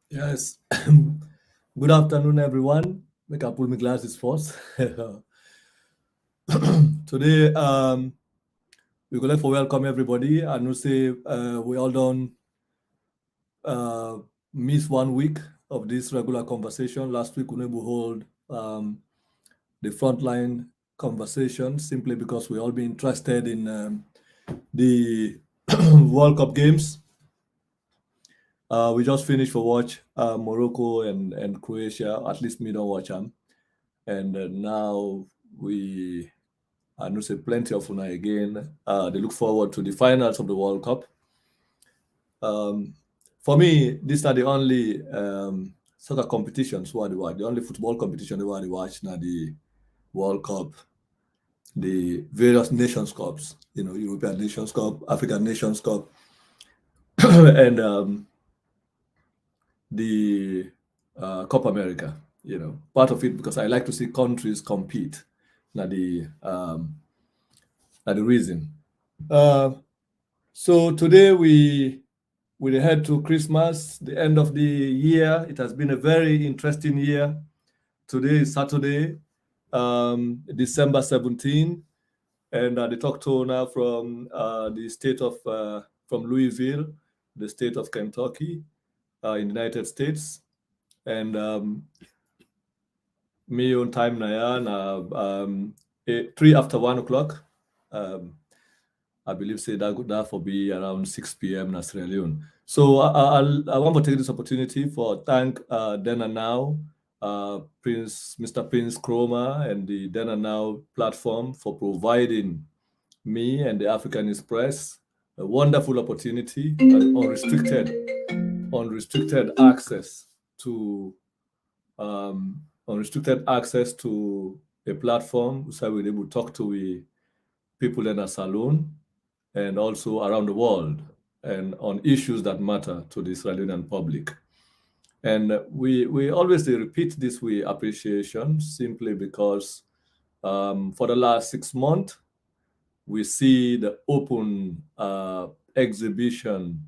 Yes. Good afternoon, everyone. Make I pull my glasses first. Today, we're going to welcome everybody. And we say we all done uh, miss 1 week of this regular conversation. Last week, we never hold the frontline conversation simply because we all be interested in the World Cup games. We just finished for watch Morocco and Croatia. At least me don't watch them. And now we I know say plenty of una again. They look forward to the finals of the World Cup. For me, these are the only soccer competitions who are the only football competition who are the watch now the World Cup, the various Nations Cups, European Nations Cup, African Nations Cup, and the Copa America. Part of it because I like to see countries compete. Now the reason. So today we head to Christmas, the end of the year. It has been a very interesting year. Today is Saturday, December 17, and the talk to now from the state of from Louisville, the state of Kentucky, in the United States, and me on time na 3 after 1 o'clock. I believe say that could therefore be around 6 p.m. in Sierra Leone. So I want to take this opportunity for thank Then and Now, Mr. Prince Chroma and the Then and Now platform for providing me and the African Express a wonderful opportunity, unrestricted access to a platform so we're able to talk to people in a salon and also around the world and on issues that matter to the Israeli public. And we always repeat this with appreciation simply because for the last 6 months, we see the open exhibition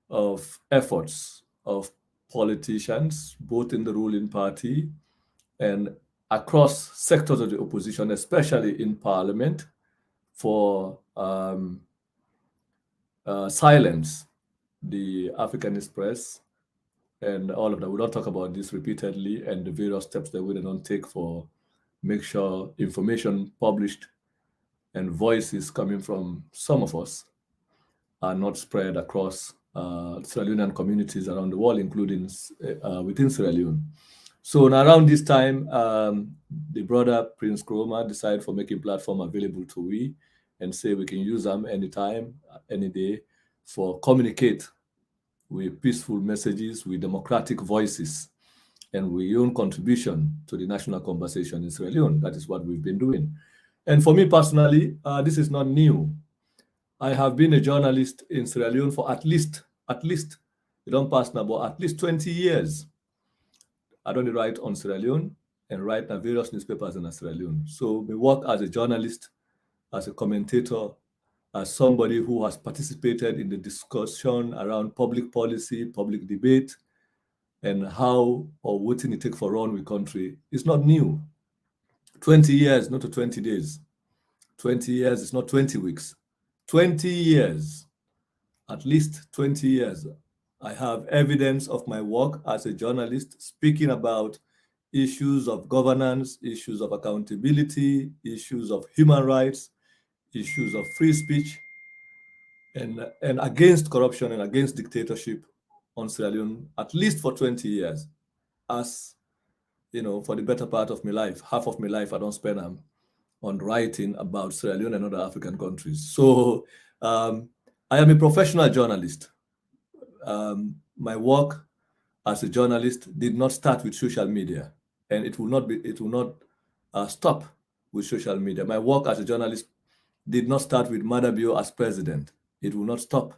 of efforts of politicians, both in the ruling party and across sectors of the opposition, especially in parliament, for silence the African Express and all of that. We don't talk about this repeatedly and the various steps that we don't take for make sure information published and voices coming from some of us are not spread across Sierra Leonean communities around the world, including within Sierra Leone. So around this time, the brother Prince Chroma decided for making platform available to we and say we can use them anytime, any day for communicate with peaceful messages, with democratic voices, and with your own contribution to the national conversation in Sierra Leone. That is what we've been doing. And for me personally, this is not new. I have been a journalist in Sierra Leone for at least, you don't pass now, but at least 20 years. I don't write on Sierra Leone and write in various newspapers in Sierra Leone. So we work as a journalist, as a commentator, as somebody who has participated in the discussion around public policy, public debate, and how or what it takes for run with country. It's not new. 20 years, not to 20 days. 20 years, it's not 20 weeks. 20 years, at least 20 years. I have evidence of my work as a journalist speaking about issues of governance, issues of accountability, issues of human rights, issues of free speech, and against corruption and against dictatorship on Sierra Leone, at least for 20 years. As for the better part of my life, half of my life I don't spend on writing about Sierra Leone and other African countries. So I am a professional journalist. My work as a journalist did not start with social media, and it will not stop with social media. My work as a journalist did not start with Madabio as president. It will not stop,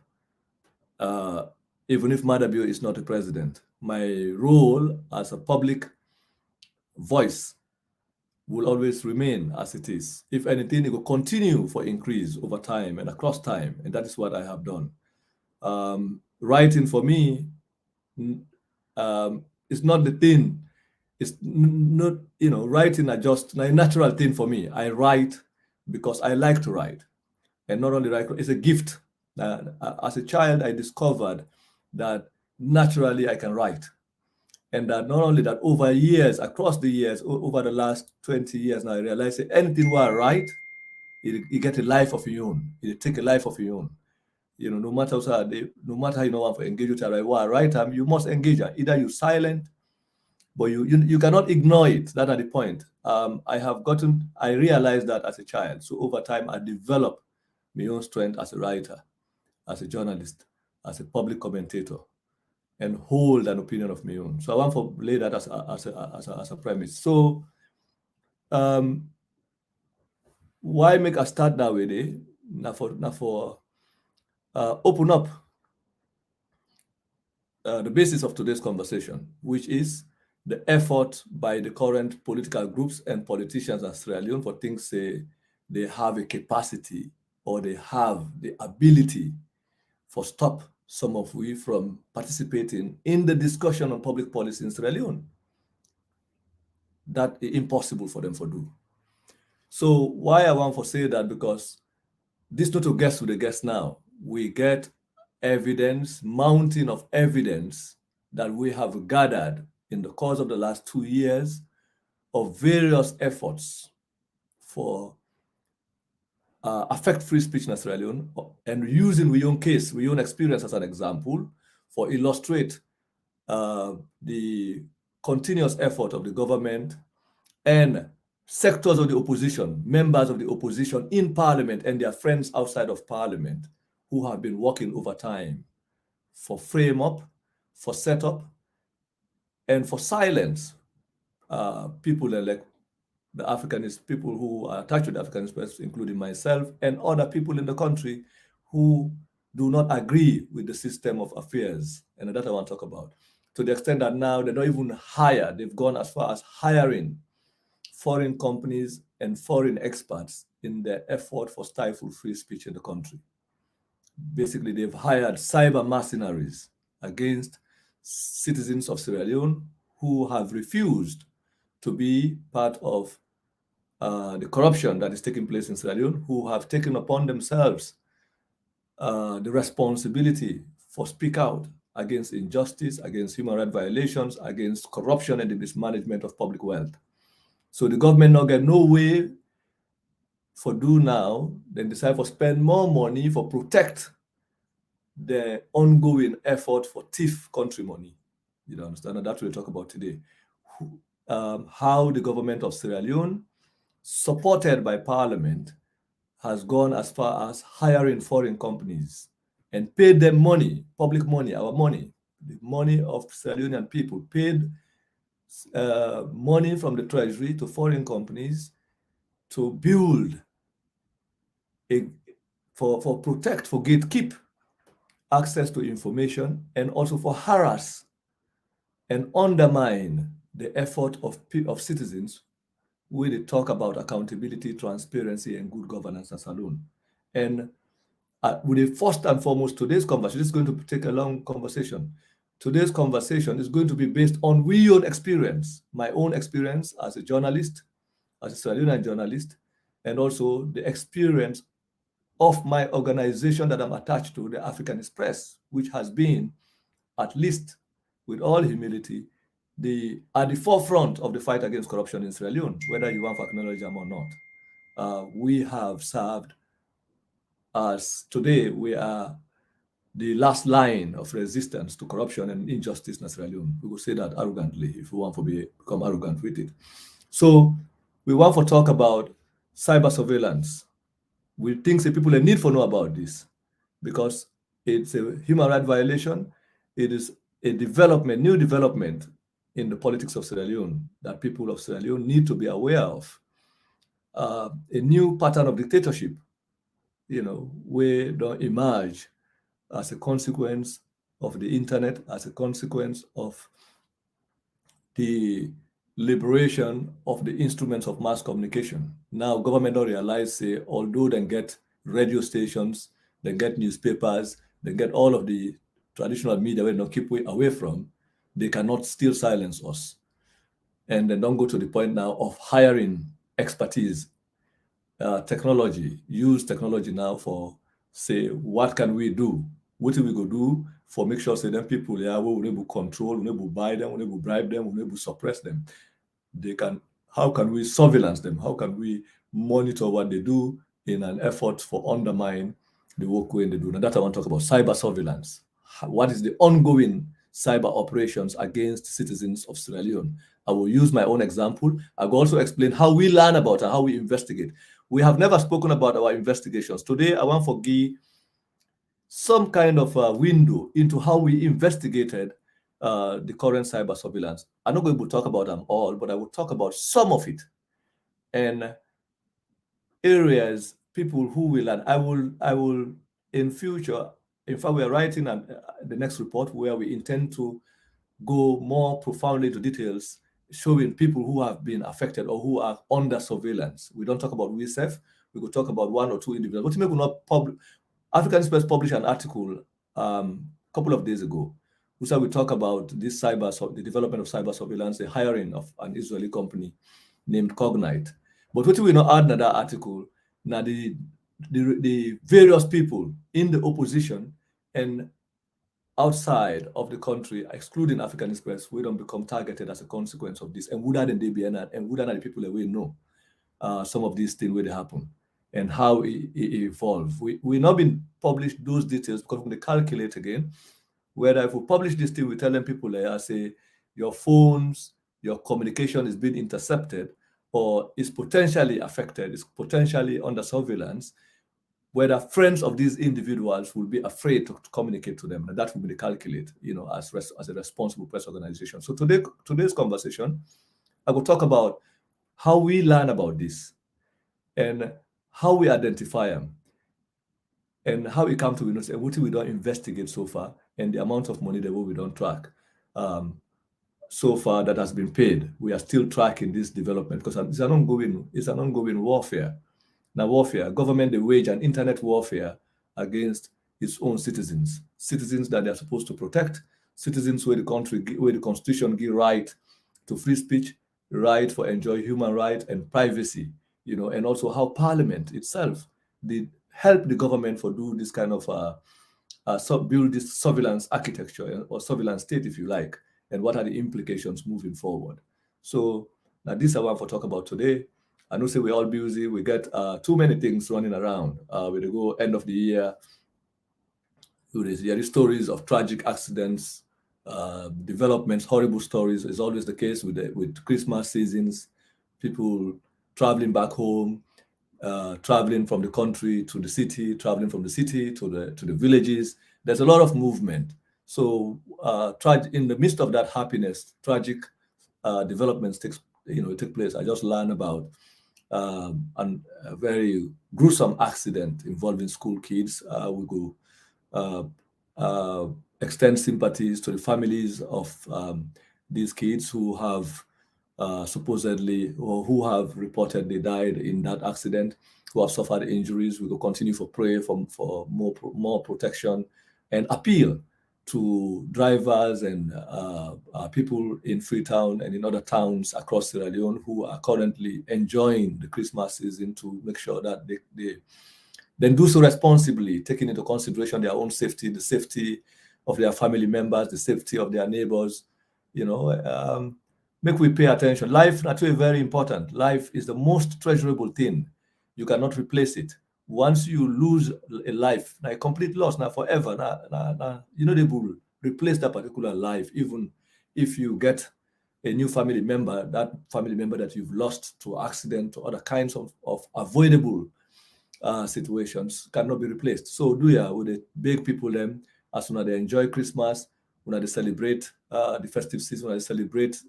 even if Madabio is not a president. My role as a public voice will always remain as it is. If anything, it will continue for increase over time and across time, and that is what I have done. Writing for me, It's not the thing. It's not, writing is just a natural thing for me. I write because I like to write. And not only write, it's a gift. As a child, I discovered that naturally I can write. And that not only that, over years, across the years, over the last 20 years now, I realized that anything where I write, it get a life of your own. It take a life of your own. No matter how you know want to engage with a writer, you must engage her. Either you silent, but you cannot ignore it. That at the point. I realized that as a child. So over time, I developed my own strength as a writer, as a journalist, as a public commentator, and hold an opinion of my own. So I want to lay that as a premise. So why make a start that way? Now for open up the basis of today's conversation, which is the effort by the current political groups and politicians in Sierra Leone for things say they have a capacity or they have the ability for stop some of we from participating in the discussion on public policy in Sierra Leone. That is impossible for them to do. So why I want to say that, because this not to guess with the guess now. We get evidence, mountain of evidence that we have gathered in the course of the last 2 years of various efforts for affect free speech in Sierra Leone, and using our own case, our own experience as an example for illustrate the continuous effort of the government and sectors of the opposition, members of the opposition in Parliament and their friends outside of Parliament who have been working over time for frame up, for set up, and for silence people like the Africanist people who are attached to the Africanist press, including myself and other people in the country who do not agree with the system of affairs. And that I want to talk about. To the extent that now they don't even hire, they've gone as far as hiring foreign companies and foreign experts in their effort for stifle free speech in the country. Basically, they've hired cyber mercenaries against citizens of Sierra Leone who have refused to be part of the corruption that is taking place in Sierra Leone, who have taken upon themselves the responsibility for speak out against injustice, against human rights violations, against corruption and the mismanagement of public wealth. So the government not get no way for do now, then decide for spend more money for protect the ongoing effort for thief country money. You understand? And that's what we talk about today. How the government of Sierra Leone, supported by Parliament, has gone as far as hiring foreign companies and paid them money, public money, our money, the money of Sierra Leonean people, paid money from the treasury to foreign companies to build for gatekeep access to information, and also for harass and undermine the effort of citizens where they talk about accountability, transparency, and good governance as alone. And with the first and foremost, today's conversation, this is going to take a long conversation. Today's conversation is going to be based on our own experience, my own experience as a journalist, as a Sierra Leonean journalist, and also the experience of my organization that I'm attached to, the Africanist Press, which has been, at least with all humility, at the forefront of the fight against corruption in Sierra Leone, whether you want to acknowledge them or not. We have served as today we are the last line of resistance to corruption and injustice in Sierra Leone. We will say that arrogantly if we want to become arrogant with it. So we want to talk about cyber surveillance. We think that people need to know about this because it's a human rights violation. It is a new development in the politics of Sierra Leone that people of Sierra Leone need to be aware of. A new pattern of dictatorship, where don't emerge as a consequence of the internet, as a consequence of the liberation of the instruments of mass communication. Now, government don't realize, say, although they get radio stations, they get newspapers, they get all of the traditional media where they don't keep away from, they cannot still silence us. And then don't go to the point now of hiring expertise, technology, use technology now for, say, what can we do? What do we go do for make sure say them people, yeah, we will able to control, we will able to buy them, we will able to bribe them, we will able to suppress them. How can we surveillance them? How can we monitor what they do in an effort for undermine the work when they do? Now that I want to talk about cyber surveillance. What is the ongoing cyber operations against citizens of Sierra Leone? I will use my own example. I will also explain how we learn about and how we investigate. We have never spoken about our investigations. Today, I want to give some kind of a window into how we investigated the current cyber surveillance. I'm not going to talk about them all, but I will talk about some of it and areas, people who will learn. I will in future, in fact, we are writing the next report where we intend to go more profoundly into details, showing people who have been affected or who are under surveillance. We don't talk about WeSef. We could talk about one or two individuals. But maybe not African Express published an article a couple of days ago, which we talk about this the development of cyber surveillance, the hiring of an Israeli company named Cognite. But what we not add in that article, now the various people in the opposition and outside of the country, excluding African Express, we don't become targeted as a consequence of this. And wouldn't they be and wouldn't the people that we know some of these things where they happen and how it evolve. We not been published those details because we calculate again whether if we publish this thing, we telling people like I say your phones, your communication is being intercepted or is potentially affected, is potentially under surveillance, whether friends of these individuals will be afraid to communicate to them, and that will be the calculate, as a responsible press organization. So today's conversation, I will talk about how we learn about this and how we identify them and how we come to witness and what we don't investigate so far and the amount of money that we don't track so far that has been paid. We are still tracking this development because it's an ongoing warfare. Now, government, they wage an internet warfare against its own citizens that they are supposed to protect, citizens where the constitution give right to free speech, right for enjoy human rights and privacy, and also how Parliament itself did help the government for do this kind of build this surveillance architecture or surveillance state, if you like, and what are the implications moving forward. So now this is what I want to talk about today. I know say we're all busy. We get too many things running around. We go end of the year. There are stories of tragic accidents, developments, horrible stories. It's always the case with Christmas seasons. People traveling back home, traveling from the country to the city, traveling from the city to the villages. There's a lot of movement. So in the midst of that happiness, tragic developments take place. I just learned about a very gruesome accident involving school kids. We go extend sympathies to the families of these kids who have supposedly or who have reported they died in that accident, who have suffered injuries. We will continue to pray for more protection and appeal to drivers and people in Freetown and in other towns across Sierra Leone who are currently enjoying the Christmas season to make sure that they then do so responsibly, taking into consideration their own safety, the safety of their family members, the safety of their neighbors. Make we pay attention. Life, naturally, very important. Life is the most treasurable thing. You cannot replace it. Once you lose a life, a complete loss, now forever, they will replace that particular life, even if you get a new family member, that family member that you've lost to accident or other kinds of avoidable situations cannot be replaced. So with the big people them, as soon as they enjoy Christmas, when they celebrate the festive season, when they celebrate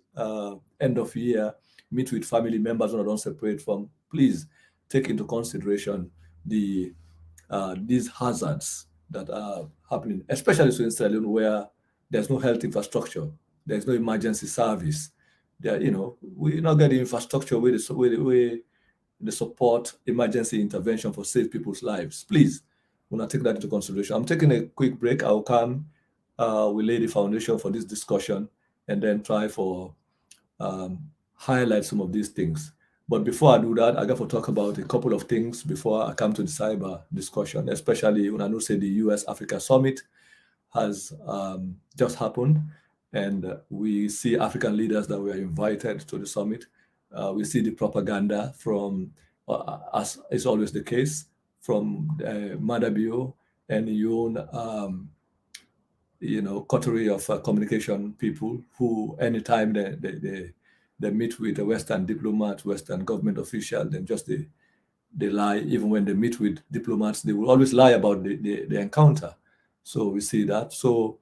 end of year, meet with family members when they don't separate from, please take into consideration these hazards that are happening, especially so in Sierra Leone where there's no health infrastructure, there's no emergency service. We not get the infrastructure where the support emergency intervention for save people's lives. Please, when I take that into consideration. I'm taking a quick break. I'll come. We lay the foundation for this discussion, and then try for highlight some of these things. But before I do that, I got to talk about a couple of things before I come to the cyber discussion, especially when I know say the US Africa Summit has just happened, and we see African leaders that were invited to the summit. We see the propaganda from, as is always the case, from Madabio and your own, coterie of communication people who, anytime they meet with a Western diplomat, Western government official, then just they lie. Even when they meet with diplomats, they will always lie about the encounter. So we see that. So,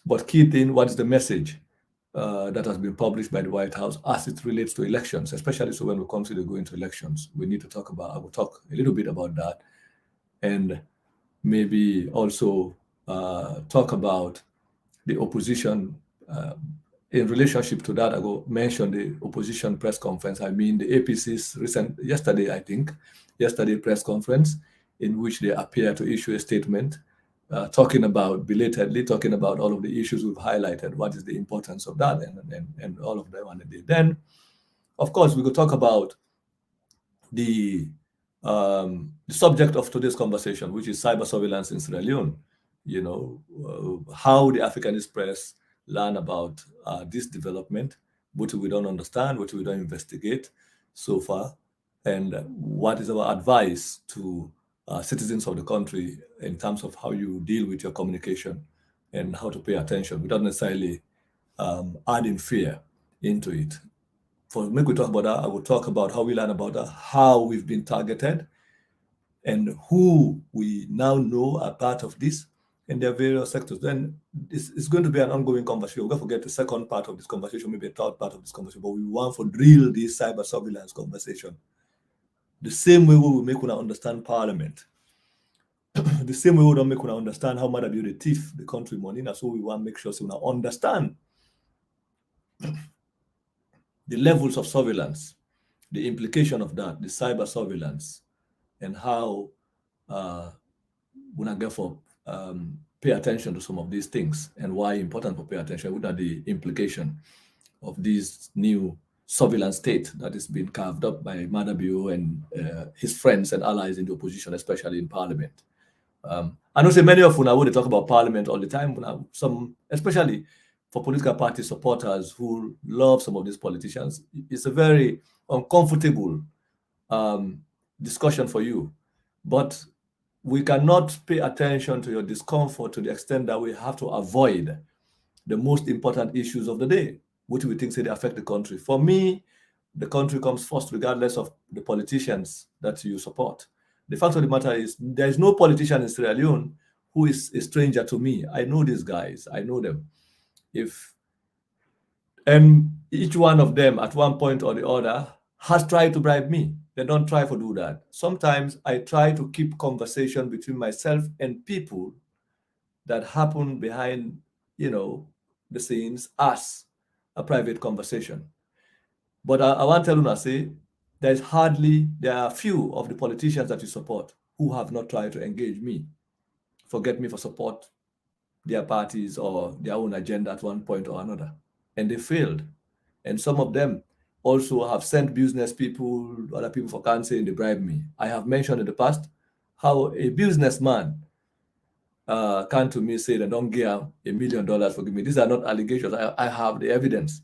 but key thing, what is the message that has been published by the White House as it relates to elections, especially so when we consider going to elections, we need to talk about, I will talk a little bit about that, and maybe also talk about the opposition. In relationship to that, I will mention the opposition press conference. I mean, the APC's yesterday press conference, in which they appear to issue a statement belatedly talking about all of the issues we've highlighted, what is the importance of that, and all of them. And then, of course, we could talk about the subject of today's conversation, which is cyber surveillance in Sierra Leone. How the Africanist press learn about this development, which we don't understand, which we don't investigate so far, and what is our advice to citizens of the country in terms of how you deal with your communication and how to pay attention without necessarily adding fear into it. For me, we talk about that, I will talk about how we learn about that, how we've been targeted, and who we now know are part of this in their various sectors. Then it's going to be an ongoing conversation. We're going to forget the second part of this conversation, maybe a third part of this conversation, but we want to drill this cyber surveillance conversation. The same way we will make una understand Parliament. The same way we don't make una understand how Mother the thief the country money. That's what we want to make sure so we understand the levels of surveillance, the implication of that, the cyber surveillance, and how we not get for pay attention to some of these things and why important to pay attention. What are the implication of this new surveillance state that is being carved up by Madabio and his friends and allies in the opposition, especially in Parliament. I know say many of you would talk about Parliament all the time, some, especially for political party supporters who love some of these politicians, it's a very uncomfortable discussion for you. But we cannot pay attention to your discomfort to the extent that we have to avoid the most important issues of the day, which we think say they affect the country. For me, the country comes first, regardless of the politicians that you support. The fact of the matter is, there is no politician in Sierra Leone who is a stranger to me. I know these guys. I know them. And each one of them, at one point or the other, has tried to bribe me. They don't try to do that. Sometimes I try to keep conversation between myself and people that happen behind, the scenes as a private conversation. But I want to tell you, say, there are few of the politicians that you support who have not tried to engage me, forget me for support their parties or their own agenda at one point or another. And they failed. And some of them also have sent business people, other people for cancer, and they bribe me. I have mentioned in the past how a businessman came to me, say they don't give $1 million for me. These are not allegations. I have the evidence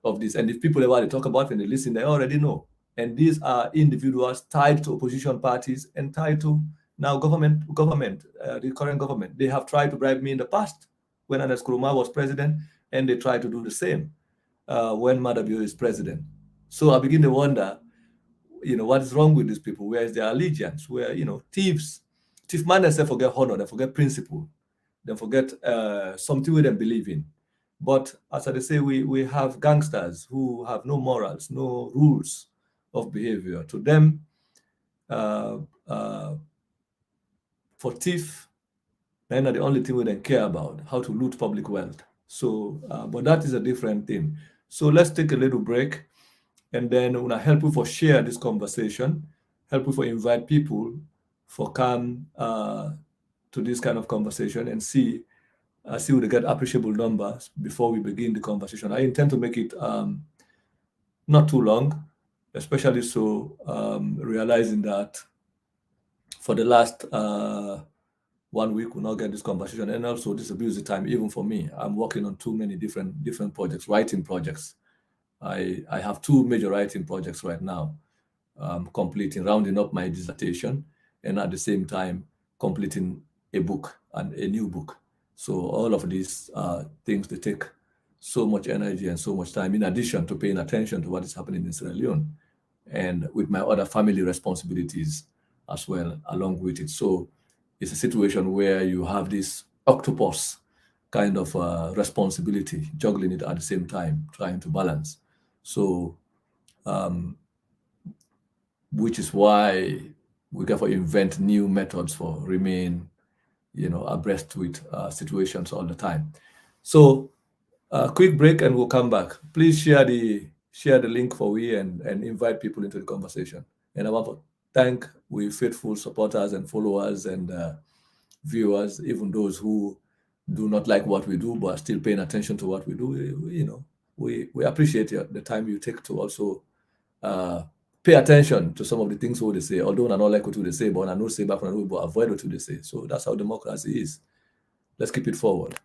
of this. And if people ever talk about it and they listen, they already know. And these are individuals tied to opposition parties and tied to now government, the current government. They have tried to bribe me in the past when Anas Kuruma was president, and they tried to do the same when Madabio is president. So I begin to wonder, what is wrong with these people? Where is their allegiance? Where, thieves man, they forget honor, they forget principle, they forget something we don't believe in. But as I say, we have gangsters who have no morals, no rules of behavior. To them, for thief, they're not the only thing we don't care about, how to loot public wealth. So, but that is a different thing. So let's take a little break, and then I want to help you for share this conversation, help you for invite people for come to this kind of conversation and see I see we get appreciable numbers before we begin the conversation. I intend to make it not too long, especially so realizing that for the last 1 week we'll not get this conversation, and also this is a busy time even for me. I'm working on too many different projects, writing projects. I have 2 major writing projects right now, completing, rounding up my dissertation, and at the same time completing a book and a new book. So all of these things, they take so much energy and so much time, in addition to paying attention to what is happening in Sierra Leone, and with my other family responsibilities as well along with it. So it's a situation where you have this octopus kind of responsibility, juggling it at the same time, trying to balance. So, which is why we therefore invent new methods for remain, abreast with situations all the time. So, quick break and we'll come back. Please share the link for we and invite people into the conversation. And I want to thank we faithful supporters and followers and viewers, even those who do not like what we do but are still paying attention to what we do. We appreciate the time you take to also pay attention to some of the things what they say, although I don't like what they say, but I know say back when but avoid what they say. So that's how democracy is. Let's keep it forward.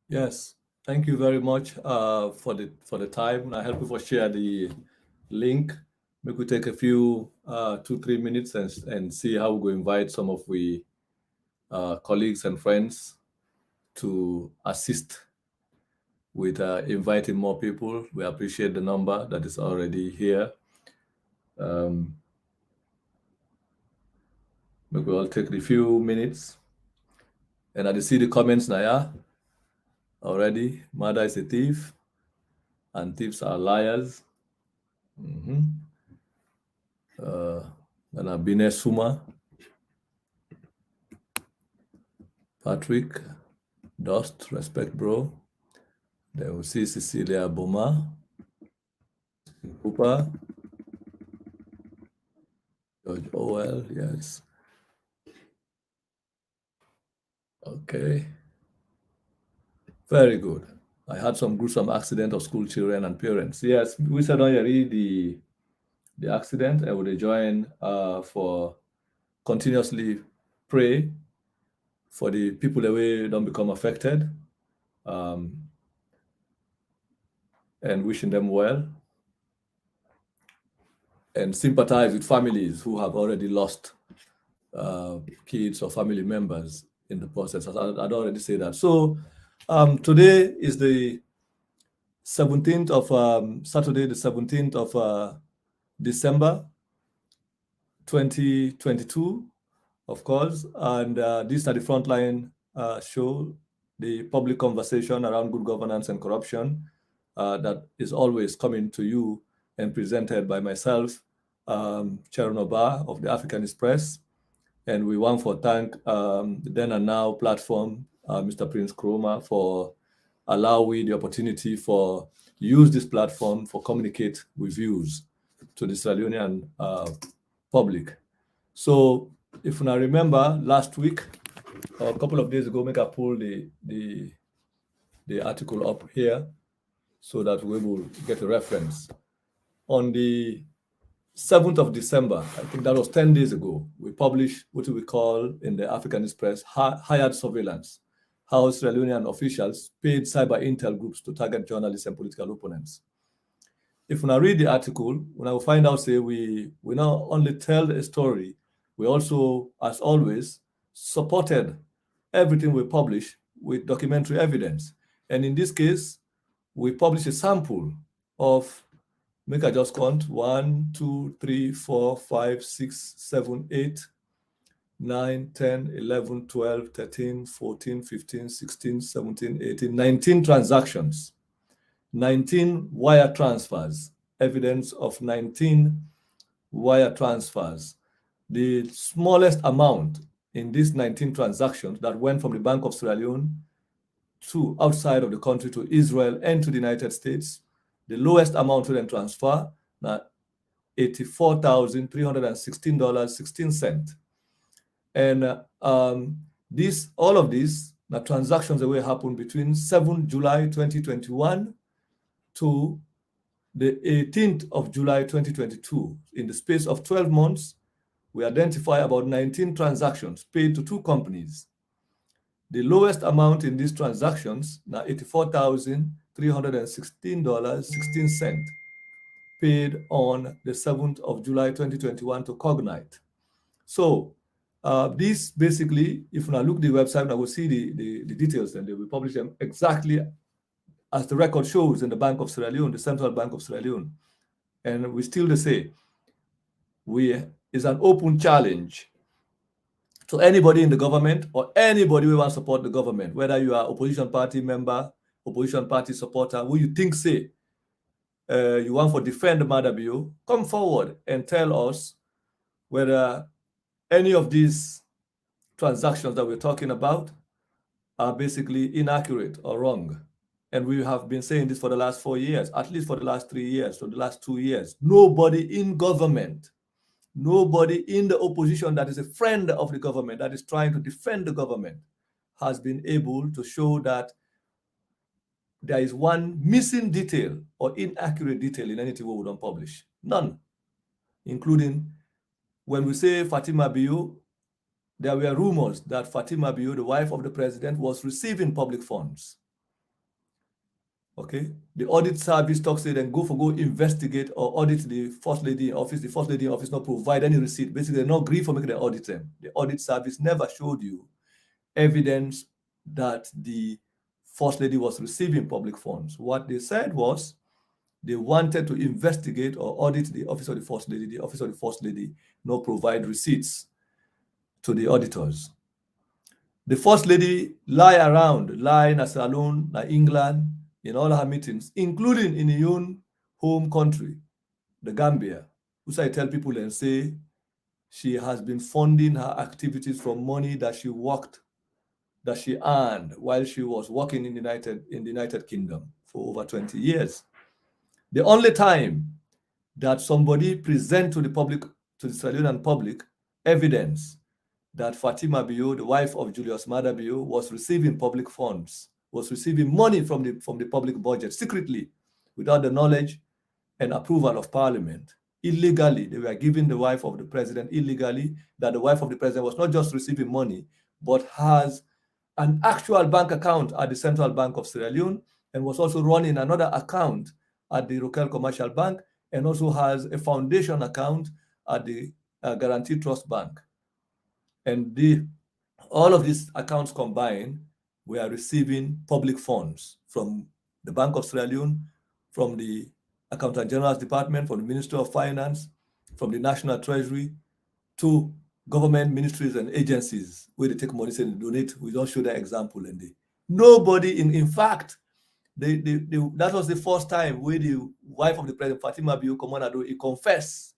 Yes, thank you very much for the time. I help you for share the link. Maybe we take a few 2-3 minutes and see how we go invite some of we colleagues and friends to assist with inviting more people. We appreciate the number that is already here. Maybe we'll take a few minutes. And I see the comments now, yeah? Already. Mother is a thief, and thieves are liars. And Abine Suma, Patrick, Dust, respect, bro. Then we see Cecilia Boma, Cooper, George Orwell, yes. Okay. Very good. I had some gruesome accident of school children and parents. Yes, we said on the accident. I would join for continuously pray for the people that way don't become affected, and wishing them well, and sympathize with families who have already lost kids or family members in the process. I'd already say that. So today is the 17th of Saturday, the 17th of December 2022, of course, and this is the Frontline show, the public conversation around good governance and corruption that is always coming to you and presented by myself, Sharon Oba of the Africanist Press. And we want to thank the Then and Now platform, Mr. Prince Kroma, for allowing the opportunity for use this platform for communicate with views to the Sierra Leonean public. So if I remember last week or a couple of days ago, make I pull the article up here so that we will get a reference. On the 7th of December, I think that was 10 days ago, we published what we call in the Africanist Press, hired surveillance, how Sierra Leonean officials paid cyber intel groups to target journalists and political opponents. If we now read the article, we now find out, say, we not only tell a story, we also, as always, supported everything we publish with documentary evidence. And in this case, we publish a sample of, make I just count, 1, 2, 3, 4, 5, 6, 7, 8, 9, 10, 11, 12, 13, 14, 15, 16, 17, 18, 19 transactions, 19 wire transfers, evidence of 19 wire transfers. The smallest amount in these 19 transactions that went from the Bank of Sierra Leone to outside of the country to Israel and to the United States, the lowest amount to them transfer, now $84,316.16. And all of these transactions that will happen between 7 July 2021 to the 18th of July 2022. In the space of 12 months, we identify about 19 transactions paid to two companies. The lowest amount in these transactions, now $84,316.16, paid on the 7th of July 2021 to Cognite. So this basically, if you look at the website, I will see the details, and they will publish them exactly as the record shows in the Bank of Sierra Leone, the Central Bank of Sierra Leone. And we still say, it's an open challenge to anybody in the government or anybody who wants to support the government, whether you are opposition party member, opposition party supporter, who you think say you want to defend the Mother Bill, come forward and tell us whether any of these transactions that we're talking about are basically inaccurate or wrong. And we have been saying this for the last 4 years, at least for the last 3 years, so the last 2 years. Nobody in government, nobody in the opposition that is a friend of the government, that is trying to defend the government, has been able to show that there is one missing detail or inaccurate detail in anything we don't publish. None. Including when we say Fatima Bio, there were rumors that Fatima Bio, the wife of the president, was receiving public funds. Okay, the audit service talks say then go investigate or audit the first lady in office. The first lady in office not provide any receipt. Basically, they're not agree for making the audit them. The audit service never showed you evidence that the first lady was receiving public funds. What they said was they wanted to investigate or audit the office of the First Lady. The office of the First Lady no provide receipts to the auditors. The First Lady lie in a saloon, in England, in all her meetings, including in her own home country, the Gambia, which I tell people and say she has been funding her activities from money that she earned while she was working in the United Kingdom for over 20 years. The only time that somebody present to the public, to the Sierra Leonean public, evidence that Fatima Bio, the wife of Julius Maada Bio, was receiving public funds, was receiving money from the public budget secretly, without the knowledge and approval of Parliament. Illegally, they were giving the wife of the president illegally, that the wife of the president was not just receiving money, but has an actual bank account at the Central Bank of Sierra Leone, and was also running another account at the Rokel Commercial Bank, and also has a foundation account at the Guarantee Trust Bank. And all of these accounts combined were receiving public funds from the Bank of Sierra Leone, from the Accountant General's Department, from the Ministry of Finance, from the National Treasury, to government ministries and agencies where they take money and donate. We don't show that example. And nobody, in fact, that was the first time where the wife of the president, Fatima Bio Komonado, he confessed.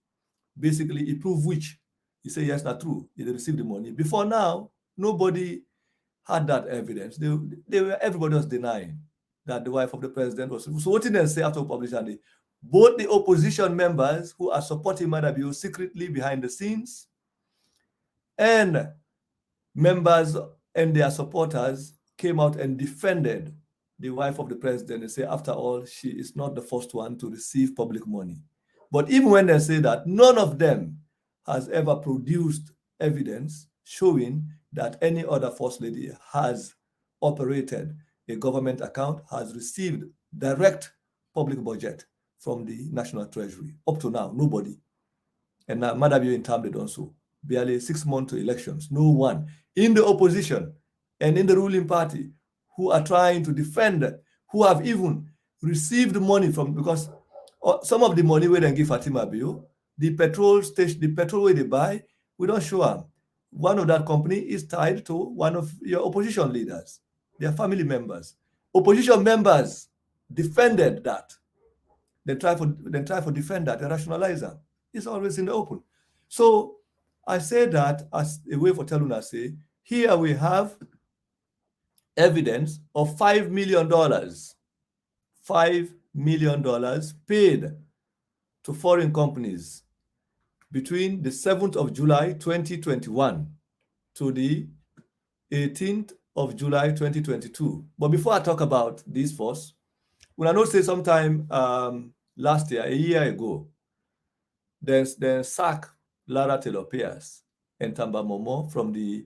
Basically, he proved which. He said, yes, not true. He received the money. Before now, nobody had that evidence. Everybody was denying that the wife of the president was. So what did they say after publishing? Both the opposition members who are supporting Maada Bio secretly behind the scenes, and members and their supporters came out and defended the wife of the president and say, after all, she is not the first one to receive public money. But even when they say that, none of them has ever produced evidence showing that any other First Lady has operated a government account, has received direct public budget from the National Treasury. Up to now, nobody. And now Maada Bio in time they done so. Barely 6 months to elections, no one in the opposition and in the ruling party who are trying to defend, who have even received money from, because some of the money we then give Fatima Bio, the petrol station, the petrol where they buy, we don't show them. One of that company is tied to one of your opposition leaders. They are family members. Opposition members defended that. They try for defend that and rationalize that. It's always in the open. So I say that as a way for telling us, say, here we have evidence of $5 million. $5 million paid to foreign companies between the 7th of July 2021 to the 18th of July 2022. But before I talk about this first, when I know say sometime last year, a year ago, they sacked Lara Taylor Pierce and Tamba Momo from the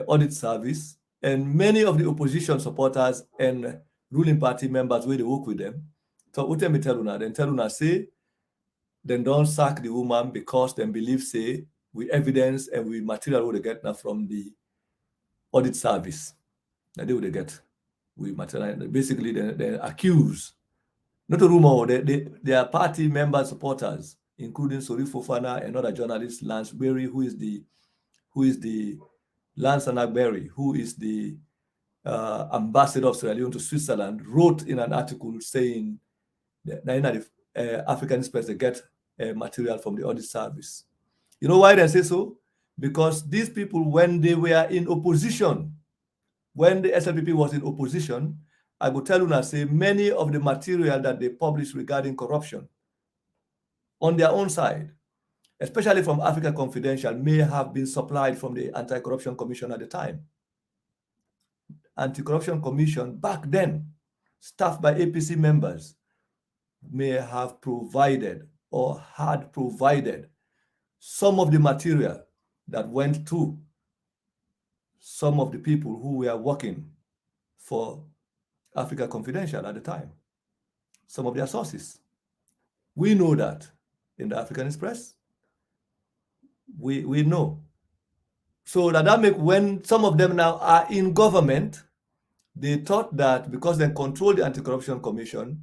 audit service, and many of the opposition supporters and ruling party members where they work with them. So what me tell una? Then tell una say, then don't sack the woman because they believe say we evidence and we material what they get now from the audit service. Now they would get we material. Basically, they accuse, not a rumor. They are party member supporters, including Sori Fofana and other journalist Lance Berry, who is the Lance Anagberry, who is the ambassador of Sierra Leone to Switzerland, wrote in an article saying that the African express they get material from the audit service. You know why they say so? Because these people, when they were in opposition, when the SLPP was in opposition, I will tell you now, say many of the material that they published regarding corruption on their own side, especially from Africa Confidential, may have been supplied from the Anti-Corruption Commission at the time. Anti-Corruption Commission back then, staffed by APC members, may have provided or had provided some of the material that went to some of the people who were working for Africa Confidential at the time, some of their sources. We know that in the African Express. We know. So that make when some of them now are in government, they thought that because they control the Anti-Corruption Commission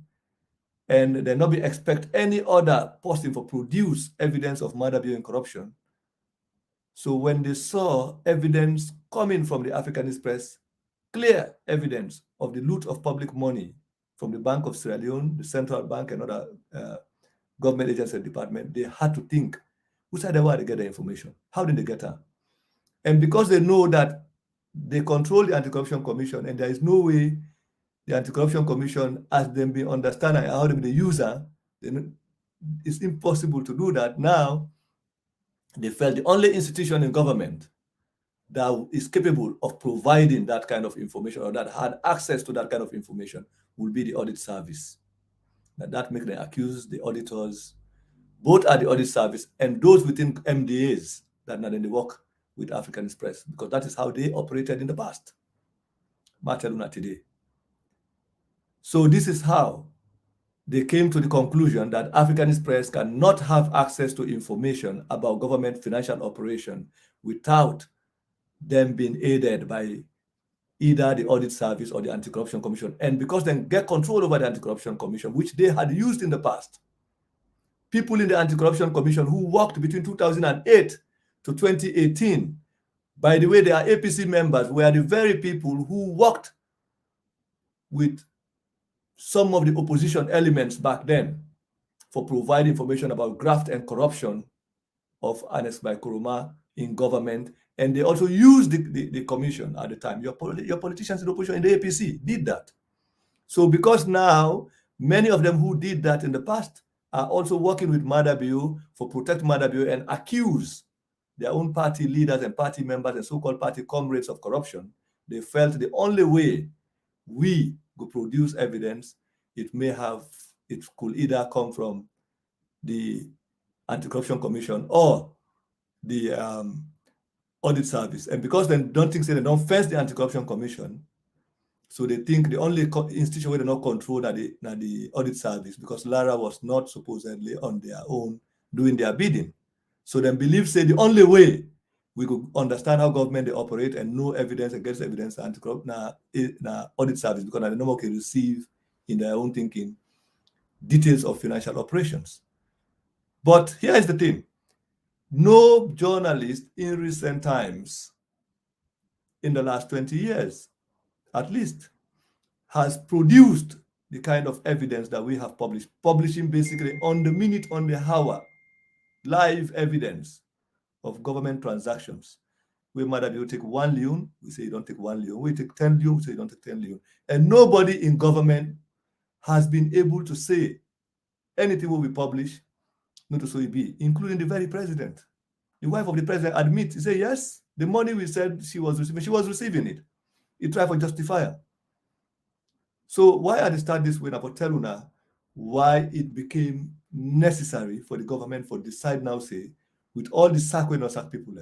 and they not be expect any other person for produce evidence of murder, abuse, and corruption. So when they saw evidence coming from the Africanist press, clear evidence of the loot of public money from the Bank of Sierra Leone, the Central Bank, and other government agency and department, they had to think, who said they were to get the information? How did they get her? And because they know that they control the Anti-Corruption Commission, and there is no way the Anti-Corruption Commission, as them being understand and how they be the user, then it's impossible to do that. Now, they felt the only institution in government that is capable of providing that kind of information or that had access to that kind of information will be the audit service. That makes them accuse the auditors, both at the audit service and those within MDAs that now then they work with Africanist press, because that is how they operated in the past. Marteluna today. So this is how they came to the conclusion that Africanist press cannot have access to information about government financial operation without them being aided by either the audit service or the Anti-Corruption Commission. And because they get control over the Anti-Corruption Commission, which they had used in the past, people in the Anti-Corruption Commission who worked between 2008 to 2018, by the way, they are APC members, were the very people who worked with some of the opposition elements back then for providing information about graft and corruption of Anes by Kuruma in government. And they also used the commission at the time. Your politicians in the opposition in the APC did that. So because now, many of them who did that in the past are also working with Madabio for Protect Madabio and accuse their own party leaders and party members and so-called party comrades of corruption. They felt the only way we could produce evidence, it could either come from the Anti-Corruption Commission or the audit service. And because they don't think, they don't fence the Anti-Corruption Commission, so they think the only institution where they not control are the audit service, because Lara was not supposedly on their own doing their bidding. So then believe say the only way we could understand how government they operate and know evidence against evidence anti-corruption audit service, because they no can receive in their own thinking details of financial operations. But here is the thing. No journalist in recent times, in the last 20 years, at least, has produced the kind of evidence that we have published, publishing basically on the minute, on the hour, live evidence of government transactions. We might have you take 1 leon, we say you don't take 1 leon. We take 10 leon, we say you don't take 10 leon. And nobody in government has been able to say anything will be published, not to so it be, including the very president. The wife of the president admits, he said, yes, the money we said she was receiving it. He tried for justifier. So why I start this way about Teluna, why it became necessary for the government for decide now say, with all the sack when not sack people,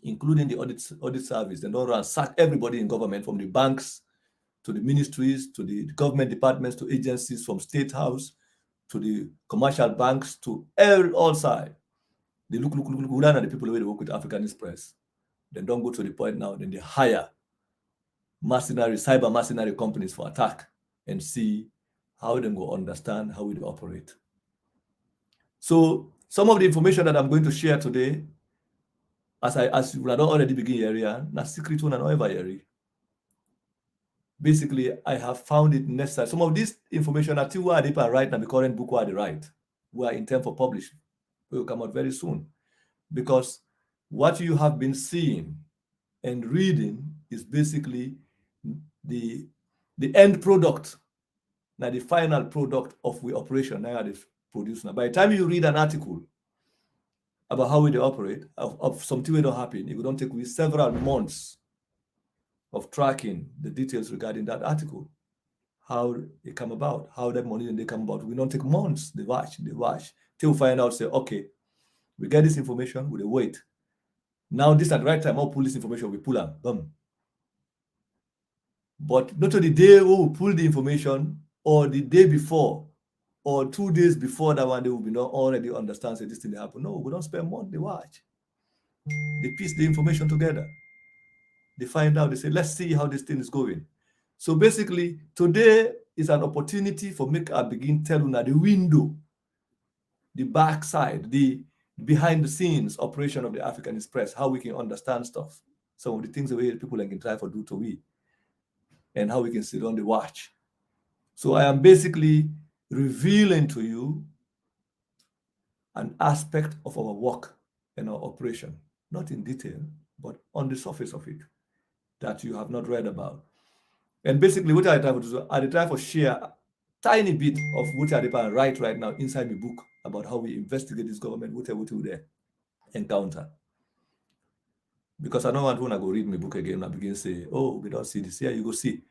including the audit service, they don't run sack everybody in government, from the banks to the ministries, to the government departments, to agencies, from State House, to the commercial banks, to all sides. They look down at the people who work with Africanist press. They don't go to the point now, then they hire cyber mercenary companies for attack and see how they go understand how we operate. So some of the information that I'm going to share today, as you don't already begin area, not secret one and over area. Basically, I have found it necessary. Some of this information are still where they right now, the current book where they write, we are intent for publishing. Will come out very soon, because what you have been seeing and reading is basically the end product, now the final product of the operation now they produce. Now, by the time you read an article about how they operate, of something that don't happen, it will don't take several months of tracking the details regarding that article, how it come about, how that money they come about. We don't take months. They watch till we find out. Say, okay, we get this information. We wait. Now this at the right time. I'll pull this information. We pull them. Boom. But not on the day we pull the information, or the day before, or 2 days before that one, they will be not already understand that this thing happened. No, we don't spend months. They watch. They piece the information together. They find out. They say, let's see how this thing is going. So basically, today is an opportunity for make I begin tell you the window, the backside, the behind the scenes operation of the African Express, how we can understand stuff, some of the things the way people can try for do to we, and how we can sit on the watch. So I am basically revealing to you an aspect of our work and our operation, not in detail, but on the surface of it, that you have not read about. And basically, what I try to do, I try to share a tiny bit of what I write right now inside my book about how we investigate this government, what we encounter. Because I don't want to go read my book again and begin to say, oh, we don't see this. Here you go see.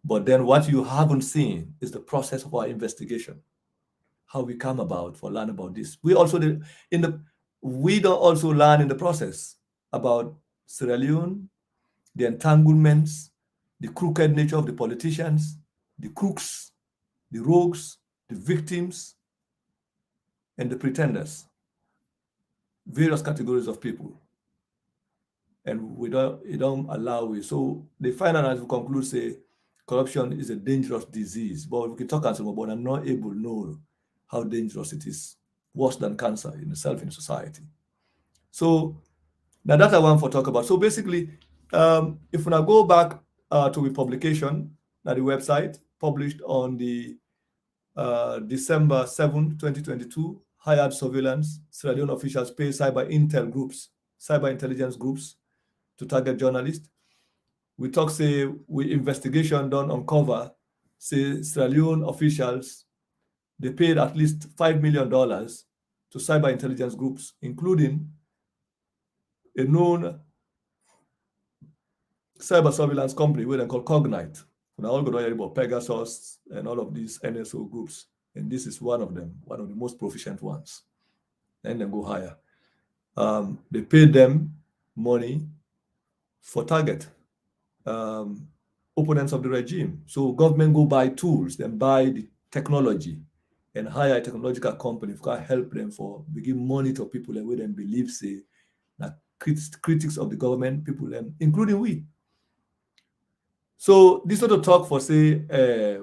But then what you haven't seen is the process of our investigation, how we come about for learn about this. We also we don't also learn in the process about Sierra Leone, the entanglements, the crooked nature of the politicians, the crooks, the rogues, the victims, and the pretenders, various categories of people. And we don't allow it. So the final answer conclude say corruption is a dangerous disease. But we can talk about it, but I'm not able to know how dangerous it is, worse than cancer in itself in society. So now that's one for talk about. So basically, if we now go back to the publication at the website published on the December 7, 2022, hired surveillance, Sierra Leone officials pay cyber intelligence groups to target journalists. We talk, say, we investigation done uncover, say, Sierra Leone officials, they paid at least $5 million to cyber intelligence groups, including a known cyber surveillance company where they call Cognite. We all go to hear about Pegasus and all of these NSO groups. And this is one of them, one of the most proficient ones. And then go higher. They paid them money for target opponents of the regime. So government go buy tools, then buy the technology and hire a technological company to help them for begin monitor people and where them believe, say, that critics of the government, people, including we. So this sort of talk for, say,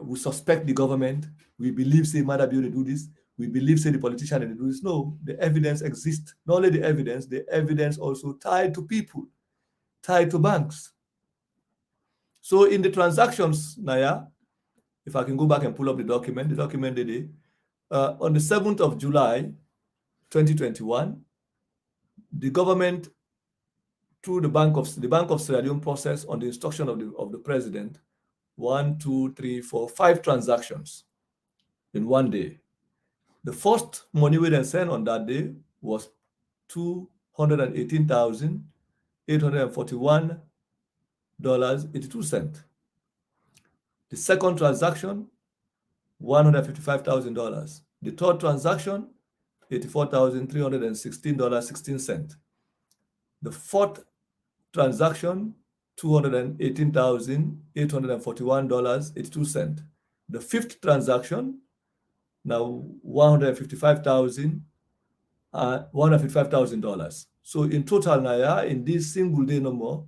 we suspect the government, we believe, say, Mother Bill do this, we believe, say, the politician they do this. No, the evidence exists. Not only the evidence also tied to people, tied to banks. So in the transactions, Naya, if I can go back and pull up the document today, on the 7th of July, 2021, the government, through the Bank of Sierra Leone process on the instruction of the president, 5 transactions in one day. The first money we then sent on that day was $218,841.82. The second transaction, $155,000. The third transaction, $84,316.16. The fourth transaction, $218,841.82. The fifth transaction, now $155,000. So in total, Naya, in this single day no more,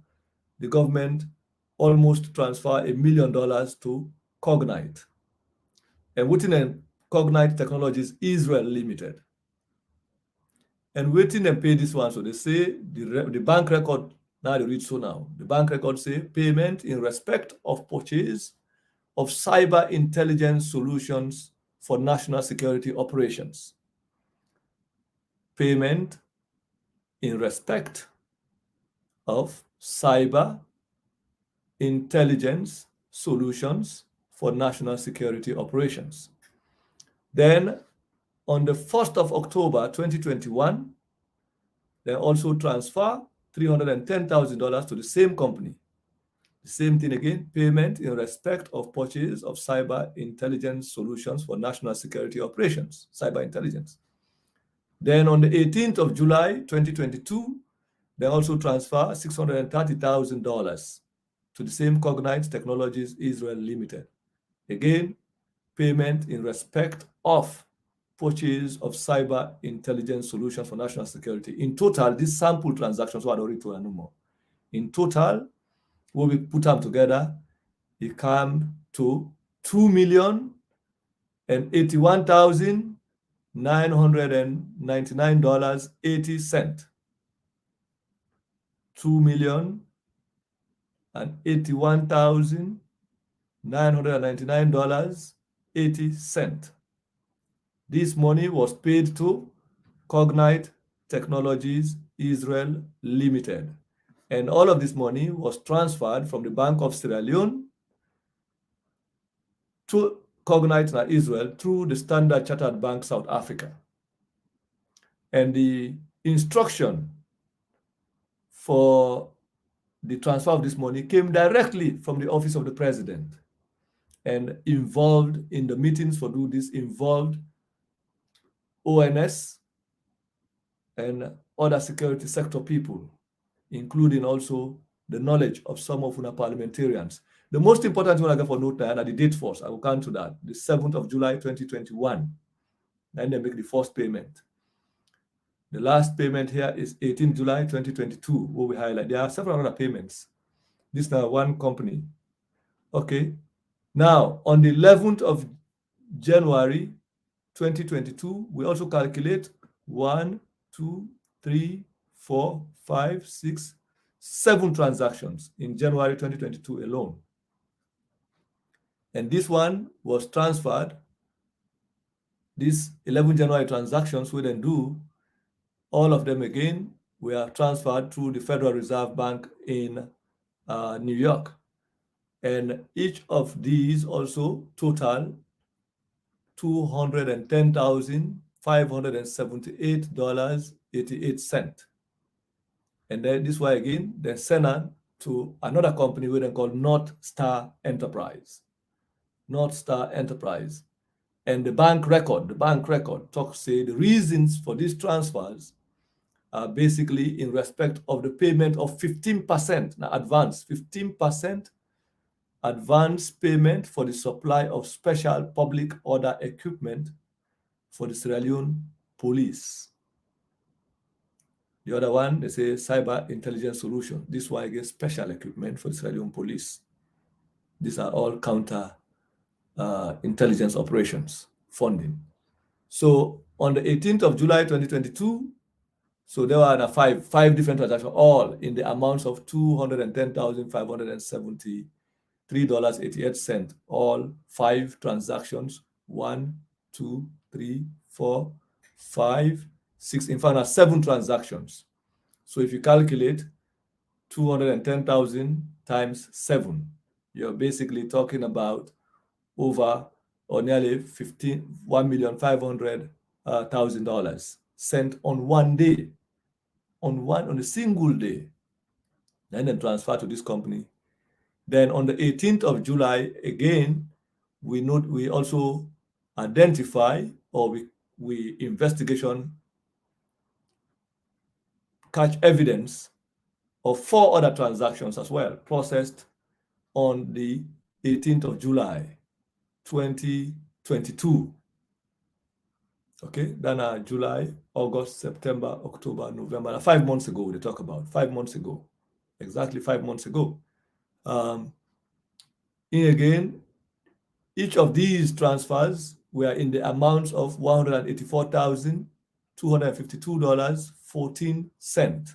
the government almost transferred $1 million to Cognite. And within Cognite Technologies Israel Limited. And waiting and pay this one. So they say the bank record, now they read so now. The bank record say payment in respect of purchase of cyber intelligence solutions for national security operations. Payment in respect of cyber intelligence solutions for national security operations. Then on the 1st of October, 2021, they also transfer $310,000 to the same company. The same thing again, payment in respect of purchase of cyber intelligence solutions for national security operations, cyber intelligence. Then on the 18th of July, 2022, they also transfer $630,000 to the same Cognite Technologies Israel Limited. Again, payment in respect of purchase of cyber intelligence solutions for national security. In total, these sample transactions were already to no more. In total, when we put them together, it came to $2,081,999.80. $2,081,999.80. This money was paid to Cognite Technologies Israel Limited. And all of this money was transferred from the Bank of Sierra Leone to Cognite in Israel through the Standard Chartered Bank South Africa. And the instruction for the transfer of this money came directly from the office of the president. And involved in the meetings for do this involved ONS and other security sector people, including also the knowledge of some of our parliamentarians. The most important one I got for note now, and the date first, I will come to that, the 7th of July, 2021. Then they make the first payment. The last payment here is 18th July, 2022, where we highlight. There are several other payments. This is now one company. Okay. Now, on the 11th of January, 2022, we also calculate 1, 2, 3, 4, 5, 6, 7 transactions in January 2022 alone. And this one was transferred. These 11 January transactions we then do, all of them again, were transferred through the Federal Reserve Bank in New York. And each of these also total $210,578.88. And then this way again, they send it to another company we then call North Star Enterprise. North Star Enterprise. And the bank record say the reasons for these transfers are basically in respect of the payment of 15% now advance, 15% advance payment for the supply of special public order equipment for the Sierra Leone police. The other one, they say cyber intelligence solution. This one again, special equipment for the Sierra Leone police. These are all counter intelligence operations funding. So on the 18th of July, 2022, so there were five different transactions, all in the amounts of $210,573.88. All 5 transactions, 1, 2, 3, 4, 5, 6, in fact, 7 transactions. So if you calculate 210,000 times 7, you're basically talking about over or nearly $1,500,000 sent on one day, on a single day, and then transferred to this company. Then on the 18th of July, again, we also identify, or we investigation catch evidence of 4 other transactions as well, processed on the 18th of July, 2022. Okay, then July, August, September, October, November, 5 months ago, they talk about 5 months ago, exactly 5 months ago. Again, each of these transfers were in the amounts of $184,252.14.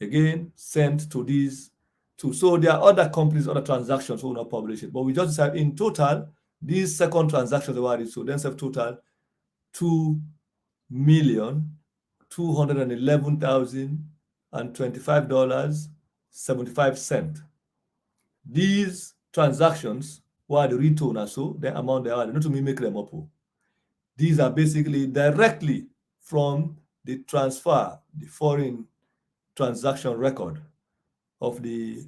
Again, sent to these two. So there are other companies, other transactions who will not publish it, but we just have in total, these second transactions were so then have total $2,211,025.75. These transactions were the return, so the amount they are, not to me make them up. These are basically directly from the transfer, the foreign transaction record of the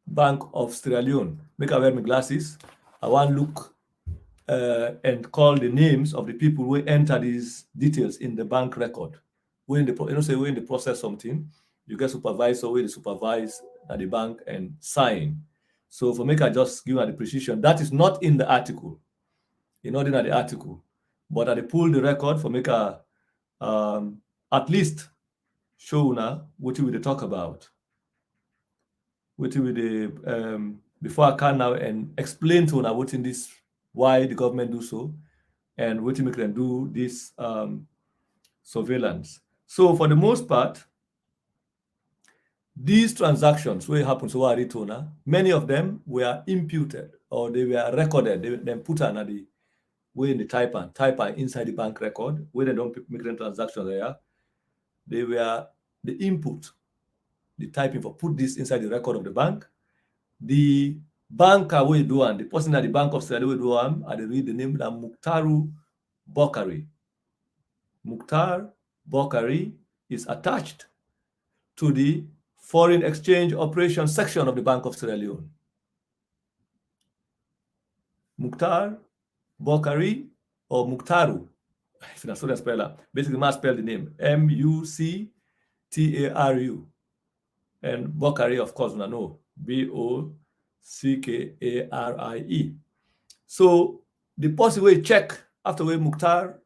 Bank of Sierra Leone. Make I wear my glasses. I want to look and call the names of the people who enter these details in the bank record. When the when they process something, you get supervisor, where they supervise at the bank and sign. So for make I just give you the precision, that is not in the article. It's not in the article, but I pull the record for make a at least show now what we talk about. What will the before I can now and explain to what in this, why the government do so, and what we can do this surveillance. So for the most part, these transactions where it happens to Aritona, many of them were imputed or they were recorded, they then put under the way in the typer inside the bank record, where they don't make the transactions there. They were the input, the typing for put this inside the record of the bank. The banker will do and the person at the Bank of Sierra Leone will do and they read the name that Mukhtaru Bokari. Mukhtar Bokari is attached to the foreign exchange operations section of the Bank of Sierra Leone. Mukhtar Bokari or Mukhtaru, if you're not so speller, basically must spell the name Muctaru. And Bokari, of course, we know Bockkarie. So the possible check after we Mukhtar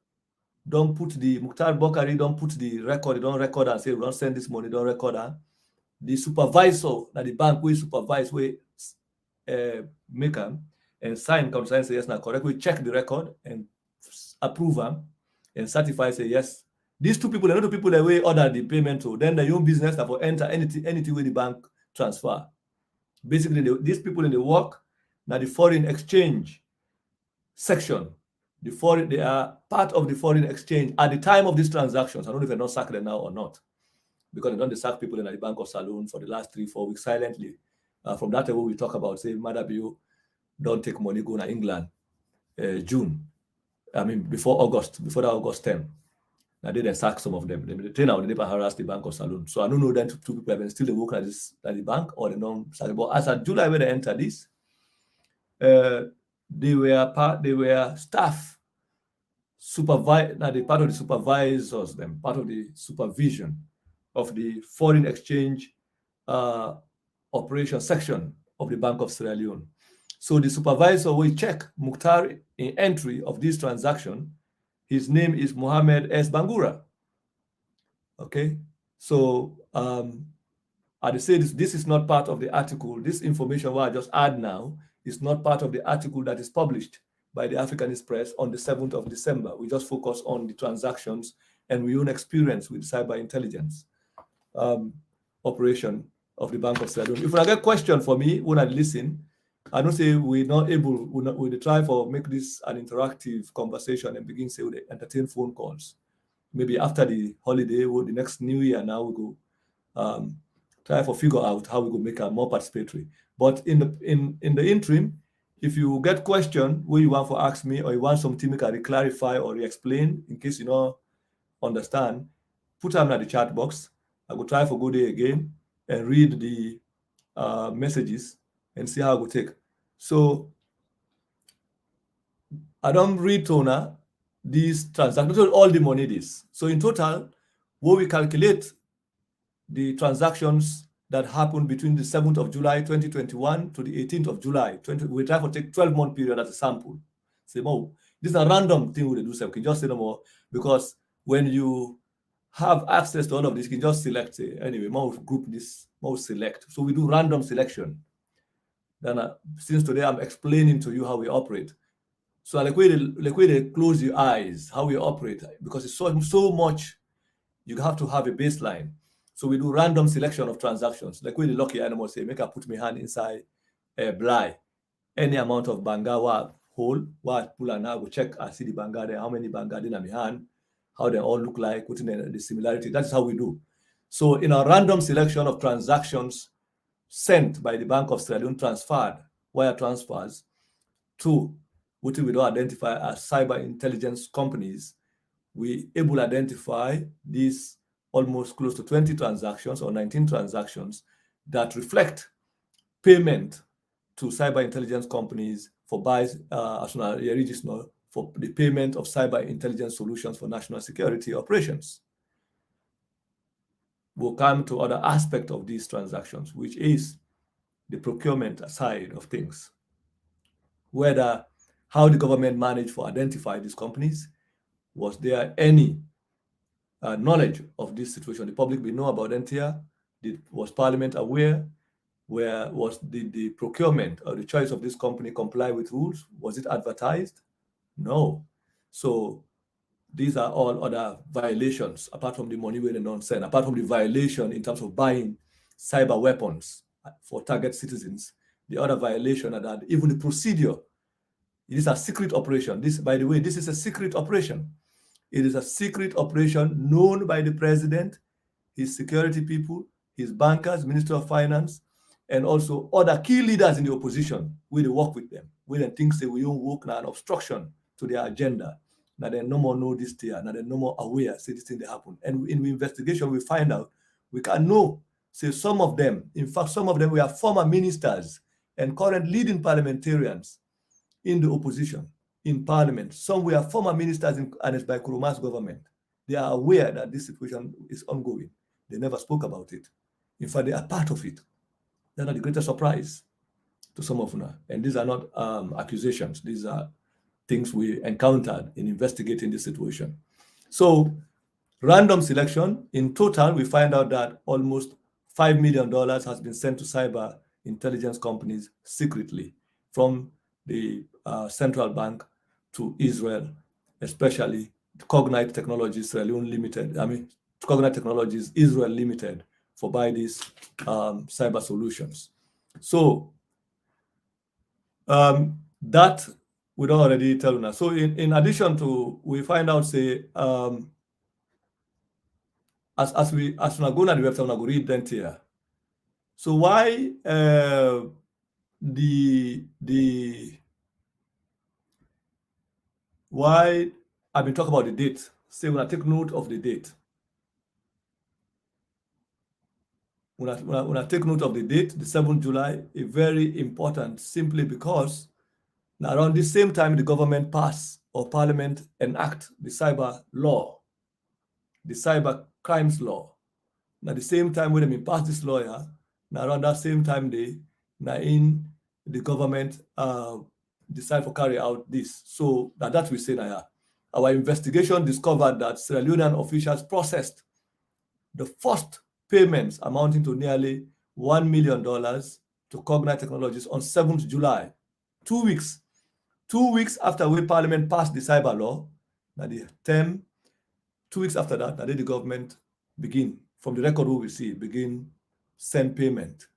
Bokari don't put the record, they don't record and say, we don't send this money, don't record that. The supervisor that the bank will supervise, we make them and sign, come sign, say yes, now correct. We check the record and approve them and certify, say yes. These two people, the people that we order the payment to, then their own business that will enter anything with the bank transfer. Basically, these people in the work, now the foreign exchange section, they are part of the foreign exchange at the time of these transactions. I don't know if they're not sacked now or not, because they don't sack people in the Bank of Saloon for the last 3-4 weeks silently. From that level, we talk about, say, Madabio, don't take money, go to England, June. I mean, before that August 10. Now they sack some of them. They train out, they harass the Bank of Saloon. So I don't know then two people have been still working at the bank or they don't sack. But as of July when they enter this, they were staff supervise. Now they part of the supervisors, them part of the supervision of the foreign exchange operation section of the Bank of Sierra Leone. So the supervisor will check Mukhtar in entry of this transaction. His name is Mohammed S. Bangura. Okay, so I say this is not part of the article. This information what I just add now is not part of the article that is published by the African Express on the 7th of December. We just focus on the transactions and we own experience with cyber intelligence operation of the Bank of Sierra Leone. If I get a question for me when I listen, I don't say we're not able, we'll try for make this an interactive conversation and begin say with the entertain phone calls. Maybe after the holiday or the next new year now we go try for figure out how we could make it more participatory. But in the interim, if you get question where you want to ask me or you want something I can clarify or re-explain in case you don't understand, put them in the chat box. I will try for go there again and read the messages and see how I will take. So I don't read Tona these transactions, all the money this. So in total, what we calculate the transactions that happened between the 7th of July 2021 to the 18th of July 20, we try to take 12-month period as a sample. Say, oh, this is a random thing we do, so we can just say no more, because when you have access to all of this, you can just select, say, anyway, more group this, more select. So we do random selection. Then since today I'm explaining to you how we operate. So like where they close your eyes, how we operate, because it's so much, you have to have a baseline. So we do random selection of transactions. Like where the lucky animal say, make I put my hand inside a bly. Any amount of banga hole, what pull and now go check and see the banga there, how many banga in my hand, how they all look like, putting the similarity. That's how we do. So in a random selection of transactions sent by the Bank of Sierra Leone, transferred, wire transfers, to what we don't identify as cyber intelligence companies, we able to identify these almost close to 20 transactions or 19 transactions that reflect payment to cyber intelligence companies for buys for the payment of cyber intelligence solutions for national security operations. We'll come to other aspect of these transactions, which is the procurement side of things. Whether how the government managed to identify these companies, was there any knowledge of this situation? The public will know about NTR. Was Parliament aware? where was the procurement or the choice of this company comply with rules? Was it advertised? No. So these are all other violations, apart from the money where they don't send, apart from the violation in terms of buying cyber weapons for target citizens. The other violation are that even the procedure, it is a secret operation. This, by the way, this is a secret operation. It is a secret operation known by the president, his security people, his bankers, Minister of Finance, and also other key leaders in the opposition. We work with them. We then think say we don't work now an obstruction to their agenda. Now they no more know this there. Now they no more aware say this thing they happen. And in the investigation, we find out we can know. Say some of them, in fact, some of them were former ministers and current leading parliamentarians in the opposition in parliament. Some were former ministers and it's by Kuruma's government. They are aware that this situation is ongoing. They never spoke about it. In fact, they are part of it. That's not the greatest surprise to some of us. And these are not accusations. These are things we encountered in investigating this situation. So random selection, in total, we find out that almost $5 million has been sent to cyber intelligence companies secretly from the central bank to Israel, especially Cognite Technologies Sierra Leone Limited. Cognite Technologies Israel Limited for buy these cyber solutions. So that we'd already tell us. So in addition to, we find out, say, as we go on the website, we go read them here. So why why I've been talking about the date? Say when I take note of the date. When I take note of the date, the 7th July, is very important simply because around the same time the government passed or Parliament enact the cyber law, the cyber crimes law. Now the same time when they pass this law, now around that same time the government decide to carry out this. So that we say now. Our investigation discovered that Sierra Leonean officials processed the first payments amounting to nearly $1 million to Cognite Technologies on 7th July, 2 weeks. 2 weeks after we Parliament passed the cyber law, now the term, 2 weeks after that, the government begin, from the record we see, begin send payment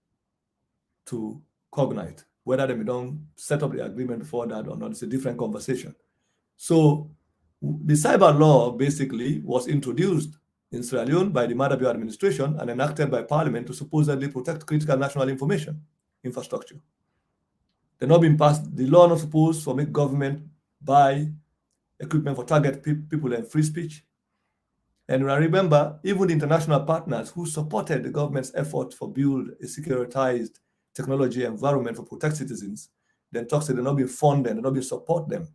to Cognite. Whether they don't set up the agreement before that or not, it's a different conversation. So the cyber law basically was introduced in Sierra Leone by the Madabio administration and enacted by Parliament to supposedly protect critical national information infrastructure. They're not being passed. The law not supposed to make government buy equipment for target people and free speech. And I remember even the international partners who supported the government's effort for build a securitized technology environment for protect citizens, then talks that they're not being funded, they're not being support them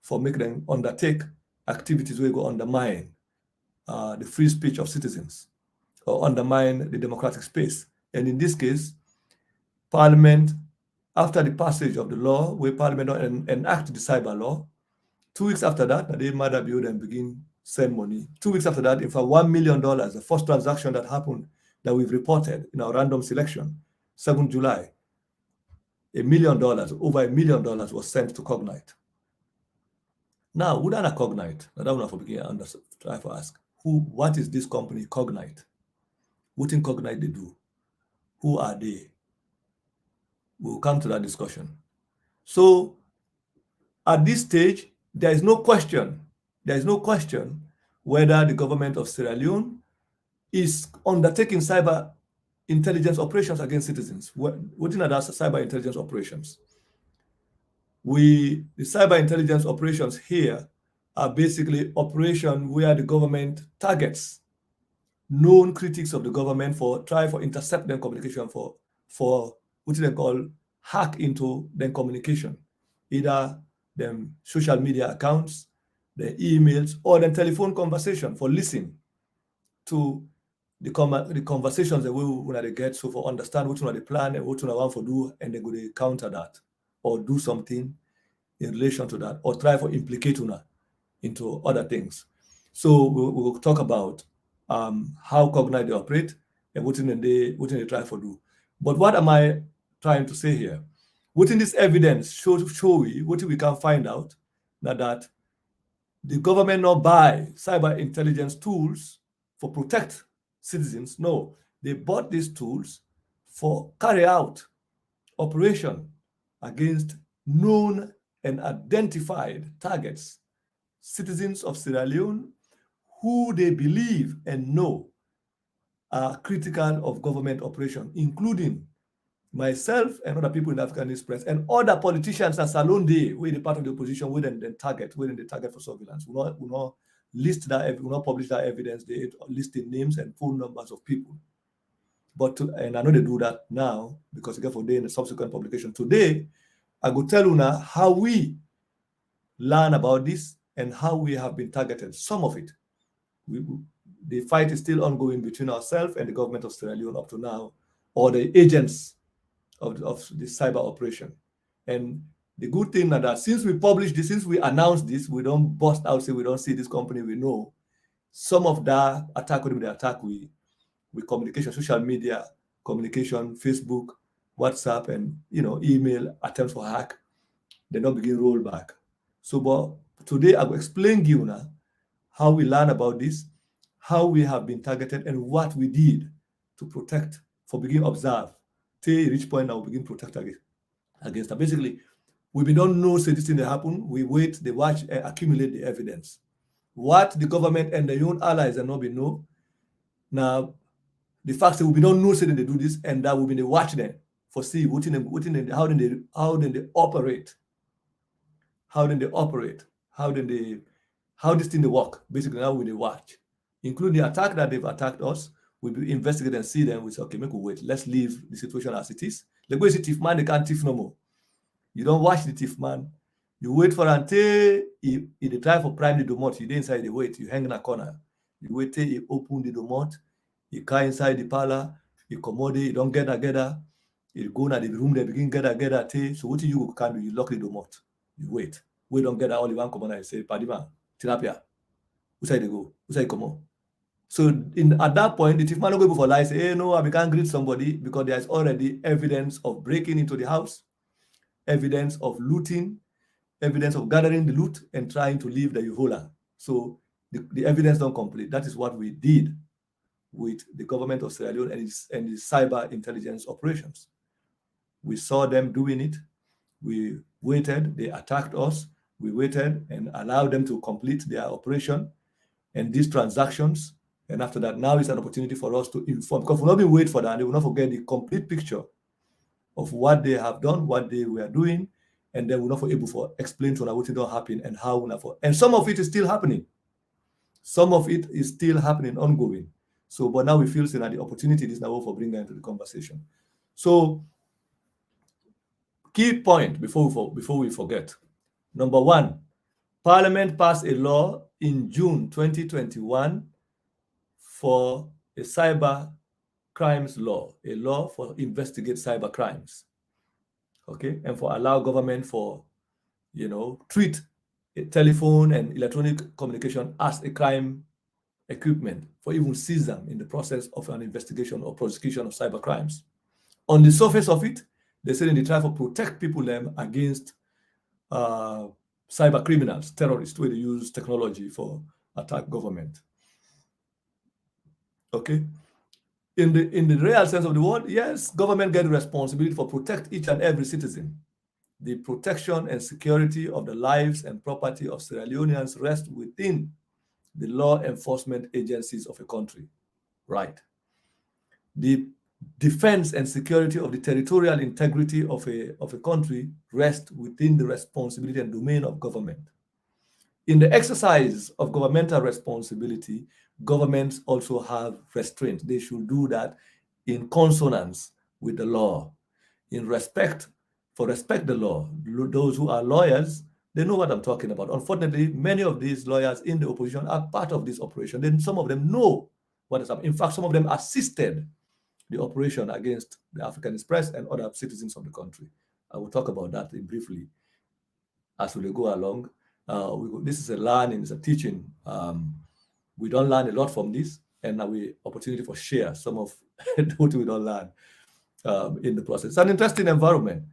for making them undertake activities where go undermine the free speech of citizens or undermine the democratic space. And in this case, Parliament, after the passage of the law, where Parliament enacted the cyber law, 2 weeks after that, they Madabio then begin send money. 2 weeks after that, in fact, $1 million, the first transaction that happened that we've reported in our random selection, 7th July, $1 million, over $1 million was sent to Cognite. Now, who are Cognite? I don't know if I begin to try to ask, what is this company Cognite? What in Cognite they do? Who are they? We'll come to that discussion. So at this stage, there is no question whether the government of Sierra Leone is undertaking cyber intelligence operations against citizens. What in other cyber intelligence operations? The cyber intelligence operations here are basically operations where the government targets known critics of the government for intercept their communication for what they call hack into their communication, either them social media accounts, their emails, or their telephone conversation for listening to the conversations that we they get, so for understand what they plan and what they want to do, and they go to counter that or do something in relation to that, or try for implicate into other things. So we'll talk about how Cognite they operate and what they try to do. But what am I trying to say here? Within this evidence, show we, what we can find out that the government not buy cyber intelligence tools for protect citizens. No, they bought these tools for carry out operation against known and identified targets, citizens of Sierra Leone who they believe and know are critical of government operation, including myself and other people in the African Express and other politicians as alone they with the part of the opposition within the target for surveillance. We not list that, we not publish that evidence. They list the names and phone numbers of people. And I know they do that now because again for day in the subsequent publication. Today, I go tell you now how we learn about this and how we have been targeted. Some of it, the fight is still ongoing between ourselves and the government of Sierra Leone up to now, or the agents of the cyber operation. And the good thing that since we published this, since we announced this, we don't bust out, say we don't see this company, we know. Some of that attack with the attack with communication, social media, communication, Facebook, WhatsApp, and email attempts for hack, they don't begin roll back. So, but today I will explain to you now how we learn about this, how we have been targeted, and what we did to protect, for begin observe, till reach point now we begin protect against that. Basically, we don't know say this thing that happen. We wait, they watch, and accumulate the evidence. What the government and their own allies are not be know. Now, the fact that we don't know say that they do this, and that we be watch them for see how they operate, how this thing they work. Basically, now we they watch, including the attack that they've attacked us. We will investigate and see them. We say, okay, make we wait. Let's leave the situation as it is. Like we say, thief man, they can't thief no more. You don't watch the thief man. You wait for until he try for prime the domot. You dey inside the wait. You hang in a corner. You wait till he open the domot. You come inside the parlor. You commode. You don't gather. You go in the room. They begin gather. So what you can do? You lock the domot. You wait. We don't gather. All you want come on and say, "Paddy man, tilapia. Who side they go? Who side come on?" So at that point, the thief man will go for lies. Say, "Hey, no, I can't greet somebody because there is already evidence of breaking into the house, evidence of looting, evidence of gathering the loot and trying to leave the Yuhola." So the evidence don't complete. That is what we did with the government of Sierra Leone and its cyber intelligence operations. We saw them doing it. We waited. They attacked us. We waited and allowed them to complete their operation and these transactions. And after that, now is an opportunity for us to inform, because we'll not be waiting for that. They will not forget the complete picture of what they have done, what they were doing, and then we're not able to explain to them what did not happen and how. And some of it is still happening. Some of it is still happening, ongoing. So, but now we feel that the opportunity is now for bringing into the conversation. So, key point before we forget. Number one, Parliament passed a law in June 2021 for a cyber crimes law, a law for investigate cyber crimes. Okay, and for allow government for, treat a telephone and electronic communication as a crime equipment, for even seize them in the process of an investigation or prosecution of cyber crimes. On the surface of it, they say they try to protect people against cyber criminals, terrorists, where they use technology for attack government. Okay. In the real sense of the word, yes, government get the responsibility for protect each and every citizen. The protection and security of the lives and property of Sierra Leoneans rest within the law enforcement agencies of a country, right? The defense and security of the territorial integrity of a country rest within the responsibility and domain of government. In the exercise of governmental responsibility, governments also have restraint. They should do that in consonance with the law. Respect the law. Those who are lawyers, they know what I'm talking about. Unfortunately, many of these lawyers in the opposition are part of this operation. Then some of them know what is happening. In fact, some of them assisted the operation against the African Express and other citizens of the country. I will talk about that briefly as we go along. This is a learning, it's a teaching. We don't learn a lot from this, and now we opportunity for share some of what we don't learn. in the process. It's an interesting environment.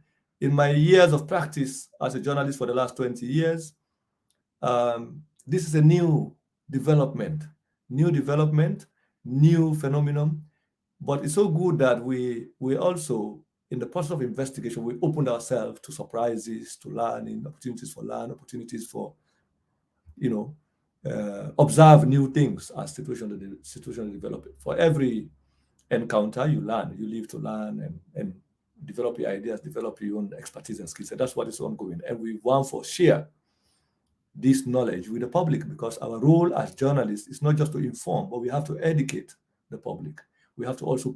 In my years of practice as a journalist for the last 20 years, this is a new development, new phenomenon. But it's so good that we also, in the process of investigation, we opened ourselves to surprises, to learning, opportunities for learn, opportunities for, observe new things as situations develop. For every encounter, you learn, you live to learn and develop your ideas, develop your own expertise and skills. And that's what is ongoing. And we want to share this knowledge with the public, because our role as journalists is not just to inform, but we have to educate the public. We have to also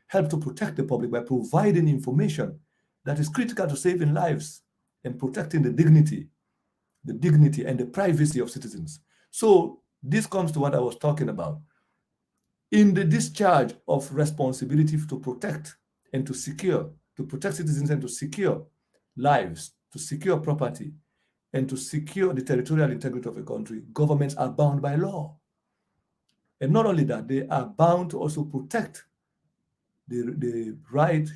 help to protect the public by providing information that is critical to saving lives and protecting the dignity and the privacy of citizens. So this comes to what I was talking about. In the discharge of responsibility to protect and to secure, to protect citizens and to secure lives, to secure property, and to secure the territorial integrity of a country, governments are bound by law. And not only that, they are bound to also protect the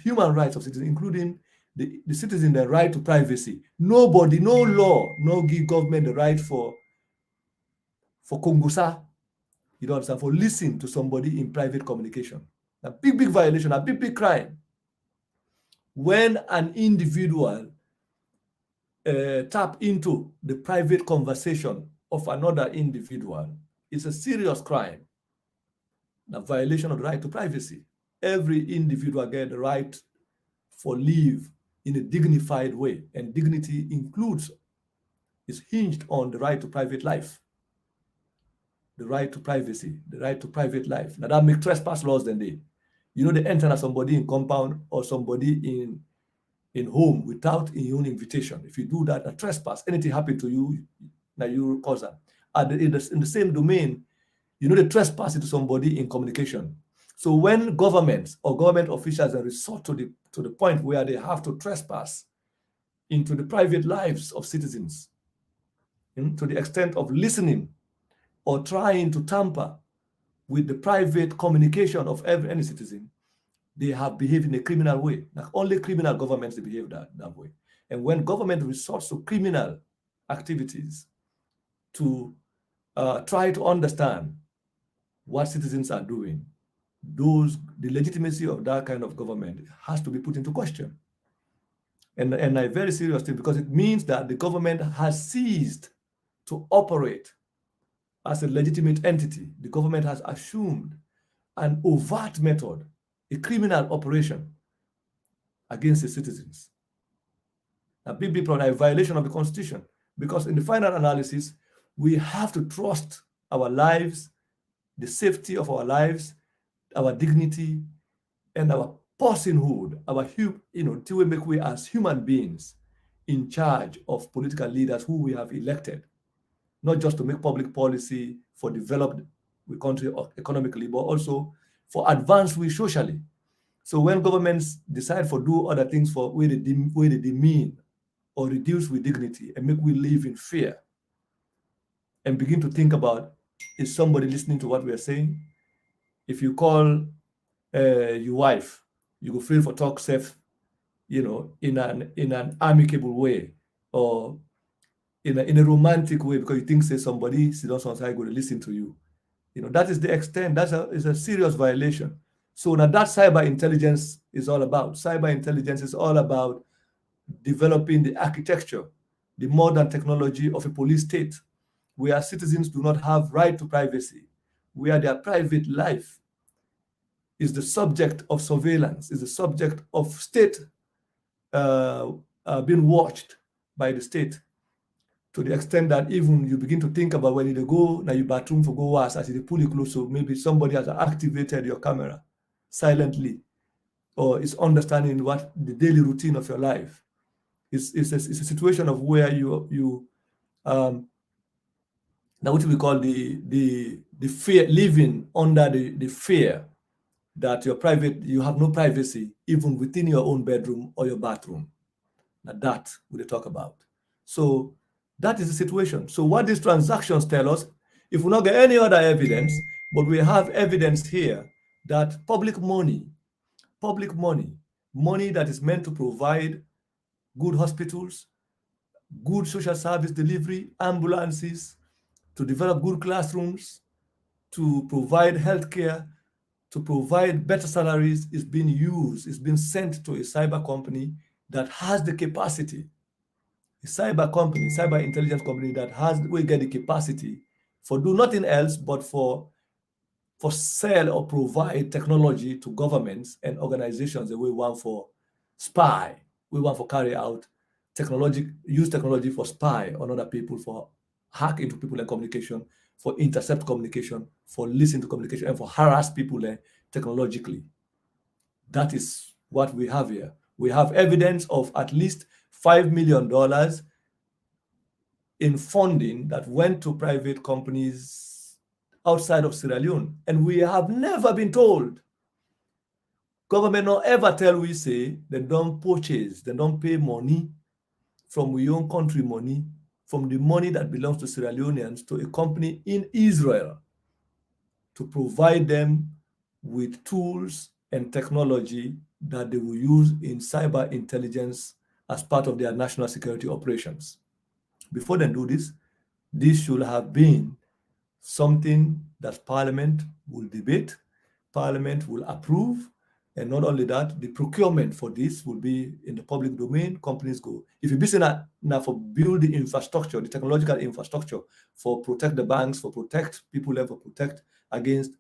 human rights of citizens, including the citizen, the right to privacy. Nobody, no law, no give government the right for kongusa, you don't understand, for listening to somebody in private communication. A big violation, a big crime. When an individual tap into the private conversation of another individual, it's a serious crime, a violation of the right to privacy. Every individual gets the right for live in a dignified way, and dignity is hinged on the right to private life, the right to privacy, the right to private life. Now that make trespass laws then they enter somebody in compound or somebody in home without your own invitation. If you do that, a trespass, anything happen to you, now you cause that. In the same domain, the trespass into somebody in communication. So when governments or government officials resort to the point where they have to trespass into the private lives of citizens, to the extent of listening or trying to tamper with the private communication of any citizen, they have behaved in a criminal way. Like only criminal governments behave that way. And when government resorts to criminal activities to try to understand what citizens are doing, the legitimacy of that kind of government has to be put into question. And a very serious thing, because it means that the government has ceased to operate as a legitimate entity. The government has assumed an overt method, a criminal operation against the citizens. A big problem, a violation of the Constitution, because in the final analysis, we have to trust our lives, the safety of our lives, our dignity, and our personhood, till we make way as human beings in charge of political leaders who we have elected, not just to make public policy for developed country economically, but also for advance we socially. So when governments decide for do other things for where they demean or reduce with dignity and make we live in fear and begin to think about, is somebody listening to what we are saying? If you call your wife, you go feel for talk safe, in an amicable way or in a romantic way, because you think say somebody sit down outside going to listen to you. That is the extent. Is a serious violation. So now that cyber intelligence is all about. Cyber intelligence is all about developing the architecture, the modern technology of a police state, where citizens do not have right to privacy, where their private life is the subject of surveillance, is the subject of state being watched by the state, to the extent that even you begin to think about when you go now your bathroom for go was as you pull it close, so maybe somebody has activated your camera silently, or is understanding what the daily routine of your life. It's a situation of where you now what we call the fear, living under the fear that you have no privacy even within your own bedroom or your bathroom. Now that we talk about. So that is the situation. So what these transactions tell us, if we not get any other evidence, but we have evidence here that public money public money, money that is meant to provide good hospitals, good social service delivery, ambulances, to develop good classrooms, to provide healthcare, to provide better salaries, is being used, is being sent to a cyber company that has the capacity, a cyber company, cyber intelligence company that will get the capacity for do nothing else but for sell or provide technology to governments and organizations that we want for spy, we want for carry out technology, use technology for spy on other people, for hack into people and communication, for intercept communication, for listen to communication, and for harass people technologically. That is what we have here. We have evidence of at least $5 million in funding that went to private companies outside of Sierra Leone. And we have never been told. Government not ever tell we say they don't purchase, they don't pay money from we own country money, from the money that belongs to Sierra Leoneans to a company in Israel to provide them with tools and technology that they will use in cyber intelligence as part of their national security operations. Before they do this should have been something that Parliament will debate, Parliament will approve, and not only that, the procurement for this will be in the public domain. Companies go, if you're busy now for build the infrastructure, the technological infrastructure for protect the banks, for protect people and for protect against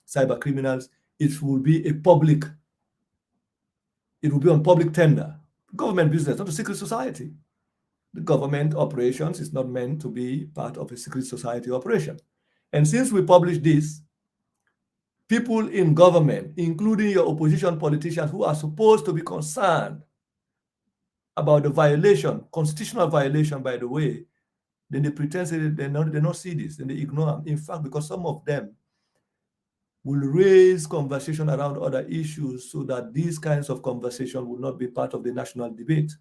cyber criminals, it will be on public tender. Government business, not a secret society. The government operations is not meant to be part of a secret society operation. And since we publish this, people in government, including your opposition politicians who are supposed to be concerned about the violation, constitutional violation, by the way, then they pretend that they not see this, and they ignore them. In fact, because some of them will raise conversation around other issues so that these kinds of conversation will not be part of the national debate.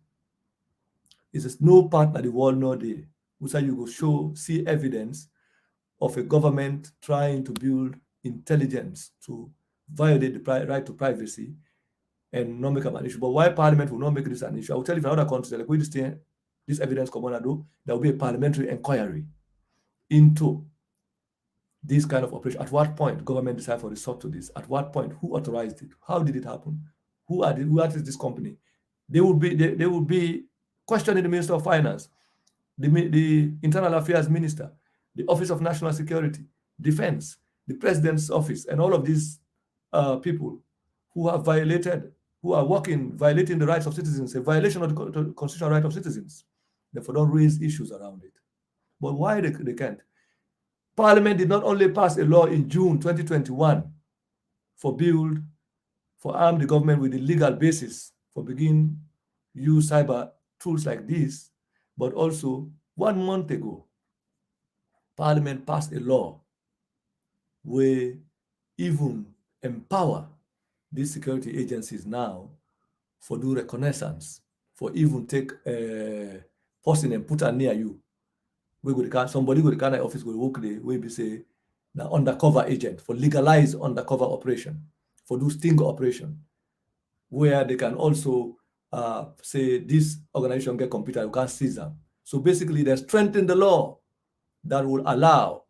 It's no part that the world know there. Which you go see evidence of a government trying to build intelligence to violate the right to privacy and not make it an issue. But why Parliament will not make this an issue? I will tell you, in other countries, like we this evidence come on, there will be a parliamentary inquiry into this kind of operation. At what point government decide for resort to this? At what point? Who authorized it? How did it happen? Who is this company? They will be questioning the Minister of Finance, the Internal Affairs Minister, the Office of National Security, Defense, the President's Office, and all of these people who are violating the rights of citizens, a violation of the constitutional right of citizens. Therefore, don't raise issues around it. But why they can't? Parliament did not only pass a law in June 2021 for arm the government with the legal basis for begin use cyber tools like this, but also 1 month ago, Parliament passed a law where even empower these security agencies now for do reconnaissance, for even take a person and put her near you. Somebody go to Ghana office go work there, where we say the undercover agent for legalize undercover operation, for do sting operation, where they can also say this organization get computer, you can't seize them. So basically, they strengthen the law that will allow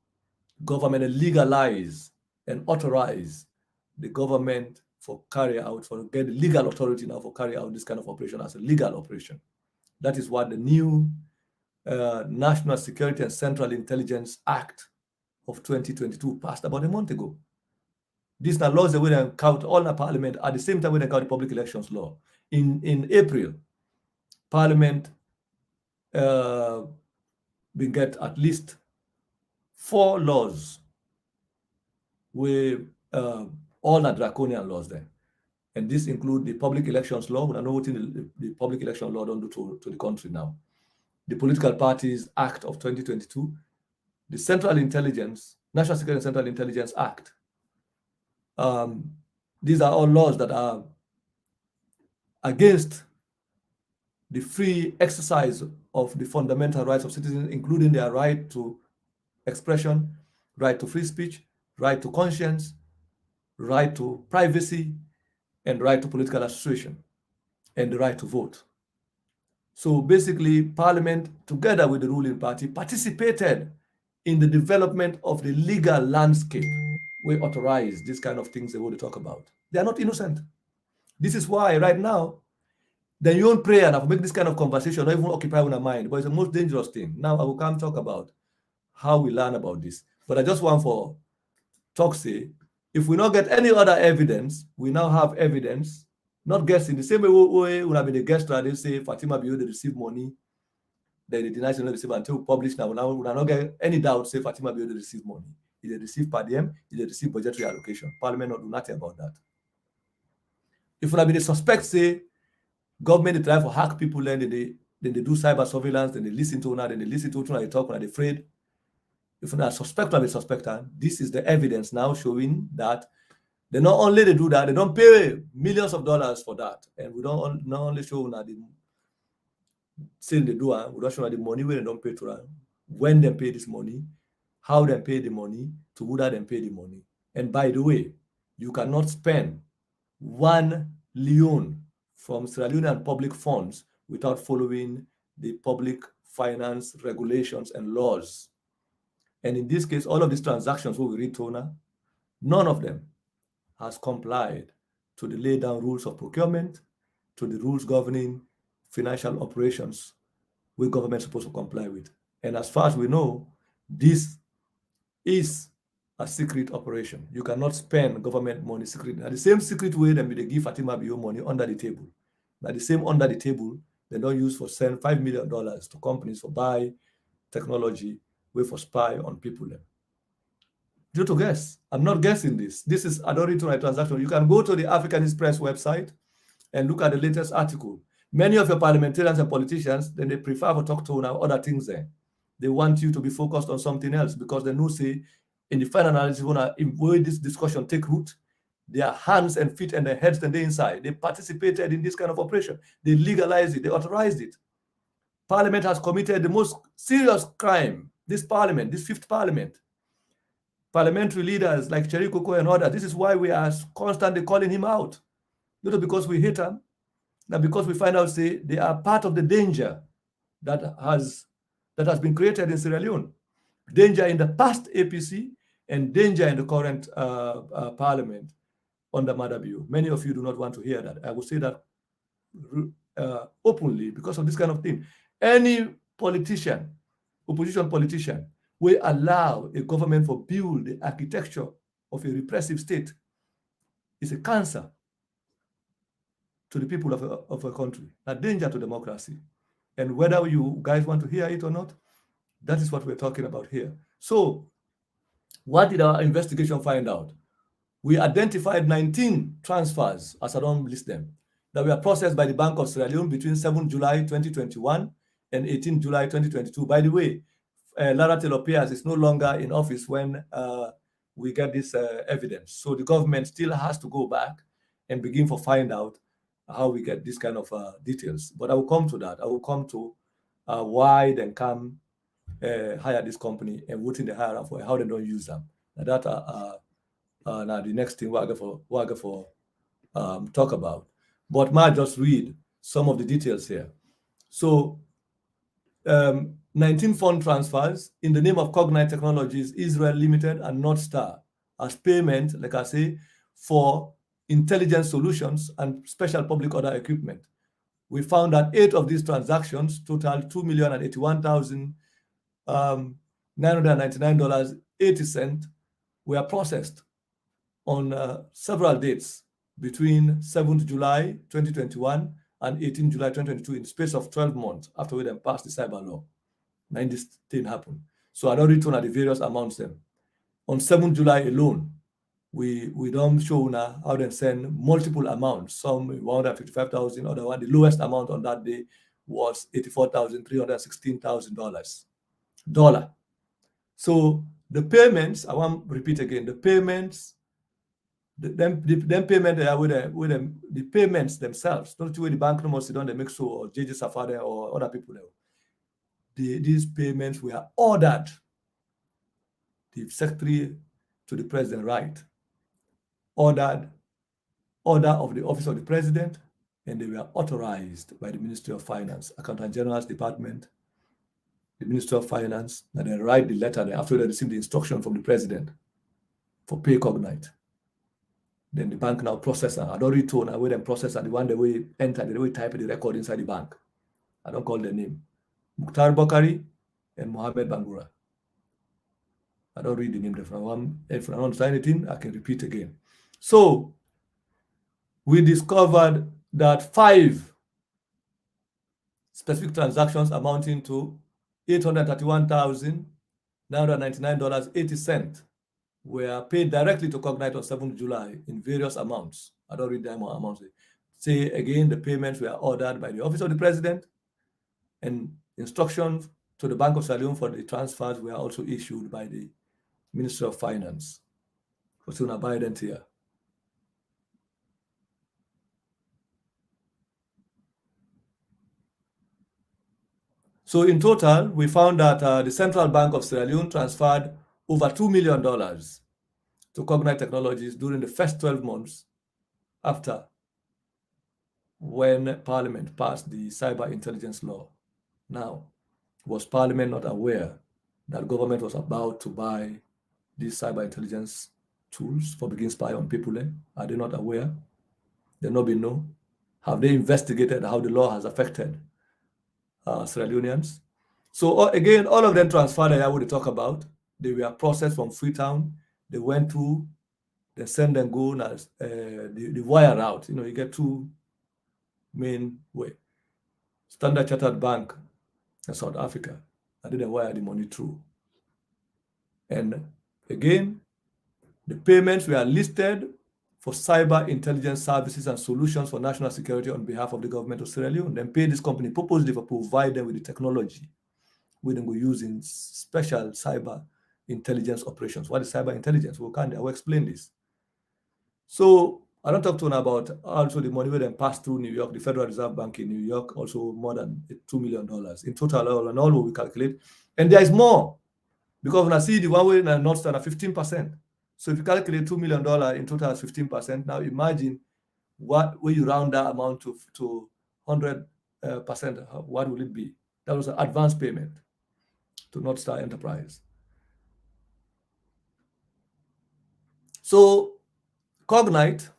government to legalize and authorize the government for get legal authority now for carry out this kind of operation as a legal operation. That is what the new National Security and Central Intelligence Act of 2022 passed about a month ago. These are laws that we count all the Parliament at the same time we count the public elections law. In April, Parliament we get at least 4 laws with all the Draconian laws there. And this include the public elections law. We know what the public election law don't do to the country now. The Political Parties Act of 2022, the National Security and Central Intelligence Act. These are all laws that are against the free exercise of the fundamental rights of citizens, including their right to expression, right to free speech, right to conscience, right to privacy, and right to political association, and the right to vote. So basically, Parliament, together with the ruling party, participated in the development of the legal landscape. We authorize these kind of things they want to talk about. They are not innocent. This is why right now, then you won't pray and make this kind of conversation, not even occupy our mind, but it's the most dangerous thing. Now I will come talk about how we learn about this. But I just want for talk say, if we not get any other evidence, we now have evidence, not guessing. The same way when I've been a guest, they say Fatima Bio, they receive money, then they deny they not receive until published. Now we not get any doubt, say Fatima Bio, they receive money. If they receive per diem, if they receive budgetary allocation. Parliament not do nothing about that. If we have been a suspect, say, government they try to hack people, then they do cyber surveillance, then they listen to una, then they listen to una, they talk, when they're afraid. If you are suspect of a suspectant, this is the evidence now showing that they not only they do that, they don't pay millions of dollars for that. And we don't not only show that the saying they do, we don't show that the money where they don't pay to them, when they pay this money, how they pay the money, to who that they pay the money. And by the way, you cannot spend 1 Leone from Sierra Leonean public funds without following the public finance regulations and laws. And in this case, all of these transactions where we read Tona, none of them has complied to the laid down rules of procurement, to the rules governing financial operations where government is supposed to comply with. And as far as we know, this is a secret operation. You cannot spend government money secretly. Now, the same secret way that they give Fatima Bio money under the table. Now, the same under the table, they don't use for send $5 million to companies for buy technology, way for spy on people. Due to guess, I'm not guessing this. This is Audit transaction. You can go to the African Express website and look at the latest article. Many of your parliamentarians and politicians, then they prefer to talk to now other things there. They want you to be focused on something else because they know, say, in the final analysis, when this discussion take root, their hands and feet and their heads and they inside. They participated in this kind of operation. They legalized it. They authorized it. Parliament has committed the most serious crime. This parliament, this fifth parliament. Parliamentary leaders like Cherry Coco and others. This is why we are constantly calling him out. Not because we hate him, not because we find out, say, they are part of the danger that has been created in Sierra Leone. Danger in the past APC and danger in the current parliament under Madabio. Many of you do not want to hear that. I will say that openly because of this kind of thing. Any politician, opposition politician, will allow a government to build the architecture of a repressive state is a cancer to the people of a country, a danger to democracy. And whether you guys want to hear it or not, that is what we're talking about here. So what did our investigation find out? We identified 19 transfers, as I don't list them, that were processed by the Bank of Sierra Leone between 7 July 2021 and 18 July 2022. By the way, Lara Taylor Pierce is no longer in office when we get this evidence. So the government still has to go back and begin to find out how we get this kind of details. But I will come to that. I will come to why they come hire this company and what in the hire for how they don't use them. Now that now the next thing we're going for talk about. But might just read some of the details here. So 19 fund transfers in the name of Cognite Technologies, Israel Limited and North Star as payment, like I say, for intelligence solutions and special public order equipment. We found that 8 of these transactions total $2,081,999.80 were processed on several dates between 7th July 2021 and 18 July 2022 in the space of 12 months after we then passed the cyber law. Then this thing happened. So I don't return at the various amounts them. On 7th July alone, we don't show now how they send multiple amounts. Some 155,000, other one. The lowest amount on that day was $84,316,000. So the payments, I want to repeat again, the payments, the payment they are with the payments themselves, not the way the bank must sit down, they make so, or JJ Safari or other people. These payments were ordered. The secretary to the president, right? Ordered order of the Office of the President, and they were authorized by the Ministry of Finance, Accountant General's Department, the Ministry of Finance, and they write the letter after they receive the instruction from the President for pay cognite. Then the bank now processor. I don't read tone, I will then processor, the one that we enter, the way type the record inside the bank. I don't call the name. Mukhtar Bakari and Mohammed Bangura. I don't read the name. If I don't say anything, I can repeat again. So we discovered that 5 specific transactions amounting to $831,999.80 were paid directly to Cognite on 7th July in various amounts. I don't read them amounts. Say again, the payments were ordered by the Office of the President, and instructions to the Bank of Sierra Leone for the transfers were also issued by the Ministry of Finance. For soon abident here. So in total, we found that the Central Bank of Sierra Leone transferred over $2 million to Cognite Technologies during the first 12 months after when Parliament passed the cyber intelligence law. Now, was Parliament not aware that government was about to buy these cyber intelligence tools for begin spy on people? Are they not aware? They not been know? Have they investigated how the law has affected Sierra Leoneans? So again, all of them transferred that I would talk about. They were processed from Freetown. They went through, they send them go as the wire route. You get 2 main way. Standard Chartered Bank in South Africa. I didn't wire the money through. And again, the payments were listed for cyber intelligence services and solutions for national security on behalf of the government of Sierra Leone. Then pay this company purposely for provide them with the technology we then go use in special cyber intelligence operations. What is cyber intelligence? I will explain this. So I don't talk to you about also the money we then passed through New York, the Federal Reserve Bank in New York, also more than $2 million. In total, all and all we calculate. And there is more, because when I see the one way in North Star at 15%. So if you calculate $2 million in total as 15%, now imagine what will you round that amount to 100%, what will it be? That was an advance payment to North Star Enterprise. So Cognite,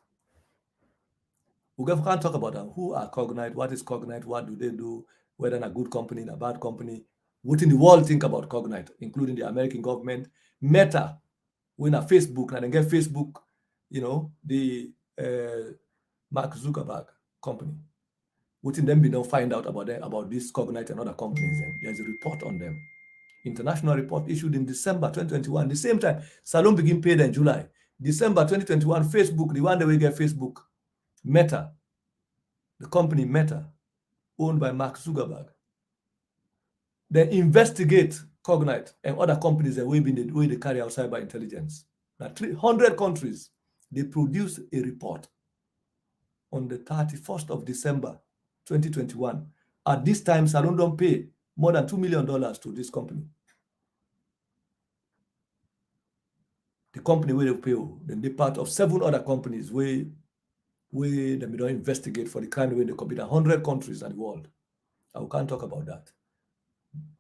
we can't talk about them. Who are Cognite? What is Cognite? What do they do? Whether a good company, a bad company. What in the world think about Cognite, including the American government, Meta, when a Facebook, and then get Facebook, the Mark Zuckerberg company. What in them be don't find out about this Cognite and other companies. There's a report on them. International report issued in December 2021. The same time, Salon begin paid in July. December 2021, Facebook, the one that we get Facebook, Meta, the company Meta, owned by Mark Zuckerberg. They investigate Cognite and other companies that way they carry out cyber intelligence. Now, 300 countries, they produce a report on the 31st of December 2021. At this time, Salon don't pay more than $2 million to this company. The company where they pay, then they part of 7 other companies where they don't investigate for the kind of way they commit 100 countries in the world. I can't talk about that.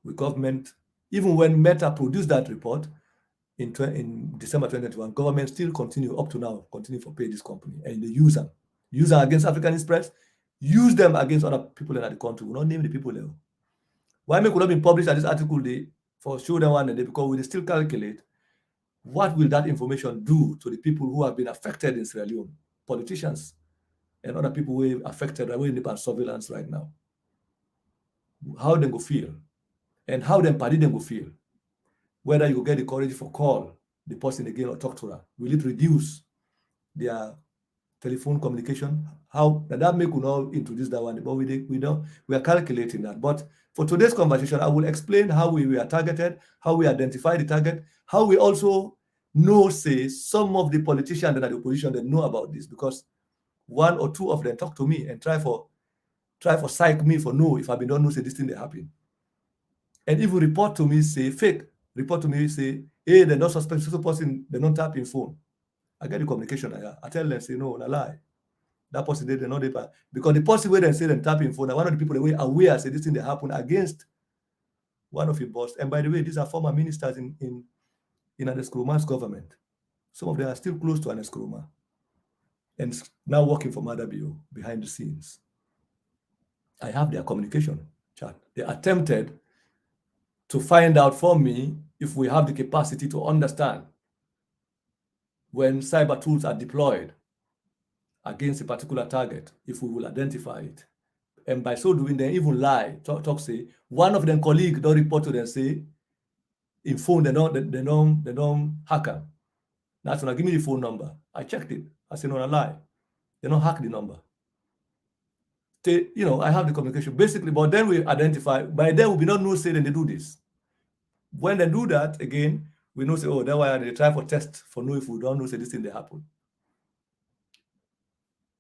With government, even when Meta produced that report in December 2021, government still continue up to now, continue to pay this company, and they use them against African Express, use them against other people in the country. We don't name the people there. Why could not be published at this article for show them one day, because we still calculate what will that information do to the people who have been affected in Sierra Leone, politicians and other people who are affected right in the surveillance right now. How they go feel, and how them party them go feel. Whether you go get the courage for call the person again or talk to her. Will it reduce their telephone communication? How that make we not introduce that one, but we are calculating that. But for today's conversation, I will explain how we are targeted, how we identify the target, how we also know, say, some of the politicians that are the opposition that know about this, because 1 or 2 of them talk to me and try for psych me for no if I don't know say this thing they happen. And if you report to me, say fake, report to me, say, hey, they're not suspect, so person, they don't tap in phone. I get the communication. I tell them, say, no, a lie. That person they know the because the person where they say them tapping phone, one of the people they were aware say this thing they happen against one of your boss. And by the way, these are former ministers in Anes Nkrumah's government. Some of them are still close to Anes Nkrumah and now working for Madabio behind the scenes. I have their communication chat. They attempted to find out for me if we have the capacity to understand when cyber tools are deployed against a particular target, if we will identify it. And by so doing, they even lie, talk say, one of them colleague don't report to them, say, in phone, they don't hack them. That's when I give me the phone number. I checked it. I said, no, I lie. They don't hack the number. I have the communication basically, but then we identify, by then we not know say then they do this. When they do that, again, we know say, oh, that's why they try for test for know if we don't know say this thing they happen.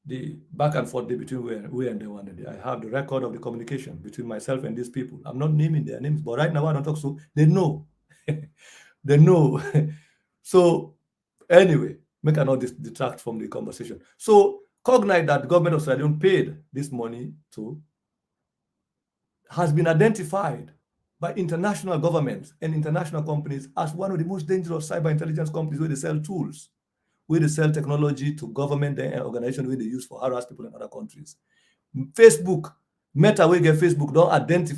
The back and forth between we and the one. I have the record of the communication between myself and these people. I'm not naming their names, but right now I don't talk so they know. They know. So anyway, make I not detract from the conversation. So cognite that the government of Sierra Leone paid this money to has been identified by international governments and international companies as one of the most dangerous cyber intelligence companies where they sell tools, where they sell technology to government and organizations where they use for harass people in other countries. Facebook, Meta, we get Facebook,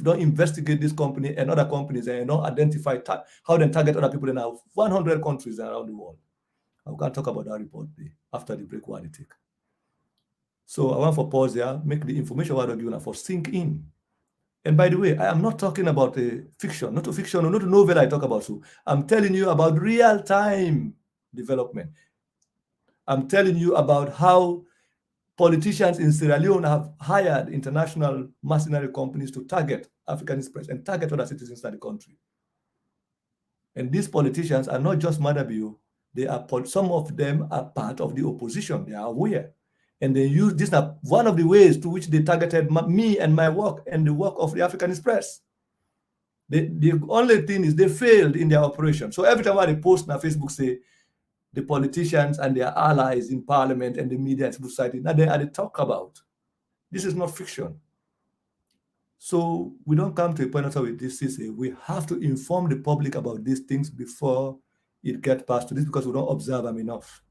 don't investigate this company and other companies and don't identify how they target other people in 100 countries around the world. I can talk about that report after the break what it take. So I want for pause there, make the information what I'm giving for sink in. And by the way, I am not talking about a fiction, not a fiction or not a novel I talk about. So I'm telling you about real-time development. I'm telling you about how politicians in Sierra Leone have hired international mercenary companies to target African Express and target other citizens in the country. And these politicians are not just Madabio, they are some of them are part of the opposition. They are aware. And they use this as one of the ways to which they targeted me and my work and the work of the African Express. The only thing is they failed in their operation. So every time I post on Facebook say the politicians and their allies in parliament and the media and civil society, now they are talk about. This is not fiction. So we don't come to a point with this. We have to inform the public about these things before it gets past to this because we don't observe them enough.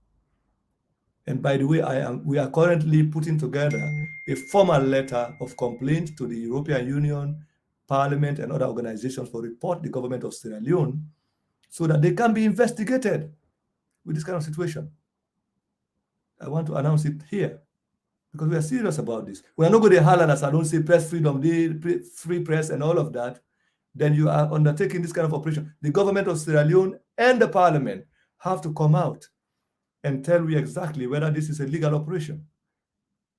And by the way, we are currently putting together a formal letter of complaint to the European Union, Parliament, and other organizations for report the government of Sierra Leone so that they can be investigated with this kind of situation. I want to announce it here because we are serious about this. We are not going to holler as I don't say press freedom, free press, and all of that. Then you are undertaking this kind of operation. The government of Sierra Leone and the Parliament have to come out and tell me exactly whether this is a legal operation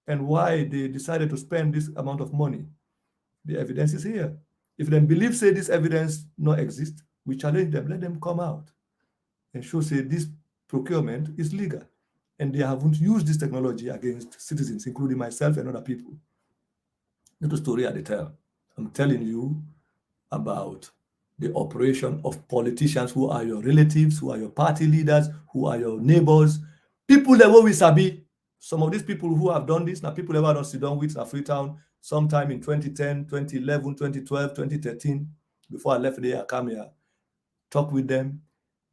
and why they decided to spend this amount of money. The evidence is here. If they believe, say, this evidence not exist, we challenge them, let them come out and show, say, this procurement is legal. And they haven't used this technology against citizens, including myself and other people. Not a story I tell. I'm telling you about the operation of politicians who are your relatives, who are your party leaders, who are your neighbors, people that we sabi. Some of these people who have done this, now people ever don't sit down with in Freetown sometime in 2010, 2011, 2012, 2013, before I left there, I came here, talk with them.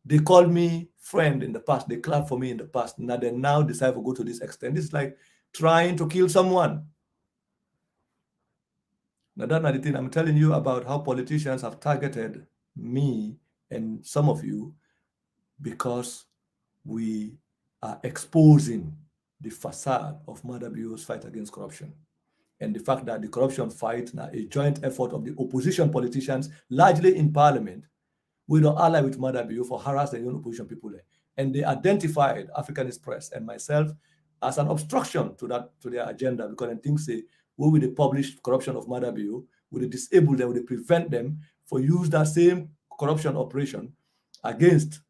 They called me friend in the past. They clapped for me in the past. Now they now decide to go to this extent. This is like trying to kill someone. Now, that's not the thing. I'm telling you about how politicians have targeted me and some of you because we are exposing the facade of Madabio's fight against corruption and the fact that the corruption fight now a joint effort of the opposition politicians, largely in parliament. We don't ally with Madabio for harassing young opposition people there. And they identified African Express and myself as an obstruction to their agenda because they think say, we will publish corruption of Madabio, will disable them, will prevent them for use that same corruption operation against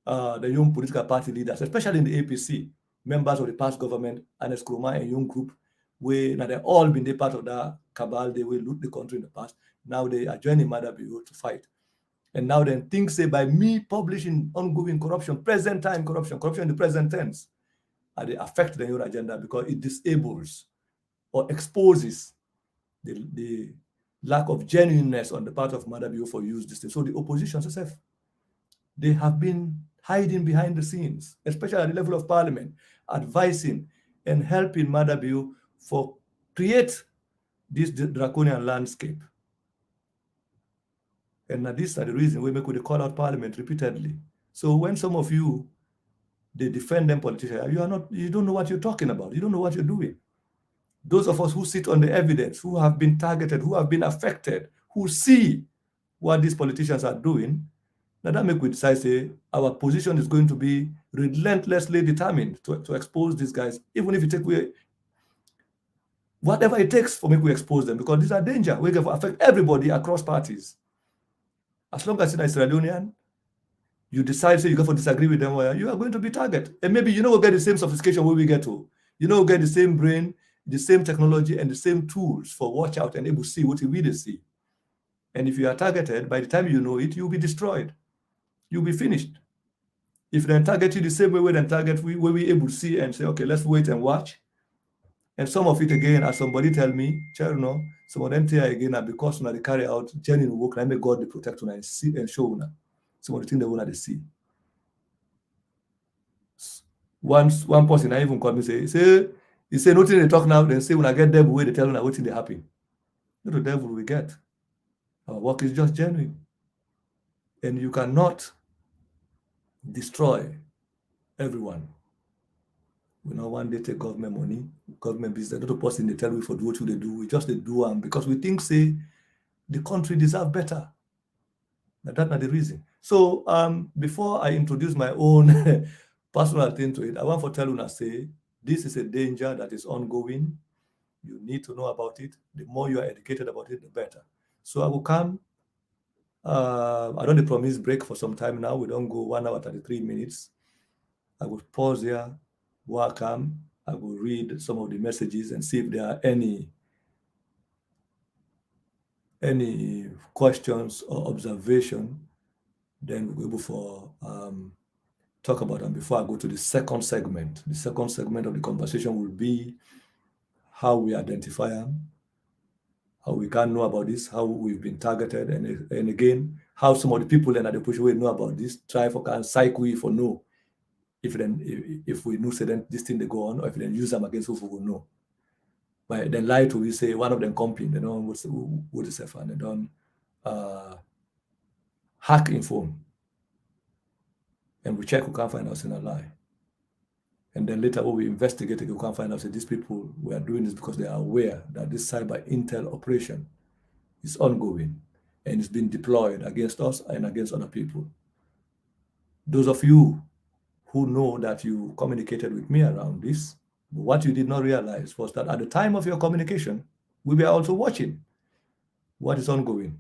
the young political party leaders, especially in the APC, members of the past government, Anes Nkrumah and young group, where now they've all been a part of that cabal, they will loot the country in the past. Now they are joining Madabio to fight. And now then things say by me publishing ongoing corruption, present time corruption in the present tense, and they affect the own agenda because it disables or exposes the lack of genuineness on the part of Madabiu for use this thing. So the opposition itself, they have been hiding behind the scenes, especially at the level of parliament, advising and helping Madabiu for create this draconian landscape. And these are the reasons we make call out parliament repeatedly. So when some of you, they defend them politicians, you don't know what you're talking about. You don't know what you're doing. Those of us who sit on the evidence, who have been targeted, who have been affected, who see what these politicians are doing, now that make we decide, say, our position is going to be relentlessly determined to expose these guys, even if it take away whatever it takes for me to expose them, because these are danger. We can affect everybody across parties. As long as you're Sierra Leonean, you decide, say, you go for disagree with them, you are going to be targeted. And maybe we'll get the same sophistication where we get to. We'll get the same brain, the same technology, and the same tools for watch out and able to see what you really see. And if you are targeted, by the time you know it, you'll be destroyed. You'll be finished. If they target you the same way we target, where we able to see and say, okay, let's wait and watch. And some of it again, as somebody tell me, some of them tell again, because they carry out genuine work, and make God the protector and see and show them. Some of the things they want to see. One person I even called me say nothing they talk now, then say when I get devil way they tell them what they happen. Not the devil we get. Our work is just genuine. And you cannot destroy everyone. We not one day take government money, government business, not a person they tell we for do what they do, we just they do them because we think say the country deserve better. That's not the reason. So before I introduce my own personal thing to it, I want to tell you say this is a danger that is ongoing. You need to know about it. The more you are educated about it, the better. So I will come. I don't promise break for some time now. We don't go 1 hour 33 minutes. I will pause here, welcome. I will read some of the messages and see if there are any questions or observation. Then we'll go for talk about them before I go to the second segment. The second segment of the conversation will be how we identify them, how we can know about this, how we've been targeted, and again, how some of the people that are the push will know about this, try for can psych we for know if we know say then this thing they go on, or if they use them against who will know. But then lie to we say one of them comping, they don't what is and they don't hack inform. And we check, we can't find us in a lie. And then later when we investigate it, we can't find out that these people were doing this because they are aware that this cyber intel operation is ongoing and it's been deployed against us and against other people. Those of you who know that you communicated with me around this, what you did not realize was that at the time of your communication, we were also watching what is ongoing.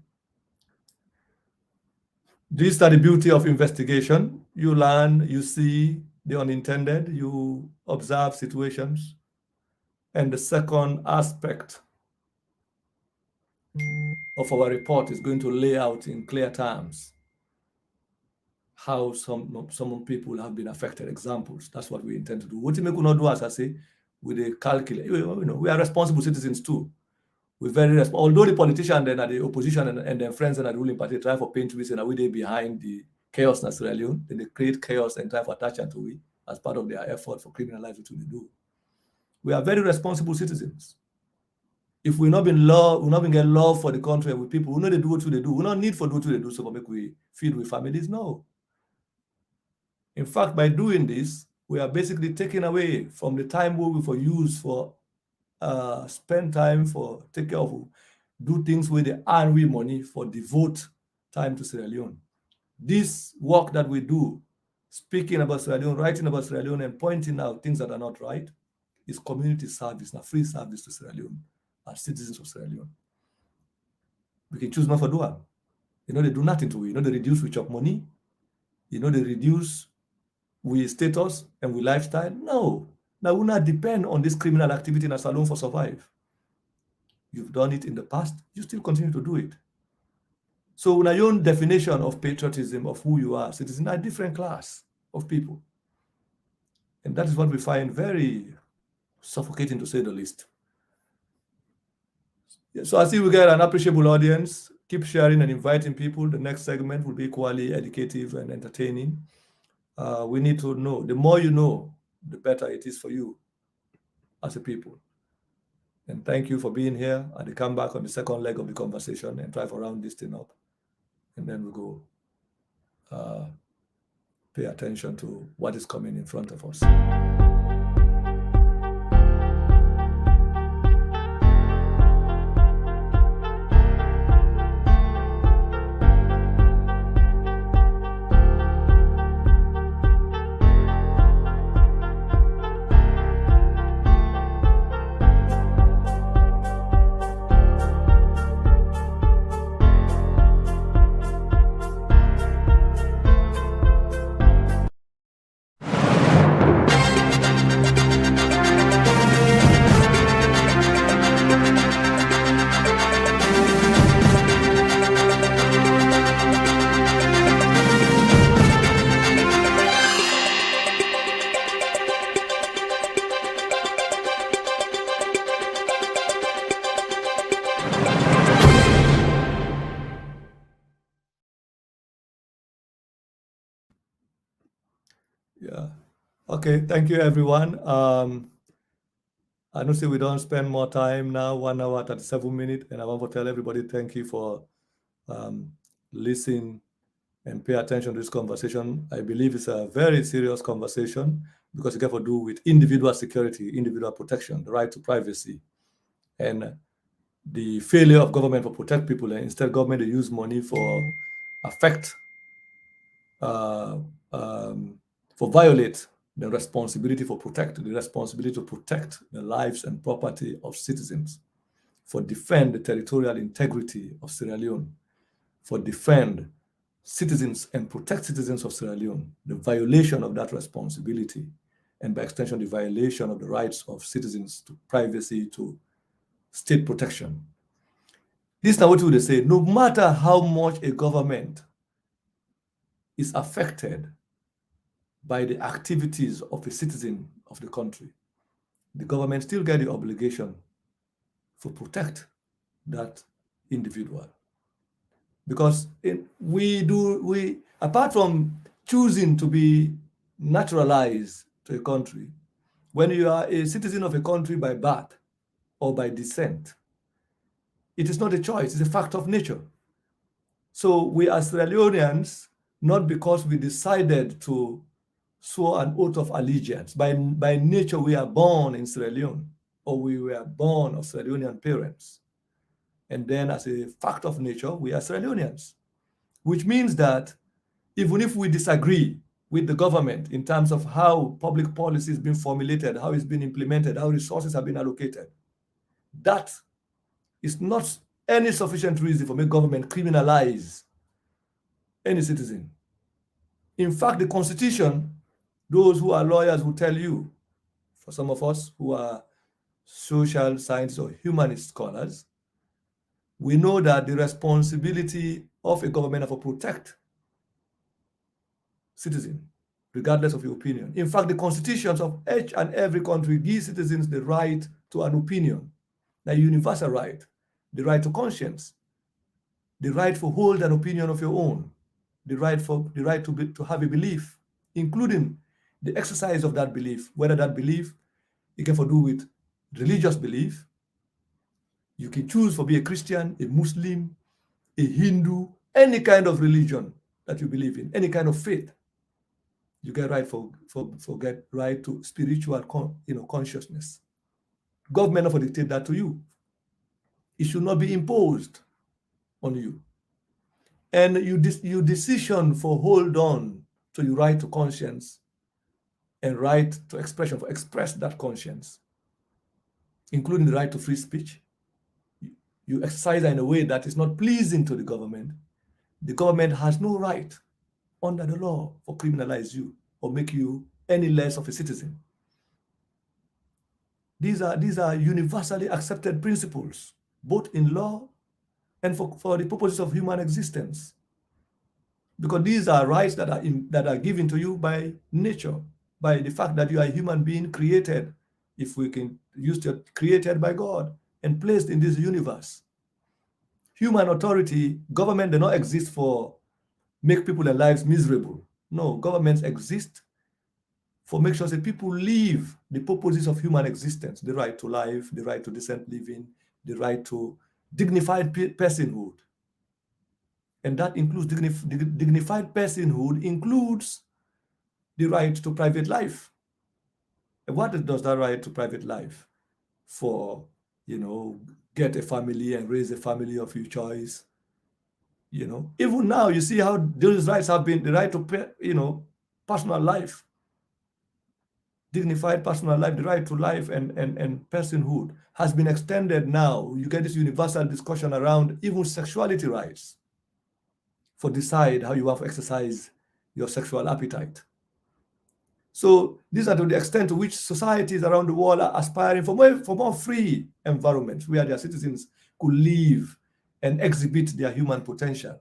This is the beauty of investigation. You learn, you see the unintended, you observe situations. And the second aspect of our report is going to lay out in clear terms how some people have been affected. Examples. That's what we intend to do. What we could not do, as I say, with a calculate. We are responsible citizens too. We're very responsible. Although the politicians and the opposition and their friends and the ruling party try for paint reason, are we there behind the chaos in Sierra Leone? Then they create chaos and try to attach it to it as part of their effort for criminalizing what they do. We are very responsible citizens. If we not been get love for the country and with people, we know they do what they do. We don't need for do what they do so make we feed with families. No. In fact, by doing this, we are basically taking away from the time we for use for spend time for take care of, do things with the earn we money for devote time to Sierra Leone. This work that we do, speaking about Sierra Leone, writing about Sierra Leone, and pointing out things that are not right, is community service, not free service to Sierra Leone as citizens of Sierra Leone. We can choose not for do it. They do nothing to it. They reduce we chop money. They reduce we status and we lifestyle. No. Now, we not depend on this criminal activity in a salon for survive. You've done it in the past, you still continue to do it. So when your own definition of patriotism, of who you are, citizen, a different class of people. And that is what we find very suffocating, to say the least. So I see we get an appreciable audience. Keep sharing and inviting people. The next segment will be equally educative and entertaining. We need to know. The more you know, the better it is for you as a people. And thank you for being here. And come back on the second leg of the conversation and try to round this thing up. And then we'll go pay attention to what is coming in front of us. Yeah. Okay. Thank you, everyone. I know we don't spend more time now, 1 hour, 37 minutes. And I want to tell everybody thank you for listening and pay attention to this conversation. I believe it's a very serious conversation because it has to do with individual security, individual protection, the right to privacy, and the failure of government to protect people. And instead, government they use money for violate the responsibility to protect the lives and property of citizens, for defend the territorial integrity of Sierra Leone, for defend citizens and protect citizens of Sierra Leone, the violation of that responsibility, and by extension, the violation of the rights of citizens to privacy, to state protection. This is what they say, no matter how much a government is affected by the activities of a citizen of the country, the government still get the obligation to protect that individual. Because apart from choosing to be naturalized to a country, when you are a citizen of a country by birth or by descent, it is not a choice, it's a fact of nature. So we as Sierra Leoneans, not because we decided to swear an oath of allegiance. By nature, we are born in Sierra Leone, or we were born of Sierra Leonean parents. And then as a fact of nature, we are Sierra Leoneans, which means that even if we disagree with the government in terms of how public policy is being formulated, how it's been implemented, how resources have been allocated, that is not any sufficient reason for the government criminalize any citizen. In fact, the Constitution, those who are lawyers will tell you, for some of us who are social science or humanist scholars, we know that the responsibility of a government is to protect citizens, regardless of your opinion. In fact, the constitutions of each and every country give citizens the right to an opinion, a universal right, the right to conscience, the right to hold an opinion of your own, the right to have a belief, including the exercise of that belief, whether that belief you can do with religious belief. You can choose to be a Christian, a Muslim, a Hindu, any kind of religion that you believe in, any kind of faith. You get right get right to spiritual consciousness. Government will dictate that to you. It should not be imposed on you. And your decision for hold on to your right to conscience and right to expression, for express that conscience, including the right to free speech, you exercise in a way that is not pleasing to the government has no right under the law for criminalize you or make you any less of a citizen. These are universally accepted principles, both in law and for the purposes of human existence. Because these are rights that are given to you by nature, by the fact that you are a human being created, if we can use it, created by God and placed in this universe. Human authority, government do not exist for make people's lives miserable. No, governments exist for make sure that people live the purposes of human existence, the right to life, the right to decent living, the right to dignified personhood. And that includes dignified personhood includes the right to private life. And what does that right to private life? For, get a family and raise a family of your choice. Even now, you see how those rights have been, the right to, personal life, dignified personal life, the right to life and personhood has been extended now. You get this universal discussion around even sexuality rights for decide how you have to exercise your sexual appetite. So these are to the extent to which societies around the world are aspiring for more free environments where their citizens could live and exhibit their human potential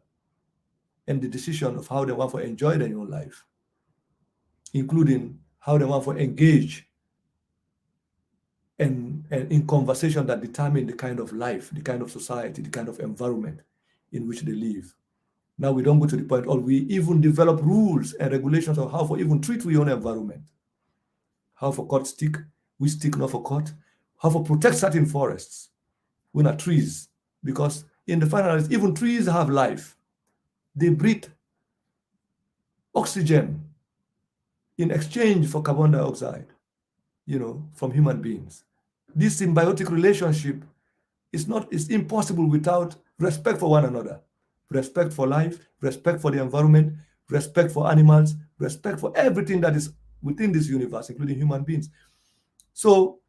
and the decision of how they want to enjoy their own life, including how they want to engage and in conversation that determine the kind of life, the kind of society, the kind of environment in which they live. Now we don't go to the point, or we even develop rules and regulations of how to even treat our own environment. How for cut stick, we stick not for cut. How to protect certain forests, when are trees, because in the final, even trees have life. They breathe oxygen in exchange for carbon dioxide, from human beings. This symbiotic relationship is impossible without respect for one another, respect for life, respect for the environment, respect for animals, respect for everything that is within this universe, including human beings. So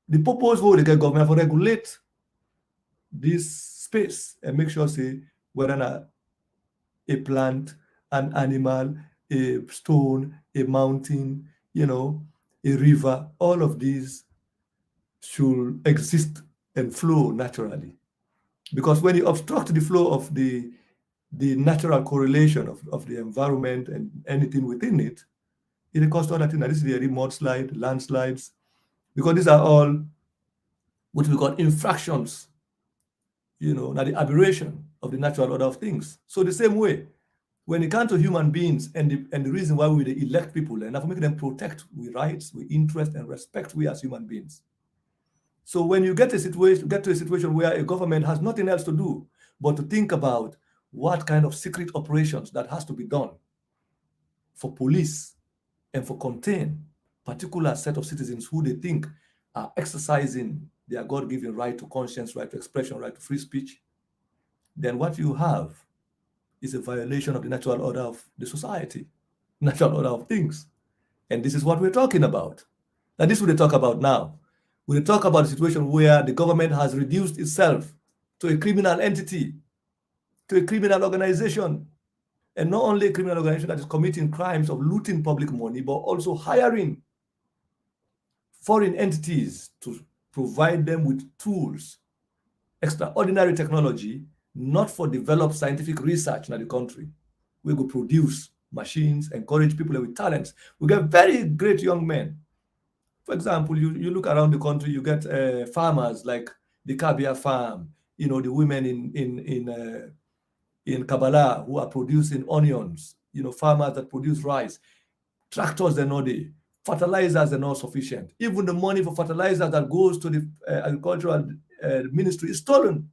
the purpose for the government for regulate this space and make sure, say, whether a plant, an animal, a stone, a mountain, a river, all of these should exist and flow naturally. Because when you obstruct the flow of the natural correlation of the environment and anything within it, it causes other things. This is the mudslide, landslides, because these are all what we call infractions, now the aberration of the natural order of things. So the same way, when it comes to human beings and the reason why we elect people, and for making them protect we rights, we interest and respect we as human beings. So when you get to a situation where a government has nothing else to do but to think about what kind of secret operations that has to be done for police and for contain particular set of citizens who they think are exercising their God-given right to conscience, right to expression, right to free speech, then what you have is a violation of the natural order of the society, natural order of things. And this is what we're talking about. And this is what we talk about now. We talk about a situation where the government has reduced itself to a criminal entity, to a criminal organization, and not only a criminal organization that is committing crimes of looting public money, but also hiring foreign entities to provide them with tools, extraordinary technology, not for developed scientific research in the country. We will produce machines, encourage people with talents. We get very great young men. For example, you look around the country, you get farmers like the Kabia farm, the women in Kabbalah who are producing onions, farmers that produce rice. Tractors are not there. Fertilizers are not sufficient. Even the money for fertilizers that goes to the agricultural ministry is stolen.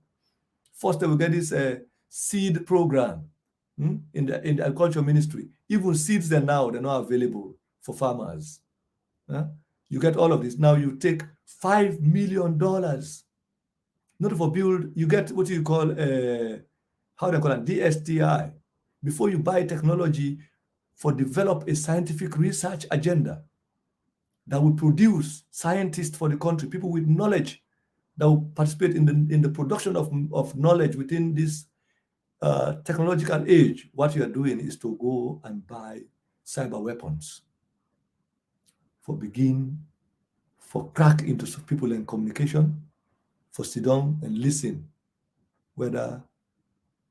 First, they will get this seed program in the agricultural ministry. Even seeds they're not available for farmers. You get all of this. Now you take $5 million, not for build. You get what you call how they call it, DSTI, before you buy technology for develop a scientific research agenda that will produce scientists for the country, people with knowledge that will participate in the production of knowledge within this technological age. What you are doing is to go and buy cyber weapons for crack into people in communication, for sit down and listen, whether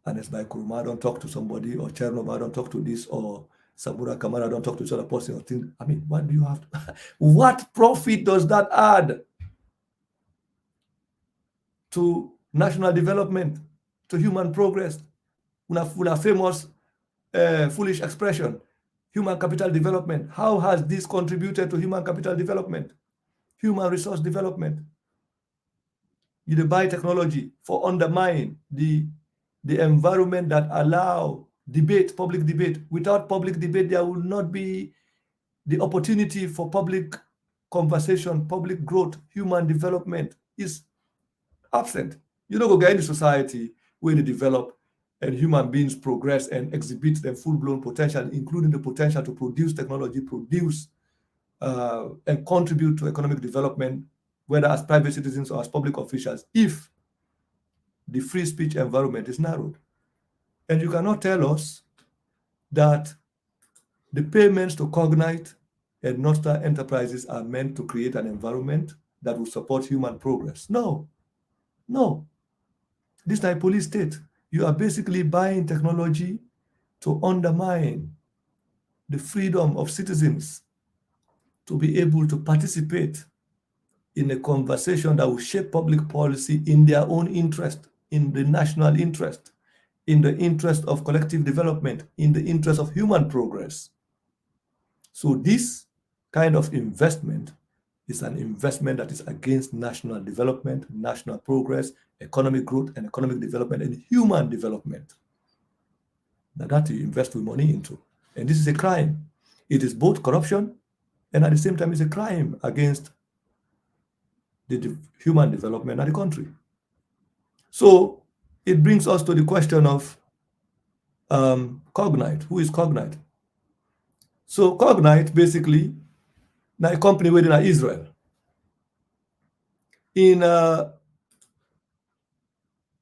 Anes by Kuruma don't talk to somebody, or Chernobyl don't talk to this, or Samura Kamara don't talk to each other person or thing. I mean, what do you have to, what profit does that add to national development, to human progress? Una famous foolish expression, human capital development. How has this contributed to human capital development, human resource development? You buy technology for undermine the environment that allow debate, public debate. Without public debate, there will not be the opportunity for public conversation, public growth, human development is absent. You don't go get any society where they develop and human beings progress and exhibit their full-blown potential, including the potential to produce technology, produce and contribute to economic development, whether as private citizens or as public officials, if the free speech environment is narrowed. And you cannot tell us that the payments to Cognite and North Star Enterprises are meant to create an environment that will support human progress. No. This is not a police state. You are basically buying technology to undermine the freedom of citizens to be able to participate in a conversation that will shape public policy in their own interest, in the national interest, in the interest of collective development, in the interest of human progress. So this kind of investment is an investment that is against national development, national progress, economic growth and economic development and human development. Now that you invest your money into. And this is a crime. It is both corruption and at the same time it's a crime against the human development of the country. So it brings us to the question of Cognite. Who is Cognite? So Cognite basically now a company within Israel. In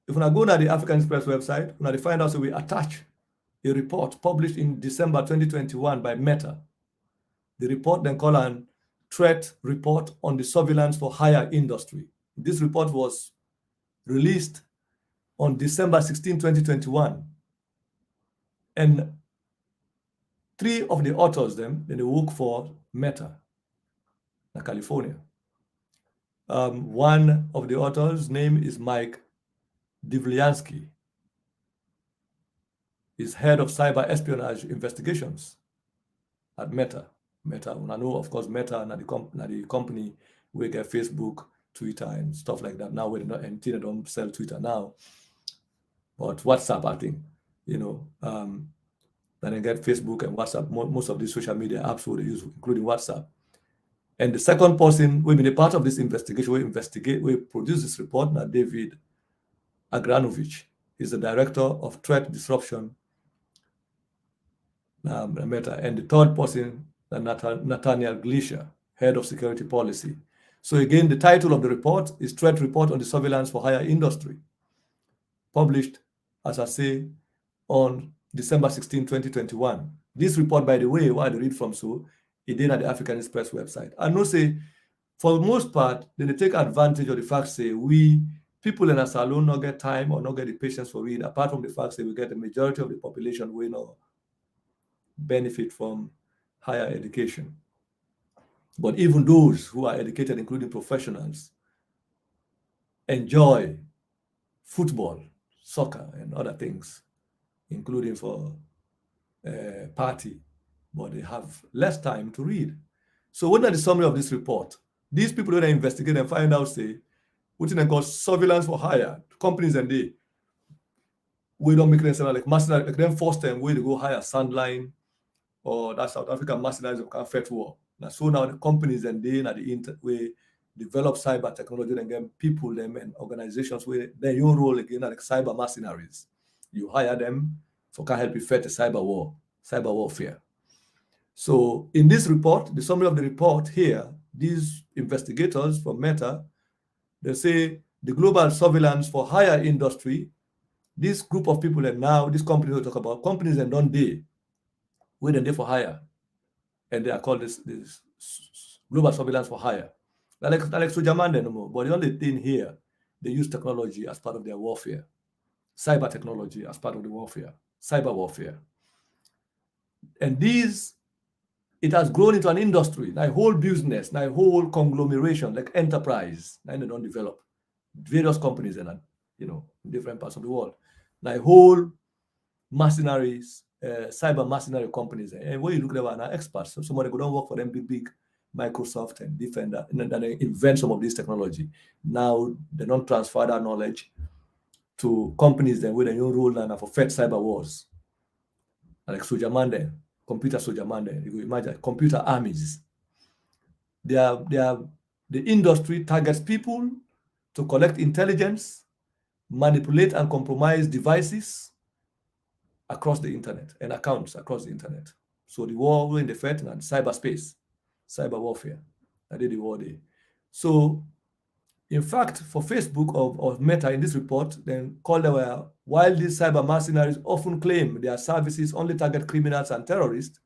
if we go to the African Express website, we find out so we attach a report published in December 2021 by Meta. The report then called an threat report on the surveillance for hire industry. This report was released on December 16, 2021. And three of the authors they work for Meta in California. One of the authors' name is Mike Divlyansky. He's head of cyber espionage investigations at Meta. Meta, I know, of course, Meta and the company we get Facebook, Twitter, and stuff like that. Now we don't sell Twitter now, but WhatsApp, I think, then they get Facebook and WhatsApp. Most of these social media apps will use, including WhatsApp. And the second person will be a part of this investigation. We produce this report. Now, David Agranovich is the director of threat disruption Meta, and the third person, Nathaniel Gleischer, head of security policy. So again, the title of the report is Threat Report on the Surveillance for Hire Industry, published, as I say, on December 16, 2021. This report, by the way, what I read from it did at the African Express website. I know say, for the most part, they take advantage of the fact say people in a salon not get time or not get the patience for read, apart from the fact that we get the majority of the population will not benefit from higher education. But even those who are educated, including professionals, enjoy football, soccer, and other things, including for party, but they have less time to read. So what are the summary of this report? These people that investigate and find out, say, what they call surveillance for hire, companies and we don't make them like mercenaries, like them force them where to go hire Sandline or that South African mercenaries of conflict war. Now, so now the companies and we develop cyber technology and get people them and organizations where their own role again are like cyber mercenaries. You hire them for can help you fight the cyber warfare. So in this report, the summary of the report here, these investigators from Meta, they say the global surveillance for hire industry, this group of people and now this company we talk about, companies and don't they, where they for hire, and they are called this global surveillance for hire. Like Sujaman no more, but the only thing here, they use technology as part of their warfare, cyber technology as part of the warfare, cyber warfare. And it has grown into an industry, like whole business, like whole conglomeration, like enterprise, and they don't develop various companies in different parts of the world, like whole mercenaries, cyber mercenary companies. And when you look at them, are experts. So somebody go don't work for them, big Microsoft and Defender, and then they invent some of this technology. Now they don't transfer that knowledge to companies then with a new rule and for fight cyber wars. Like soldier man there, computer soldier man there. You can imagine computer armies. The industry targets people to collect intelligence, manipulate and compromise devices across the internet and accounts across the internet. So the war in the fight and cyberspace, cyber warfare. I did the war there. So in fact, for Facebook or Meta in this report, then called while these cyber mercenaries often claim their services only target criminals and terrorists,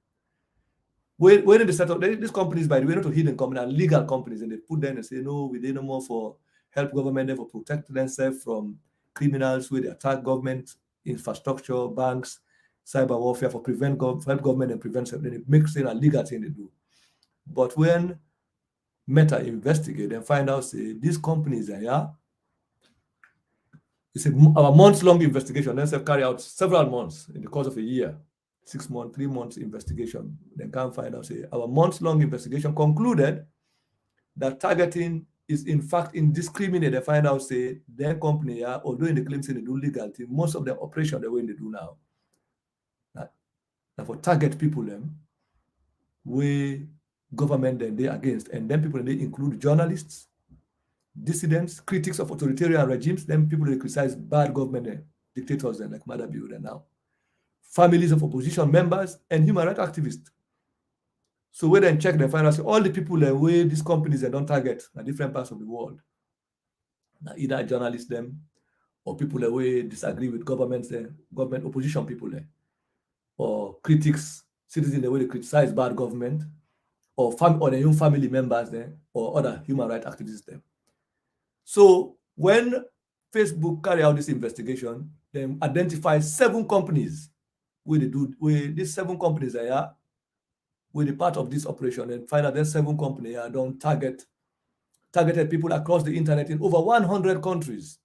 when they set up these companies, by the way, not to hidden companies, and legal companies, and they put them and say, no, we did no more for help government for protect themselves from criminals where they attack government infrastructure, banks, cyber warfare for help government and prevent. Then it makes it a legal thing they do. But when Meta investigate and find out, say, these companies are, it's a months-long investigation. Then they carry out several months in the course of a year, 6 months, 3 months investigation. Then can find out, say, our months-long investigation concluded that targeting is in fact indiscriminate. They find out, say, their company, although in the claims they do legal thing, most of the operation the way they do now, that for target people them, we government then they against, and then people they include journalists, dissidents, critics of authoritarian regimes, then people they criticize bad government dictators then like Mother Builder now, families of opposition members, and human rights activists. So we then check the finance, all the people that way these companies they don't target at different parts of the world. Now either journalists them or people that way disagree with government opposition people there, or critics, citizens the way they criticize bad government, or their own family members there, or other human rights activists there. So when Facebook carry out this investigation, they identify 7 companies where these 7 companies are with the part of this operation, and find out that 7 companies don't targeted people across the internet in over 100 countries.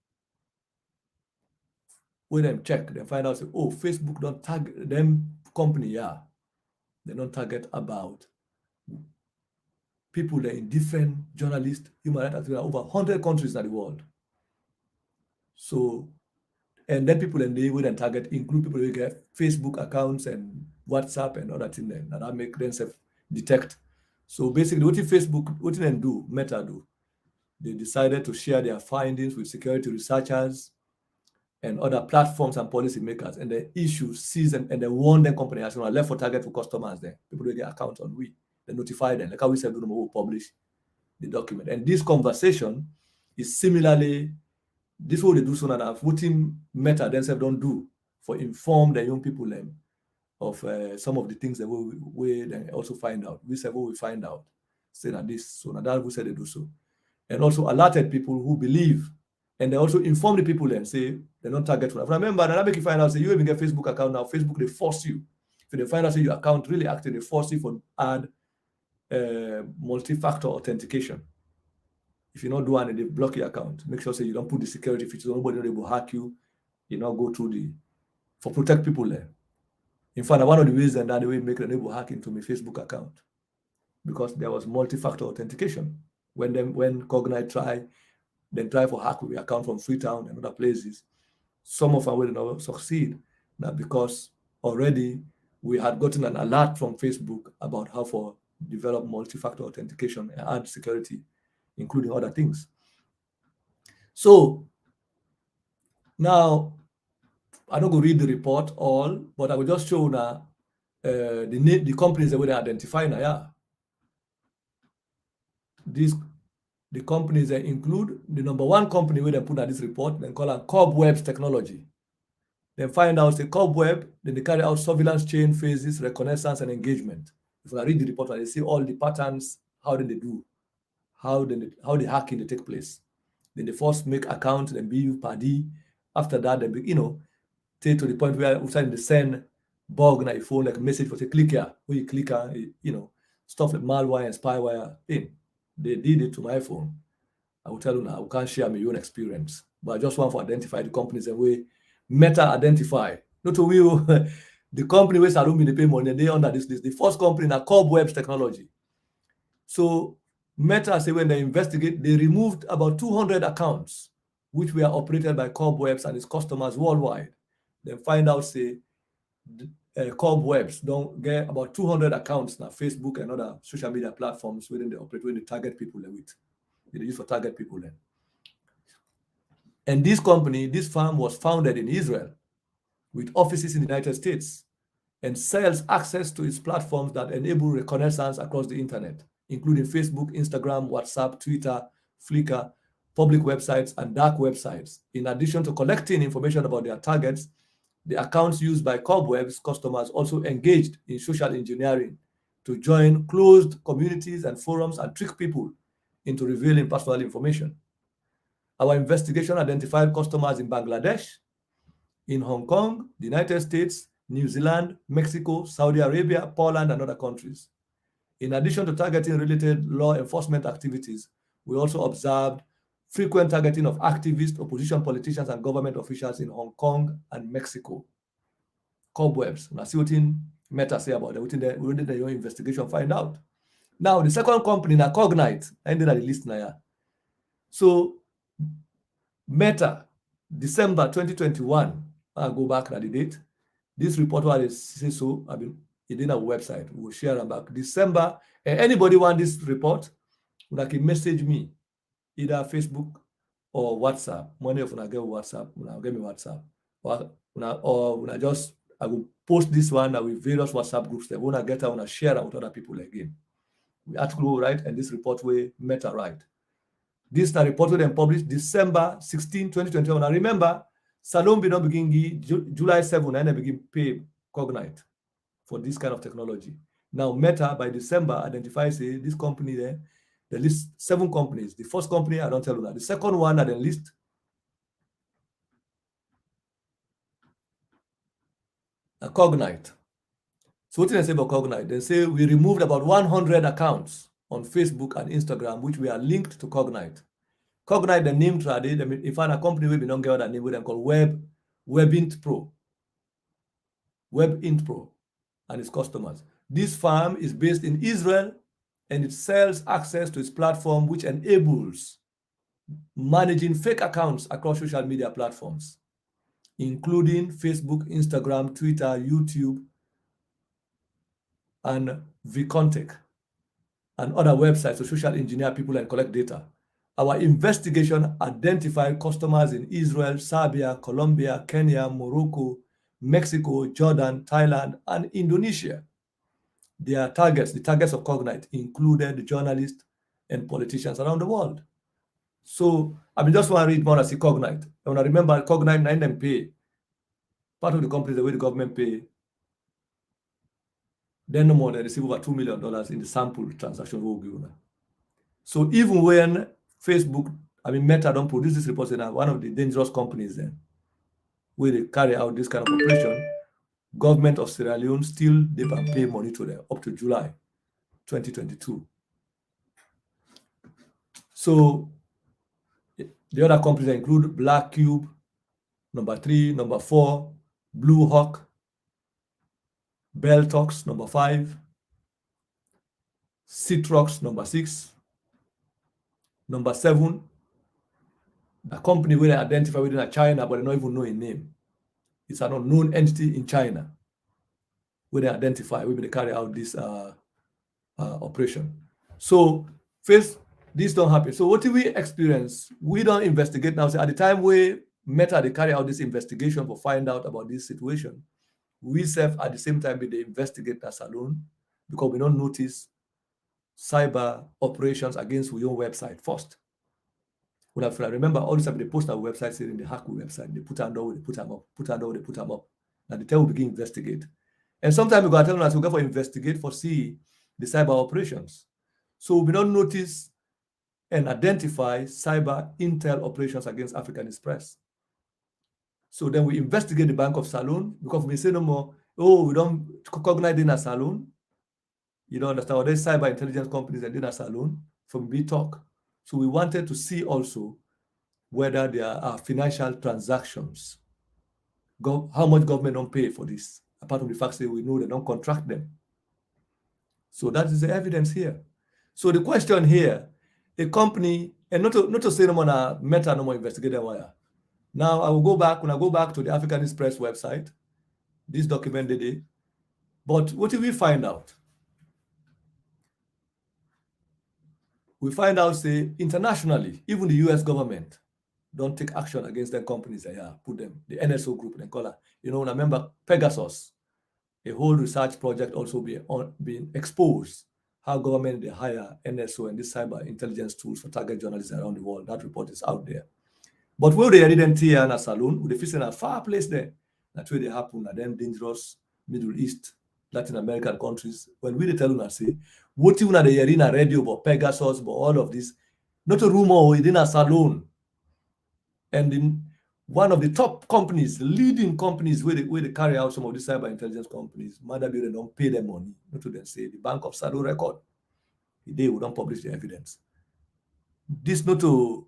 When them check, they find out, say, oh, Facebook don't target them company, they don't target about people that in different journalists, human rights activists, over 100 countries in the world. So, and then people in the way and target include people who get Facebook accounts and WhatsApp and other things, and that make themselves detect. So basically, what did Facebook, what did they do? Meta do? They decided to share their findings with security researchers and other platforms and policy makers, and the issue sees them and they warn them company as well, left for target for customers there. People who get accounts on they notify them, like how we said, we will publish the document. And this conversation is similarly, this is what they do so that what Meta themselves don't do for inform the young people of some of the things that we then also find out. We said what we find out, say that this, so that we said they do so. And also alerted people who believe, and they also inform the people and say they don't target. Remember, and that make you find out, say you even get Facebook account now, Facebook, they force you. If they find out, say your account really active, they force you for add multi-factor authentication. If you not do one and they block your account, make sure say you don't put the security features, nobody will hack you, you not go through for protect people there. In fact, one of the ways that they will make an able hack into my Facebook account, because there was multi-factor authentication. When Cognite try for hack with your account from Freetown and other places, some of them will not succeed. Now because already we had gotten an alert from Facebook about how to develop multi-factor authentication and add security, including other things. So now I don't go read the report all, but I will just show now the companies that we identify now. The companies that include the number 1 company where they put out this report, then call it Cobwebs Technology. Then find out the Cobweb, then they carry out surveillance chain phases, reconnaissance, and engagement. If I read the report, they see all the patterns, how did they do, how the hacking they take place. Then they first make accounts, then be PAD. After that, they take to the point where they send bug na your phone, like a message for say click here, where you click on, stuff like malware and spyware in. They did it to my phone. I will tell you now, I can't share my own experience, but I just want to identify the companies and way Meta identify. Not to will the company where Salome they pay money, they under this list. The first company na Cobwebs Technology. So Meta say when they investigate, they removed about 200 accounts which were operated by Cobwebs and its customers worldwide. Then find out say Cobwebs don't get about 200 accounts now, Facebook and other social media platforms within the operate, when they target people with. They use for target people then. And this company, this firm was founded in Israel with offices in the United States and sells access to its platforms that enable reconnaissance across the internet, including Facebook, Instagram, WhatsApp, Twitter, Flickr, public websites, and dark websites. In addition to collecting information about their targets, the accounts used by Cobwebs customers also engaged in social engineering to join closed communities and forums and trick people into revealing personal information. Our investigation identified customers in Bangladesh, in Hong Kong, the United States, New Zealand, Mexico, Saudi Arabia, Poland, and other countries. In addition to targeting related law enforcement activities, we also observed frequent targeting of activists, opposition politicians, and government officials in Hong Kong and Mexico. Cobwebs. Now, see what Meta say about that. We did the investigation find out. Now, the second company, na Cognite, I ended at the list now. So, Meta, December 2021, I'll go back at the date. This report was say so. I mean, it in our website. We'll share them back. December. Anybody want this report? You can message me either Facebook or WhatsApp. Money of I get WhatsApp, get me WhatsApp. Or I will post this one with various WhatsApp groups. When I get out, I share it with other people again. We article will write and this report will Meta write. This is reported and published December 16, 2021. I remember Salome did not begin July 7, and I begin pay Cognite for this kind of technology. Now Meta by December identifies this company there. They list 7 companies. The first company, I don't tell you that. The second one at the list, a Cognite. So what did I say about Cognite? They say we removed about 100 accounts on Facebook and Instagram, which were linked to Cognite. Cognite, the name trade, if a company will be not get that name with them called WebInt Pro. WebInt Pro and its customers. This firm is based in Israel and it sells access to its platform, which enables managing fake accounts across social media platforms, including Facebook, Instagram, Twitter, YouTube, and VContact, and other websites to social engineer people and collect data. Our investigation identified customers in Israel, Serbia, Colombia, Kenya, Morocco, Mexico, Jordan, Thailand, and Indonesia. Their targets, the targets of Cognite, included journalists and politicians around the world. So I just want to read more as a Cognite. I want to remember Cognite 9 them pay. Part of the company, the way the government pay, then no more they receive over $2 million in the sample transaction we'll give them. So even when Facebook, Meta don't produce this report, and one of the dangerous companies then, where they carry out this kind of operation, government of Sierra Leone still they can pay money to them up to July 2022. So the other companies include Black Cube, number 3, number 4, Blue Hawk, Beltox, number 5, Citrox, number 6, number 7, a company where they identify within China, but they don't even know a name. It's an unknown entity in China where they identify, where they carry out this operation. So first, this don't happen. So what do we experience? We don't investigate now. So at the time we Meta, they carry out this investigation to find out about this situation. We self at the same time they investigate us alone because we don't notice cyber operations against our own website first. When I remember all this time they post our website saying the hack website, they put them down, they put them up, put them down, they put them up. And the time we begin investigate. And sometimes we got to tell us we go for investigate for see the cyber operations. So we don't notice and identify cyber intel operations against African Express. So then we investigate the Bank of Salone because we say no more Oh, we don't cognite in a saloon. You don't understand. Or there's cyber intelligence companies and in a saloon from BTalk. So we wanted to see also whether there are financial transactions. How much government don't pay for this, apart from the fact that we know they don't contract them. So that is the evidence here. So the question here, a company, and not to say no more meta, no more investigative wire. Now I will go back, when I go back to the African Express website, this document they did. But what did we find out? We find out, say, internationally, even the US government don't take action against the companies that put them, the NSO group, they call it. You know, remember Pegasus, a whole research project also being exposed, how government they hire NSO and these cyber intelligence tools for target journalists around the world. That report is out there. But where they didn't here in a saloon, with the fishing a far place there, that's where they happen, and then dangerous Middle East, Latin American countries. When we tell them, say, what you the hearing a radio about Pegasus, about all of this, not a rumor within a saloon. And in one of the top companies, the leading companies where they carry out some of these cyber intelligence companies, Mother Bureau don't pay them money. Not to them say the Bank of Saloon record. They will not publish the evidence. This not to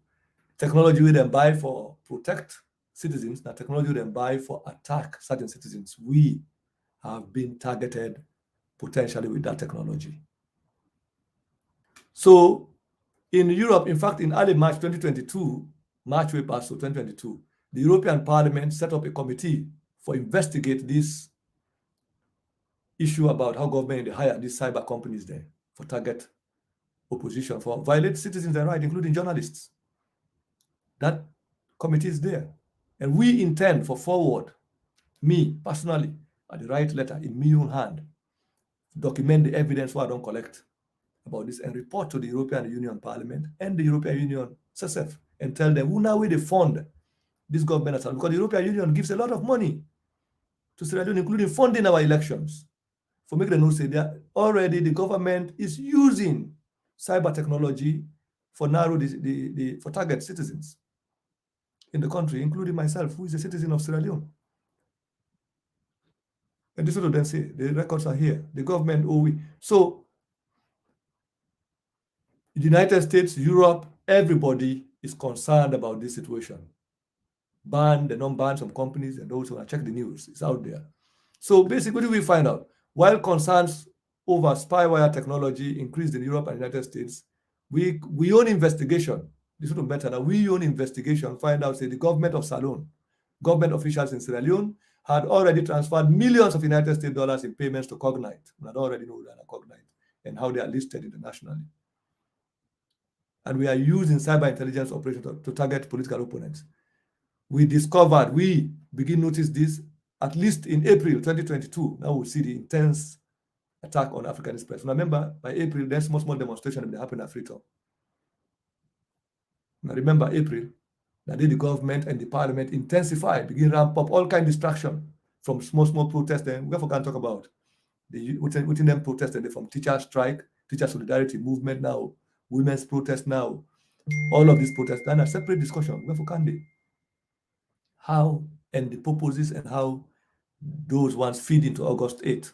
technology we then buy for protect citizens, now technology we then buy for attack certain citizens. We have been targeted potentially with that technology. So in Europe, in fact, in early March 2022, March way past, so 2022, the European Parliament set up a committee for investigate this issue about how government they hire these cyber companies there for target opposition, for violate citizens' rights, including journalists. That committee is there. And we intend for forward, me personally, at the right letter in my own hand, document the evidence what I don't collect about this and report to the European Union Parliament and the European Union CSF and tell them who now will they fund this government, because the European Union gives a lot of money to Sierra Leone, including funding our elections. For making them know say that already the government is using cyber technology for narrow for target citizens in the country, including myself, who is a citizen of Sierra Leone. And this is what they say, the records are here, the government, So the United States, Europe, everybody is concerned about this situation. They don't ban some companies, and those who want to check the news, it's out there. So basically, we find out, while concerns over spyware technology increased in Europe and United States, we own investigation. This would better that we own investigation, find out, say, the government of Salone, government officials in Sierra Leone had already transferred millions of United States dollars in payments to Cognite. We already know that Cognite and how they are listed internationally. And we are using cyber intelligence operations to target political opponents. We begin notice this at least in April 2022. Now we'll see the intense attack on African Express. Remember, by April, there's small demonstration that happened at Freetown. Now remember April, that day the government and the parliament intensified, begin ramp up all kind of distraction from small protests. Then we can talk about within them protesting from teacher strike, teacher solidarity movement now, women's protest now, all of these protests. Then a separate discussion. Where can they? How and the purposes and how those ones feed into August 8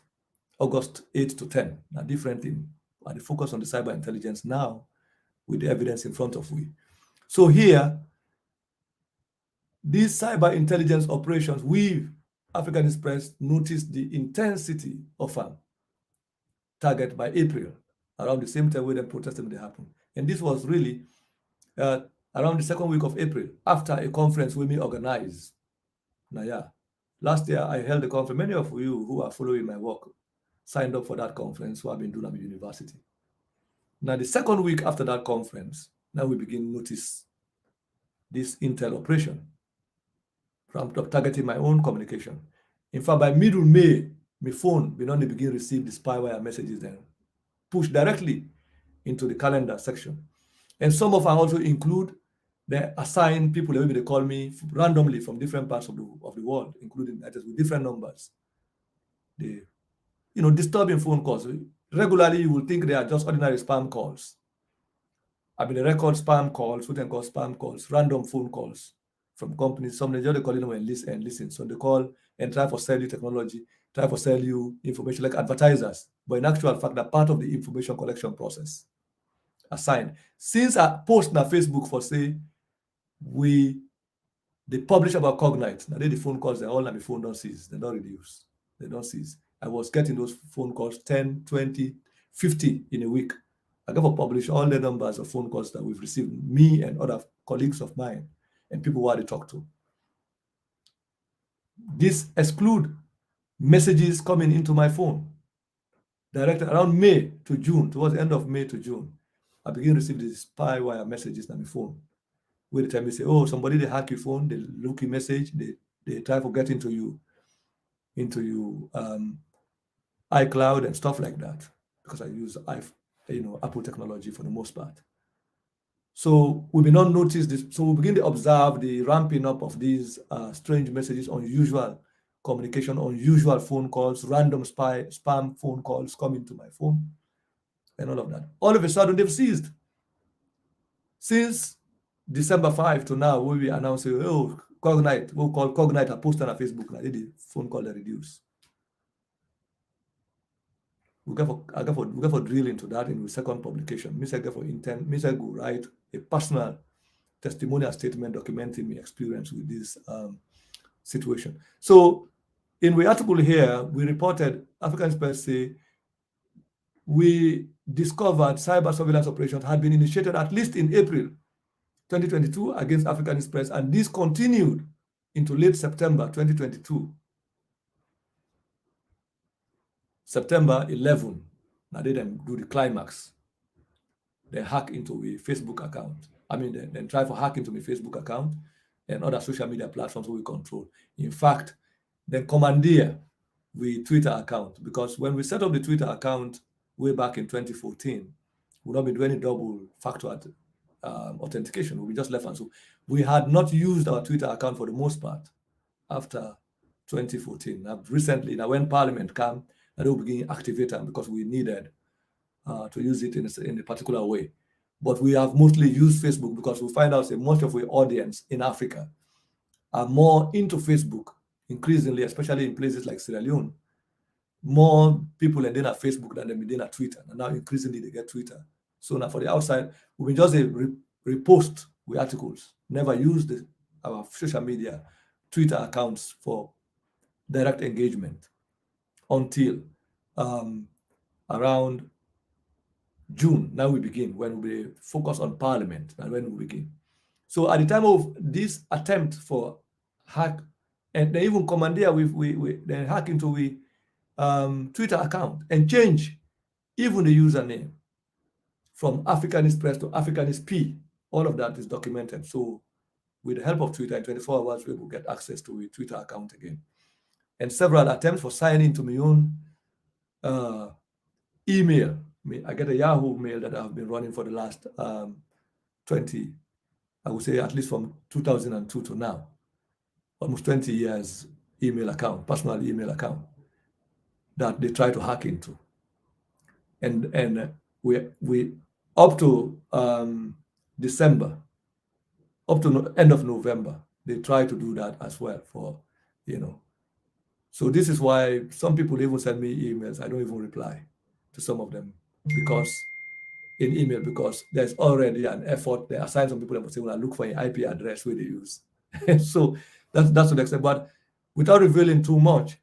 to 10. Now different thing. And the focus on the cyber intelligence now with the evidence in front of we. So here, these cyber intelligence operations, we, African Express, noticed the intensity of a target by April, around the same time when the protests they happen. And this was really around the second week of April, after a conference we organized. Now, last year I held a conference. Many of you who are following my work signed up for that conference who have been doing at the university. Now, the second week after that conference, now we begin to notice this intel operation from targeting my own communication. In fact, by middle May, my phone will only begin to receive the spyware messages then push directly into the calendar section. And some of them also include the assigned people that maybe they call me randomly from different parts of the world, including with different numbers. The disturbing phone calls. Regularly, you will think they are just ordinary spam calls. I mean, they record spam calls, what they call spam calls, random phone calls from companies. Some they just call them and listen. So they call and try for selling technology. try to sell you information like advertisers, but in actual fact, they're part of the information collection process assigned. Since I post on Facebook for say, they publish about cognite. Now the phone calls, they all on the phone don't cease, they don't reduce, they don't cease. I was getting those phone calls 10, 20, 50 in a week. I got to publish all the numbers of phone calls that we've received, me and other colleagues of mine, and people who I talk to. This exclude messages coming into my phone. Directed around May to June, towards the end of May to June, I begin to receive these spyware messages on my phone. Where the time they say, oh, somebody they hack your phone, they look your message, they try to get into you iCloud and stuff like that, because I use Apple technology for the most part. So we may not notice this. So we begin to observe the ramping up of these strange messages, unusual communication, unusual phone calls, random spam phone calls coming to my phone, and all of that. All of a sudden, they've ceased. Since December 5 to now, we'll be announcing, oh, cognite, we'll call cognite, I posted on Facebook, and I did the phone call that reduced. I got for drill into that in the second publication. Mr. go write a personal testimonial statement documenting my experience with this situation. So in the article here, we reported African Express say we discovered cyber surveillance operations had been initiated at least in April 2022 against African Express, and this continued into late September 2022. September 11, now they then do the climax. They hack into a Facebook account. I mean, they try to hack into my Facebook account and other social media platforms we control. In fact, then commandeer the Twitter account, because when we set up the Twitter account way back in 2014, we've not been doing any double factor authentication. We just left, and so we had not used our Twitter account for the most part after 2014. Now, recently, when Parliament came, and they will begin activating because we needed to use it in a particular way. But we have mostly used Facebook because we find out that most of our audience in Africa are more into Facebook, increasingly, especially in places like Sierra Leone. More people are then at Facebook than they at Twitter. And now increasingly they get Twitter. So now for the outside, we will just repost with articles, never use our social media Twitter accounts for direct engagement until around June. Now we begin, when we focus on Parliament, and when we begin. So at the time of this attempt for hack, and they even commandeer, they hack into the Twitter account and change even the username from African Express to African P. All of that is documented. So with the help of Twitter, in 24 hours, we will get access to a Twitter account again. And several attempts for signing into my own email. I get a Yahoo mail that I've been running for the last 20, I would say at least from 2002 to now, almost 20 years email account, personal email account that they try to hack into. And we up to December, up to end of November, they try to do that as well for, So this is why some people even send me emails. I don't even reply to some of them because there's already an effort. They assign some people that say, well, I look for an IP address where they use. So that's to the extent. But without revealing too much,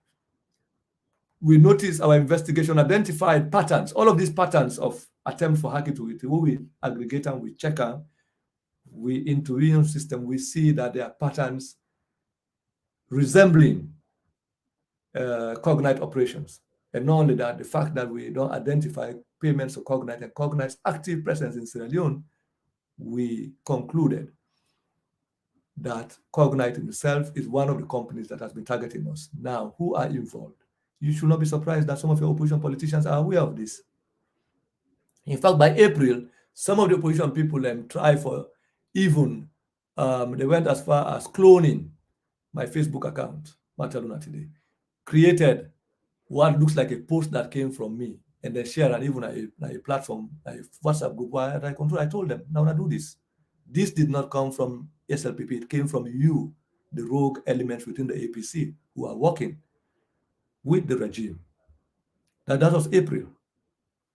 we notice our investigation identified patterns. All of these patterns of attempts for hacking to it, we aggregate and we check them. We intuition system, we see that there are patterns resembling cognite operations. And not only that, the fact that we don't identify payments of cognite and cognite's active presence in Sierra Leone, we concluded that cognite itself is one of the companies that has been targeting us. Now, who are involved? You should not be surprised that some of your opposition politicians are aware of this. In fact, by April, some of the opposition people try for even, they went as far as cloning my Facebook account, Mataluna today, created what looks like a post that came from me, and then share and even a platform, a WhatsApp group where I control. I told them, now I do this. This did not come from SLPP. It came from you, the rogue elements within the APC who are working with the regime. That was April,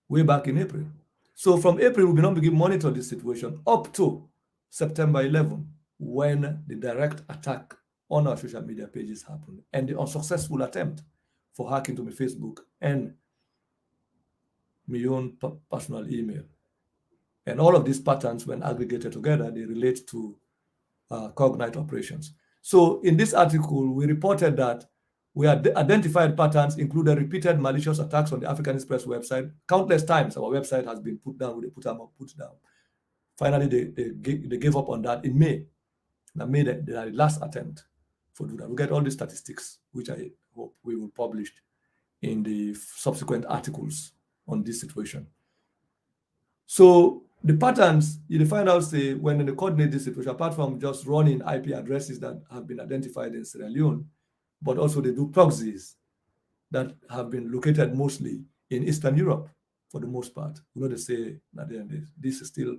way back in April. So from April, we now begin monitor this situation up to September 11, when the direct attack on our social media pages happened, and the unsuccessful attempt for hacking to my Facebook and my own personal email. And all of these patterns, when aggregated together, they relate to cognite operations. So in this article, we reported that we had identified patterns included repeated malicious attacks on the African Express website. Countless times our website has been put down, they put down. Finally, they gave up on that in May. That made the last attempt for do that. We get all the statistics, which I hope we will publish in the subsequent articles on this situation. So the patterns, you find out, say, when they coordinate this situation, apart from just running IP addresses that have been identified in Sierra Leone, but also they do proxies that have been located mostly in Eastern Europe for the most part. They say that this is still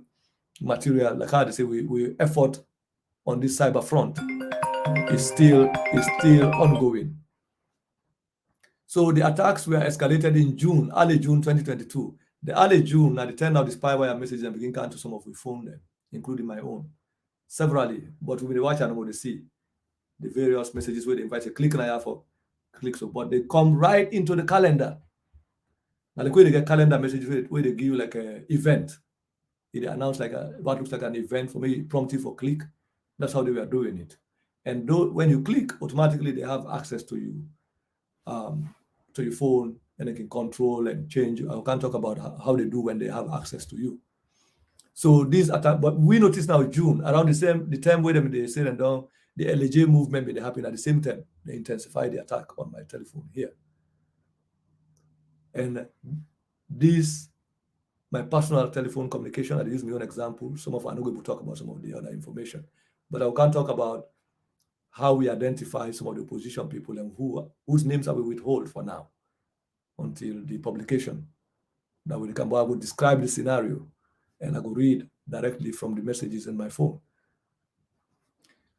material, like how they say we effort on this cyber front is still ongoing. So the attacks were escalated in June, early June 2022. The early June, at the time of the spyware messages and begin counting to some of we phone them, including my own, severally. But when they watch and they see the various messages where they invite a click now for click so, but they come right into the calendar. Now the way they get calendar messages where they give you like an event. They announce like what looks like an event for me, prompt you for click. That's how they were doing it. And when you click, automatically they have access to you, to your phone, and they can control and change. I can't talk about how they do when they have access to you. So these attacks, but we notice now June, around the time where they said and done, the LJ movement may happen at the same time. They intensify the attack on my telephone here. And this, my personal telephone communication, I use my own example. Some of I'm not going to talk about some of the other information, but I can't talk about how we identify some of the opposition people and whose names I will withhold for now until the publication. That will come. But I will describe the scenario and I will read directly from the messages in my phone.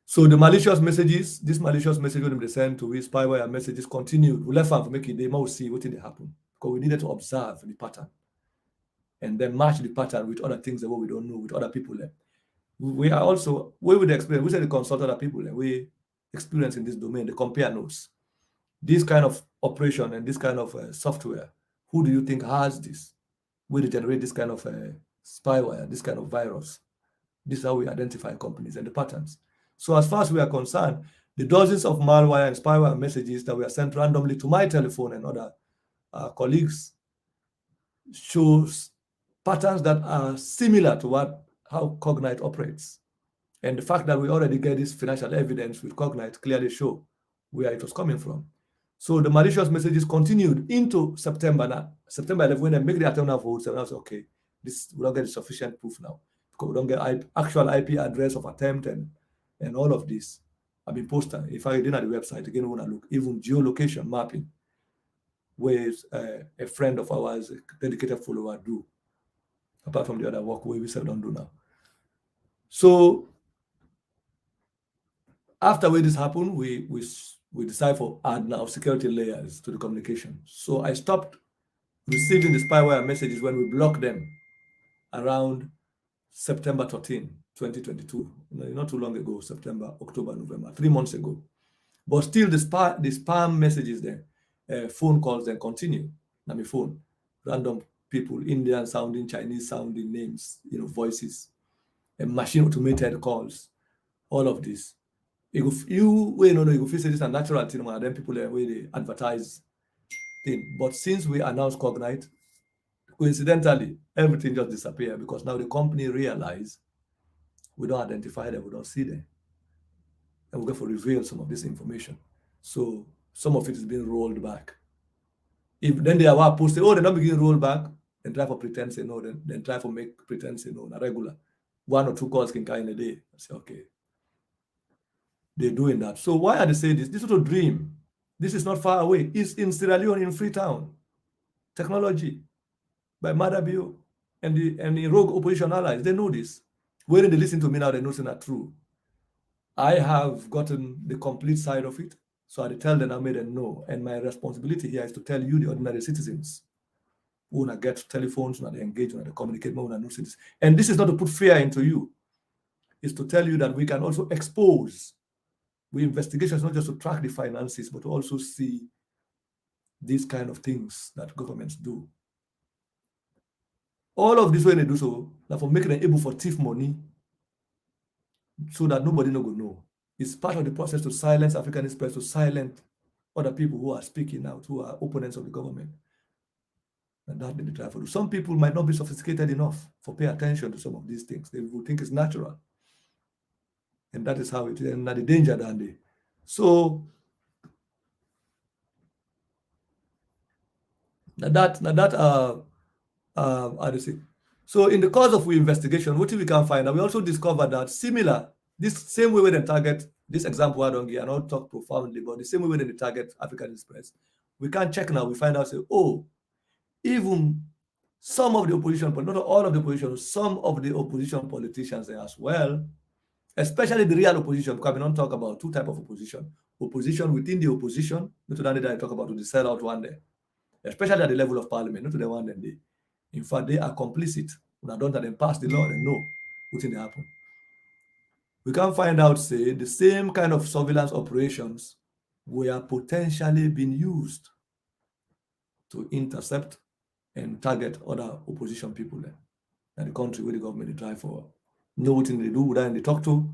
So the malicious messages, this malicious message when they send to we spyware messages continued. We left to make it, they might see what did happen. Because we needed to observe the pattern and then match the pattern with other things that we don't know, with other people. We are also, we would experience, we say the consult other people, we experience in this domain, the compare notes. This kind of operation and this kind of software, who do you think has this? Will they generate this kind of spyware, this kind of virus? This is how we identify companies and the patterns. So as far as we are concerned, the dozens of malware and spyware messages that were sent randomly to my telephone and other colleagues shows patterns that are similar to how Cognite operates. And the fact that we already get this financial evidence with Cognite clearly show where it was coming from. So the malicious messages continued into September now. September 11, when they make the attempt of votes, and I was okay, we don't get sufficient proof now because we don't get actual IP address of attempt and all of this. I've been posting. If I didn't at the website, again, when I look, even geolocation mapping, where a friend of ours, a dedicated follower, do, apart from the other work we don't do now. So after this happened, we decided for add now security layers to the communication. So I stopped receiving the spyware messages when we blocked them around September 13, 2022. Not too long ago, September, October, November, 3 months ago. But still the spam messages there, phone calls then continue. Now my phone, random people, Indian sounding, Chinese sounding names, voices, and machine automated calls, all of this. You go feel this a natural thing, and then people where they advertise thing. But since we announced Cognite, coincidentally, everything just disappeared because now the company realize we don't identify them, we don't see them. And we're going to reveal some of this information. So some of it is being rolled back. If then they are posted, they're not beginning to roll back, and try for pretend say no, then try for make pretend say no, not regular. 1 or 2 calls can carry in a day. I say, okay. They're doing that. So why are they saying this? This is a dream. This is not far away. It's in Sierra Leone, in Freetown. Technology by Madabio and the rogue opposition allies. They know this. When they listen to me now, they know it's not true. I have gotten the complete side of it. So I tell them, I made them know. And my responsibility here is to tell you, the ordinary citizens, who want to get telephones, who want to engage, who want to communicate more, who want to know citizens. And this is not to put fear into you. It's to tell you that we can also expose. We investigations not just to track the finances, but to also see these kind of things that governments do. All of this when they do so, that for making them able for thief money, so that nobody no go know. It's part of the process to silence Africanist press, to silence other people who are speaking out, who are opponents of the government. And that they try to do. Some people might not be sophisticated enough for pay attention to some of these things. They will think it's natural. And that is how it is. And that the danger than they. So how do you say? So in the course of we investigation, what we can find, and we also discovered that similar, this same way they target, this example I don't give, I don't talk profoundly, but the same way they target African Express, we can check now, we find out, say, oh, even some of the opposition, but not all of the opposition, some of the opposition politicians as well, especially the real opposition, because we don't talk about two types of opposition. Opposition within the opposition, not to that I talk about to the sellout one day, especially at the level of parliament, not to the one that they, in fact, they are complicit. When I don't let them pass the law, they know what's going to happen. We can find out, say, the same kind of surveillance operations were potentially being used to intercept and target other opposition people there in the country where the government drive for. Know what they do, who they talk to,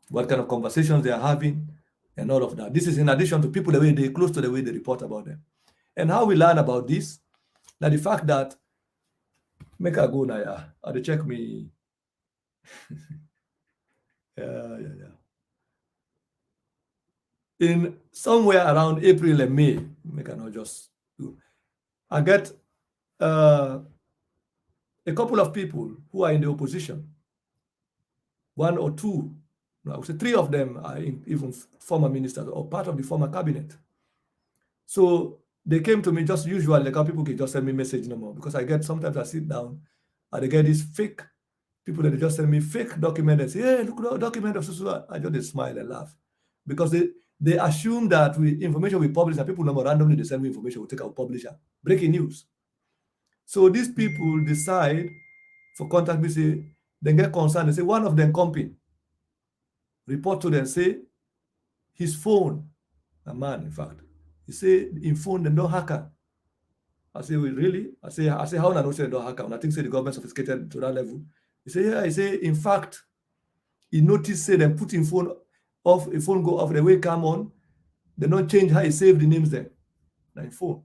what kind of conversations they are having, and all of that. This is in addition to people the way they close to the way they report about them. And how we learn about this, now the fact that make a go now, yeah. They check me. yeah. In somewhere around April and May, make I not just do. I get a couple of people who are in the opposition. One or two, I would say three of them are even former ministers or part of the former cabinet. So they came to me just usually, like how people can just send me message no more, because I get sometimes I sit down and they get these fake people that they just send me fake document and say, hey, look at the document of Susu. I just smile and laugh because they assume that information we publish and people randomly they send me information, we take our publisher. Breaking news. So these people decide for contact me, say, they get concerned, they say one of them company report to them, say his phone, a man in fact, he say in phone they don't hacker. I say, well, really? I say how I know say they don't hacker? And I think say the government sophisticated to that level. He say, yeah, I say, in fact, he noticed say them putting phone off, a phone go off, the way come on, they don't change how he save the names there. Like phone.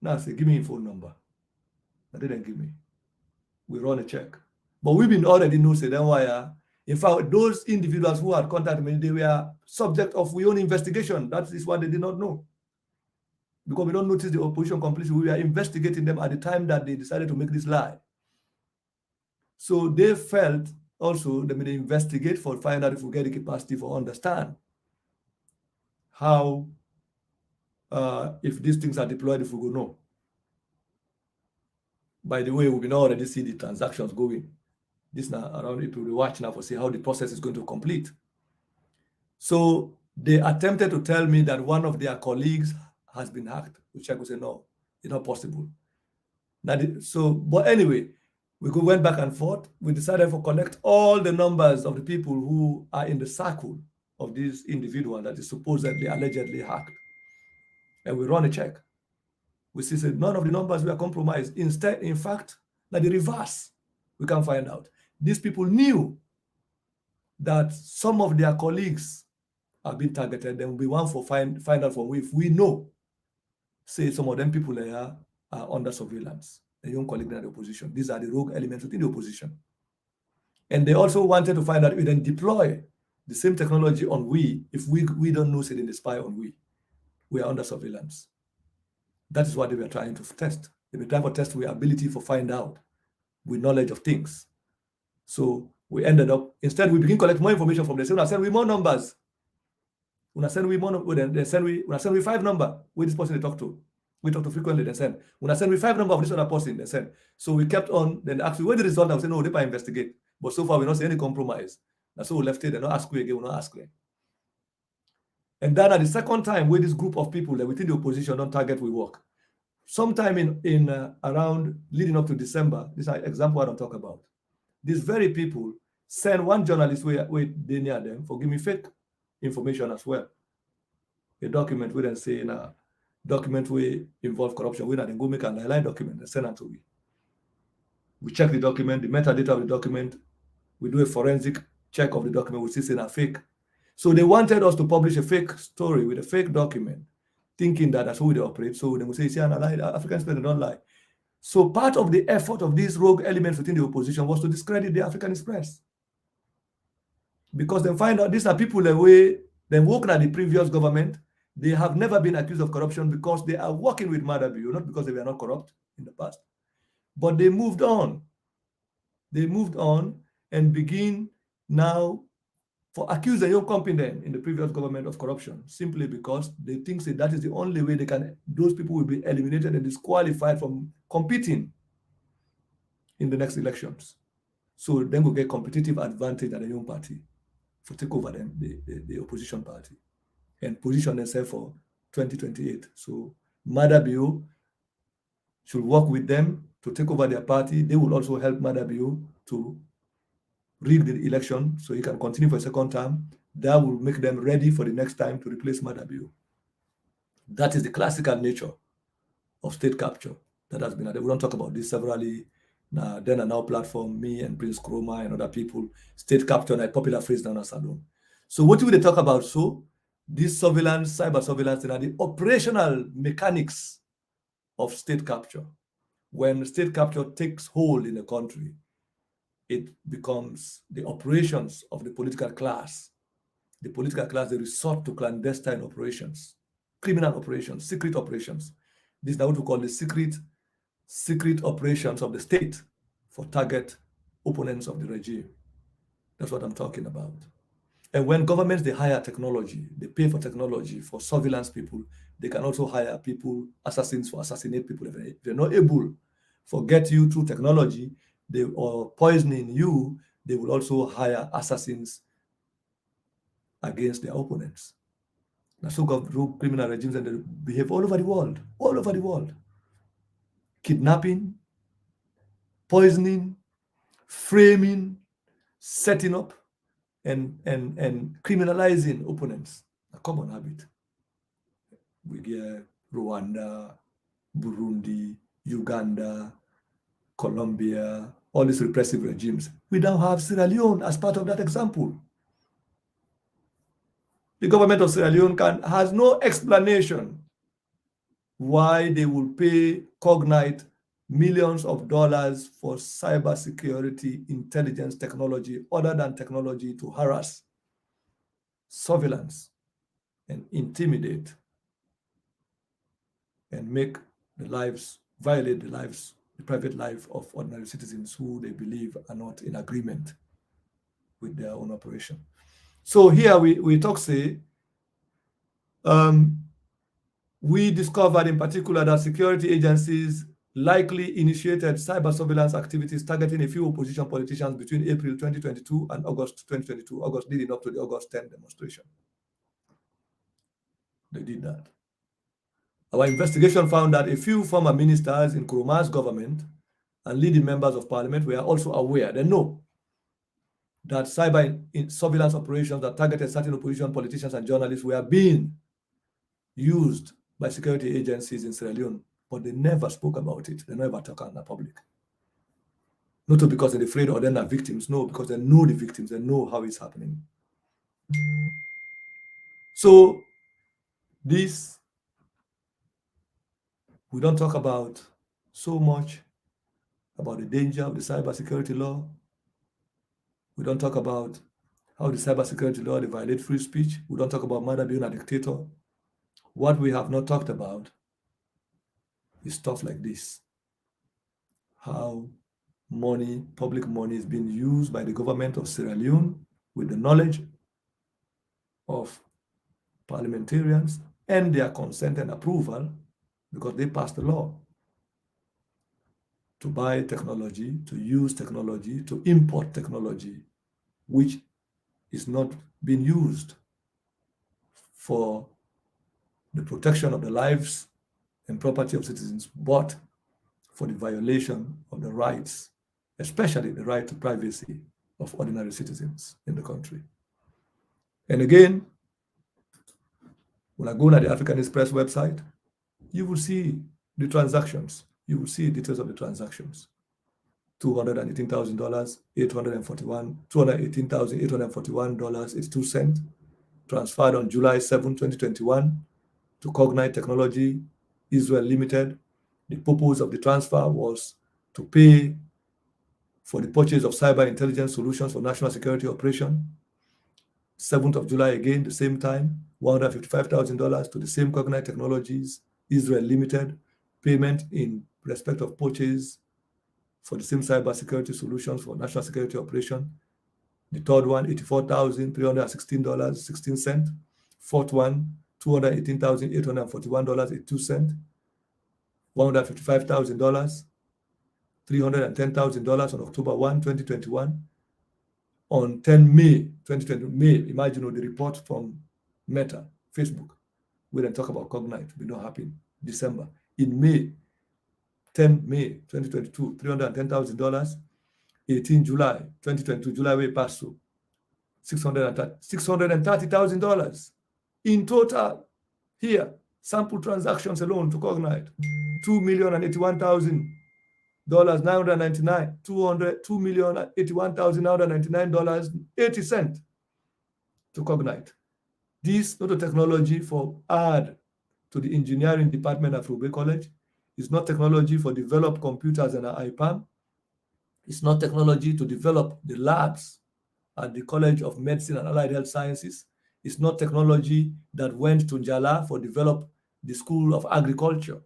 Now I say, give me your phone number. They didn't give me. We run a check. But we've been already know say then why. In fact, those individuals who had contacted me, they were subject of our own investigation. That is what they did not know. Because we don't notice the opposition complicity. We were investigating them at the time that they decided to make this lie. So they felt also they may investigate for find out if we get the capacity for understand how if these things are deployed, if we go know. By the way, we can already see the transactions going. This now around it, we watch now for see how the process is going to complete. So they attempted to tell me that one of their colleagues has been hacked, which I could say no, it's not possible. But anyway, we went back and forth. We decided to collect all the numbers of the people who are in the circle of this individual that is supposedly, allegedly hacked. And we run a check. We see that none of the numbers were compromised. Instead, in fact, like the reverse, we can find out. These people knew that some of their colleagues have been targeted. There will be one for find out from if we know, say some of them people are under surveillance. The young colleagues in the opposition. These are the rogue elements within the opposition. And they also wanted to find out if we then deploy the same technology on if we don't know say they spy on we are under surveillance. That is what they were trying to test. They were trying to test our ability to find out with knowledge of things. So we ended up, instead we begin collect more information from them. Say, send we more numbers. When I send we more, they send we 5 number with this person they talk to. We talk to frequently, they send. When I send we 5 number of this other person, they send. So we kept on, then actually, when the result, I would say, no, they might investigate. But so far, we don't see any compromise. That's so we left it, they don't ask you again, we don't ask you. And then at the second time, where this group of people that within the opposition don't target we work. Sometime in around leading up to December, this is an example I don't talk about. These very people send one journalist where they near them for give me fake information as well. A document where they say in a document where involve corruption, we then go make an line document and send it to we. We check the document, the metadata of the document, we do a forensic check of the document, we see it's a fake. So they wanted us to publish a fake story with a fake document, thinking that that's how they operate. So they will say, see, Africans don't lie. So part of the effort of these rogue elements within the opposition was to discredit the African Express. Because they find out these are people that they worked at the previous government. They have never been accused of corruption because they are working with Madabi, not because they were not corrupt in the past. But they moved on. They moved on and begin now for accusing young company in the previous government of corruption, simply because they think that is the only way those people will be eliminated and disqualified from competing in the next elections. So then we'll get competitive advantage at the young party for take over them, the opposition party, and position themselves for 2028. So Madabio should work with them to take over their party. They will also help Madabio to rig the election so he can continue for a second term. That will make them ready for the next time to replace Madabio. That is the classical nature of state capture that has been. We don't talk about this severally. Then and now platform, me and Prince Kroma and other people, state capture, a popular phrase down as Salon. So what will they talk about? So this surveillance, cyber surveillance, and the operational mechanics of state capture. When state capture takes hold in a country, it becomes the operations of the political class. The political class, they resort to clandestine operations, criminal operations, secret operations. This is what we call the secret operations of the state for target opponents of the regime. That's what I'm talking about. And when governments, they hire technology, they pay for technology for surveillance people, they can also hire people, assassins, for assassinate people. If they're not able to get you through technology, or poisoning you, they will also hire assassins against their opponents. Now, so through criminal regimes, and they behave all over the world. Kidnapping, poisoning, framing, setting up, and criminalizing opponents. A common habit. We get Rwanda, Burundi, Uganda, Colombia, all these repressive regimes. We now have Sierra Leone as part of that example. The government of Sierra Leone has no explanation why they will pay cognite millions of dollars for cybersecurity intelligence technology other than technology to harass, surveillance, and intimidate, and violate the private life of ordinary citizens who they believe are not in agreement with their own operation. So here we talk, say, we discovered in particular that security agencies likely initiated cyber surveillance activities targeting a few opposition politicians between April 2022 and August 2022, August leading up to the August 10 demonstration. They did that. Our investigation found that a few former ministers in Nkrumah's government and leading members of parliament were also aware, they know, that cyber surveillance operations that targeted certain opposition politicians and journalists were being used by security agencies in Sierra Leone, but they never spoke about it. They never talk in the public. Not because they're afraid or they're not victims, no, because they know the victims, they know how it's happening. So this, we don't talk about so much about the danger of the cybersecurity law. We don't talk about how the cybersecurity law, they violate free speech. We don't talk about Mada being a dictator. What we have not talked about is stuff like this. How money, public money, is being used by the government of Sierra Leone with the knowledge of parliamentarians and their consent and approval, because they passed the law to buy technology, to use technology, to import technology, which is not being used for the protection of the lives and property of citizens, but for the violation of the rights, especially the right to privacy of ordinary citizens in the country. And again, when I go to the African Express website, you will see the transactions. You will see details of the transactions. $218,000, $218,841.82 transferred on July 7, 2021 to Cognite Technology Israel Limited. The purpose of the transfer was to pay for the purchase of cyber intelligence solutions for national security operation. 7th of July again, the same time, $155,000 to the same Cognite Technologies Israel Limited. Payment in respect of purchase for the same cyber security solutions for national security operation. The third one, $84,316.16. Fourth one, $218,841.82. $155,000, $310,000 on October 1, 2021. On 10 May 2020, imagine the report from Meta, Facebook. We then talk about Cognite, we don't happen December. In May, 10 May 2022, $310,000. 18 July 2022, July way past so $630,000 in total. Here, sample transactions alone to Cognite, $2,081,000, $999, $2,081,999.80 to Cognite. This not a technology for add to the engineering department at Frontline College. It's not technology for develop computers and IPAM. It's not technology to develop the labs at the College of Medicine and Allied Health Sciences. It's not technology that went to Njala for develop the School of Agriculture.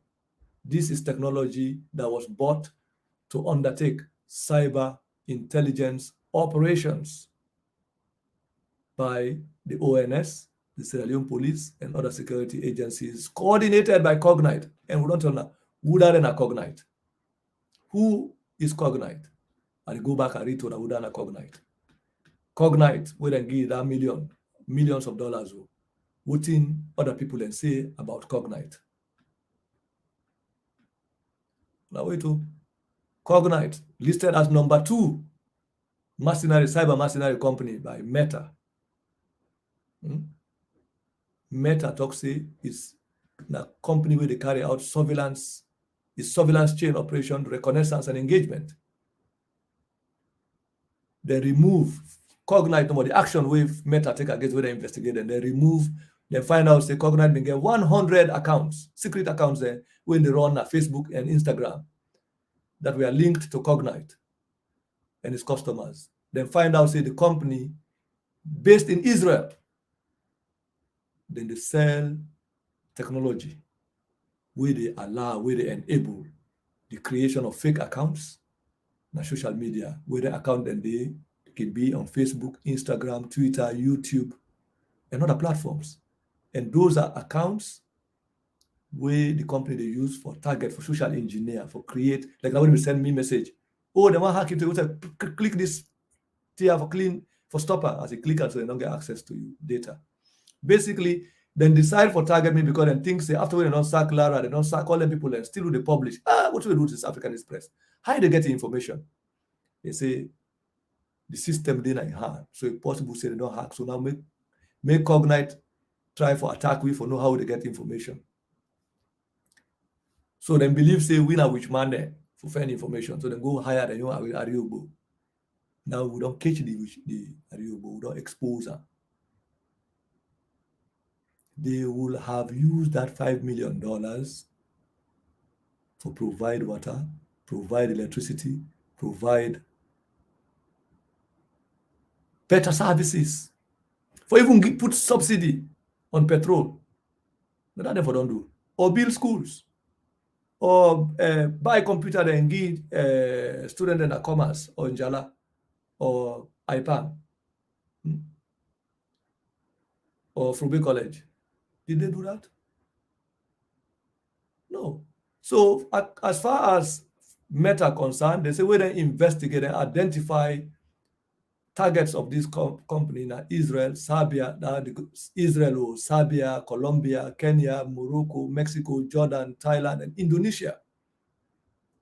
This is technology that was bought to undertake cyber intelligence operations by the ONS, the Sierra Leone Police, and other security agencies, coordinated by Cognite. And we don't know who that is Cognite. Who is Cognite? And go back and read to the Udana Cognite. Cognite, we then give that millions of dollars. What in other people then say about Cognite? Now wait to Cognite, listed as number 2 cyber mercenary company by Meta. Meta talks is a company where they carry out surveillance chain operation, reconnaissance, and engagement. They remove Cognite, the action with Meta take against where they investigate, and they find out, say, Cognite been get 100 accounts, secret accounts there, when they run at Facebook and Instagram that were linked to Cognite and its customers. Then find out, say, the company based in Israel. Then they sell technology where they allow, where they enable the creation of fake accounts on social media, where the account then they can be on Facebook, Instagram, Twitter, YouTube, and other platforms. And those are accounts where the company they use for target, for social engineer, for create, like when they send me message, oh, they want to hack into it, click this tier for clean, for stopper, as a clicker, so they don't get access to you data. Basically, then decide for target me because then think say after they don't sack Lara, they don't sack all the people and still they publish. What do they do to this African Express? How do they get the information? They say the system they in hand, so it's possible say they don't hack. So now make Cognite try for attack we for know how they get information. So then believe say we know which man there for find information. So then go hire the Ariobo. Now we don't catch the Ariobo, we don't expose her. They will have used that $5 million to provide water, provide electricity, provide better services, for even put subsidy on petrol. But that never don't do. Or build schools. Or buy computer and give students in a commerce or in Jala or IPAM or Frontline College. Did they do that? No. So as far as Meta concerned, they say we then investigate and identify targets of this company now Israel, Serbia, Israel, Serbia, Colombia, Kenya, Morocco, Mexico, Jordan, Thailand, and Indonesia.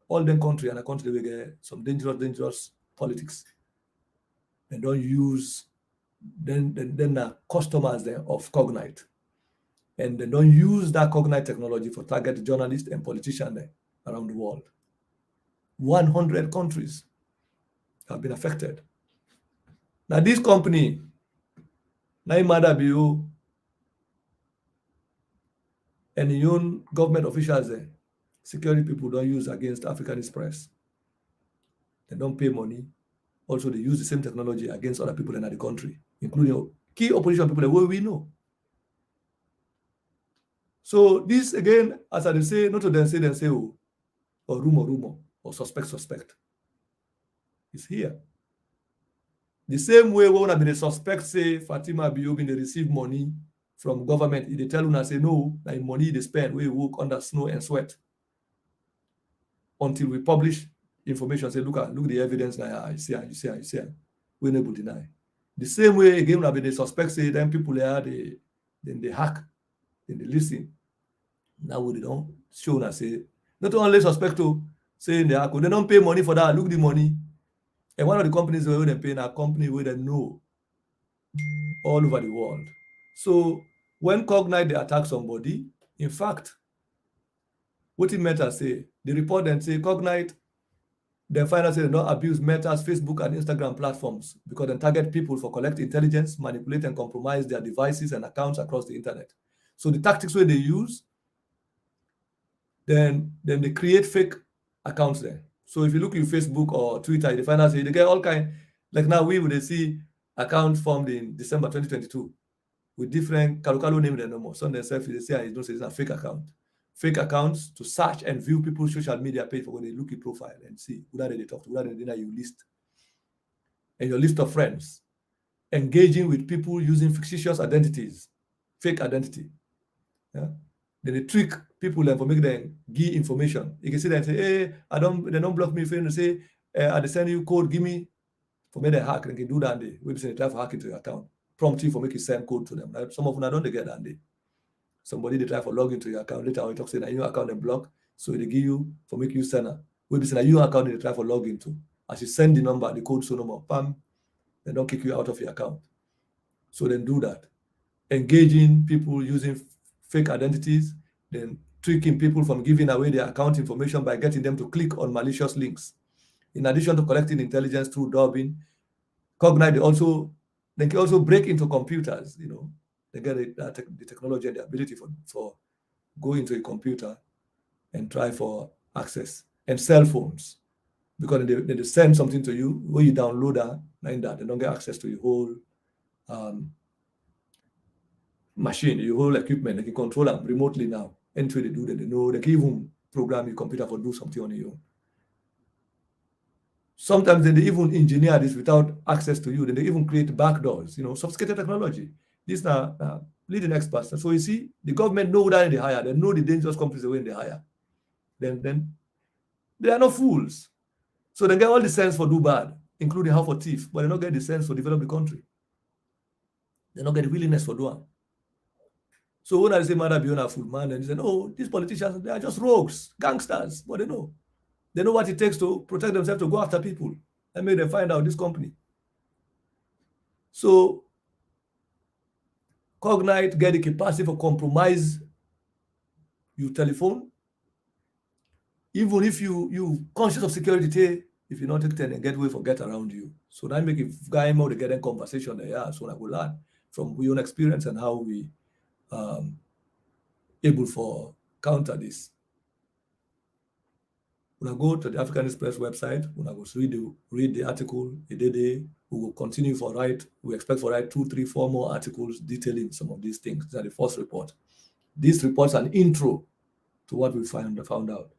All them countries and a country will get some dangerous politics. They don't use then customers there of cognite. And they don't use that cognite technology for target journalists and politicians there around the world. 100 countries have been affected. Now this company, Naimadabiu, and the own government officials there, security people don't use against Africanist press. They don't pay money. Also, they use the same technology against other people in the country, including key opposition people that we know. So this again, as I say, not to them say, oh, or rumor, or suspect. It's here. The same way when I be the suspect say Fatima Biobin they receive money from government, they tell you say no, like money they spend, we work under snow and sweat. Until we publish information, say look the evidence now, you see. We're unable to deny. The same way again when I be the suspect say then people then they hack, then they listen. Now we don't show and say not only suspect to say they hack, they don't pay money for that. Look the money. And one of the companies where they pay a company where they know all over the world. So when Cognite they attack somebody, in fact, what it Meta say, the report then say Cognite, then finally say they don't abuse Meta's Facebook and Instagram platforms because they target people for collect intelligence, manipulate and compromise their devices and accounts across the internet. So the tactics where they use, then they create fake accounts there. So if you look in Facebook or Twitter, they find out they get all kind. Like now we would see accounts formed in December 2022 with different Kalukalu name no more. So themselves they say it's a fake account. Fake accounts to search and view people's social media page for when they look at profile and see who that they talk to, who that you list. And your list of friends. Engaging with people using fictitious identities, fake identity. Yeah. Then they trick people and for make them give information. You can see them say, hey, they don't block me. They say, I send you code, give me for me they hack. They can do that day. We say they try to hack into your account. Prompt you for make you send code to them. Now, some of them don't get that day. Somebody they try for log into your account. Later on, you talk say that your account they block. So they give you for make you send her. We be saying that your account they try for log into. As you send the number, the code so number, bam, they don't kick you out of your account. So then do that. Engaging people using fake identities, then tricking people from giving away their account information by getting them to click on malicious links. In addition to collecting intelligence through dubbing, Cognite they can also break into computers. They get the technology and the ability for go into a computer and try for access, and cell phones, because they send something to you when you download that, they don't get access to your whole machine, your whole equipment. They can control them remotely now. Anything they do, they know. They can even program your computer for do something on your own. Sometimes they even engineer this without access to you. Then they even create backdoors, sophisticated technology. These are leading experts. And so you see, the government know that they hire. They know the dangerous companies when they hire. Then they are not fools. So they get all the sense for do bad, including how for thief, but they don't get the sense for develop the country. They don't get the willingness for doing. So when I say Mother Beyond a fool man, and they say, oh, these politicians, they are just rogues, gangsters, but they know. They know what it takes to protect themselves, to go after people and make them find out this company. So Cognite get the capacity for compromise your telephone. Even if you conscious of security, if you not take 10 and get away, forget around you. So that make a guy more to get in conversation there. Yeah, so I will learn from your own experience and how we able for counter this. When I go to the African Express website, when I go read the article, we will continue for write. We expect for write 2, 3, 4 more articles detailing some of these things. That's the first report. This report's an intro to what we found out.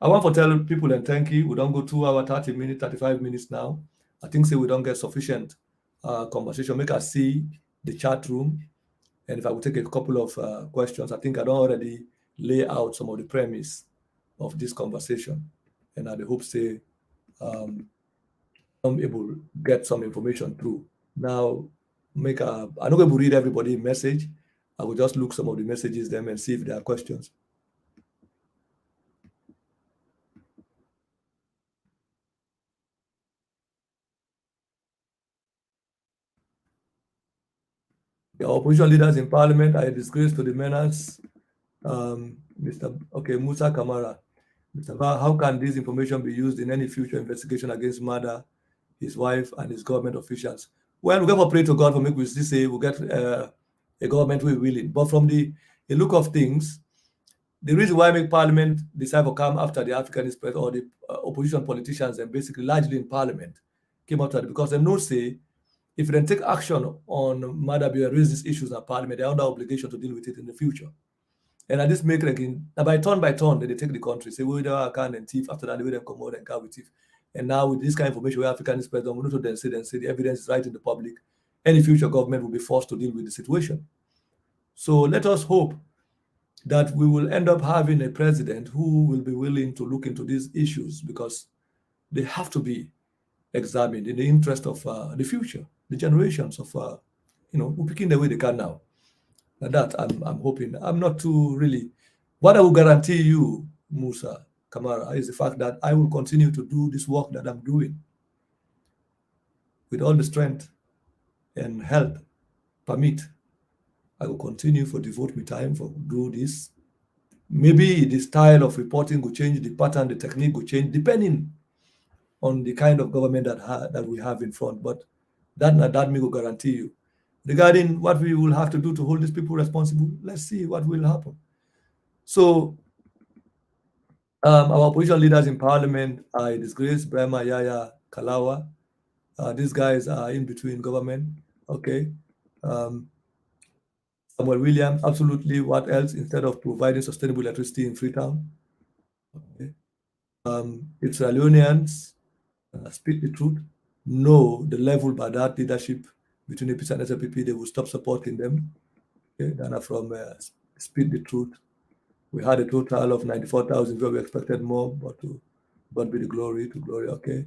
I want to tell people and thank you. We don't go 2 hours, 30 minutes, 35 minutes now. I think we don't get sufficient conversation. Make us see the chat room. And if I would take a couple of questions, I think I don't already lay out some of the premise of this conversation. And I hope say I'm able to get some information through. Now, I'm not going to read everybody message. I will just look some of the messages them and see if there are questions. The opposition leaders in parliament are a disgrace to the menace. Mr. Okay, Musa Kamara. Mr. Ba, how can this information be used in any future investigation against murder, his wife, and his government officials? Well, we got to pray to God for make we still say we get a government we willing. But from the look of things, the reason why make parliament decide to come after the African Express or the opposition politicians and basically largely in parliament came after it because they know say if they take action on matter be raise these issues in parliament, they're under obligation to deal with it in the future. And at this make like by turn, they take the country, say we don't can and thief after that, they will them come out and can with thief. And now with this kind of information where African is present, we know to then say the evidence is right in the public. Any future government will be forced to deal with the situation. So let us hope that we will end up having a president who will be willing to look into these issues because they have to be examined in the interest of the future, the generations of, who picking the way they can now. And that I'm hoping. I'm not too really. What I will guarantee you, Musa Kamara, is the fact that I will continue to do this work that I'm doing with all the strength and health permit. I will continue for devote my time for do this. Maybe the style of reporting will change, the pattern, the technique will change, depending on the kind of government that we have in front. But that me will guarantee you. Regarding what we will have to do to hold these people responsible, let's see what will happen. So our opposition leaders in parliament are a disgrace, Brahma, Yaya, Kalawa. These guys are in between government. Okay. Um, Samuel Williams, absolutely. What else? Instead of providing sustainable electricity in Freetown. Okay. If Sierra Leoneans speak the truth, know the level by that leadership between APC and SLPP, they will stop supporting them. Okay. Then from speak the truth. We had a total of 94,000 where we expected more, but to God be the glory, to glory, okay.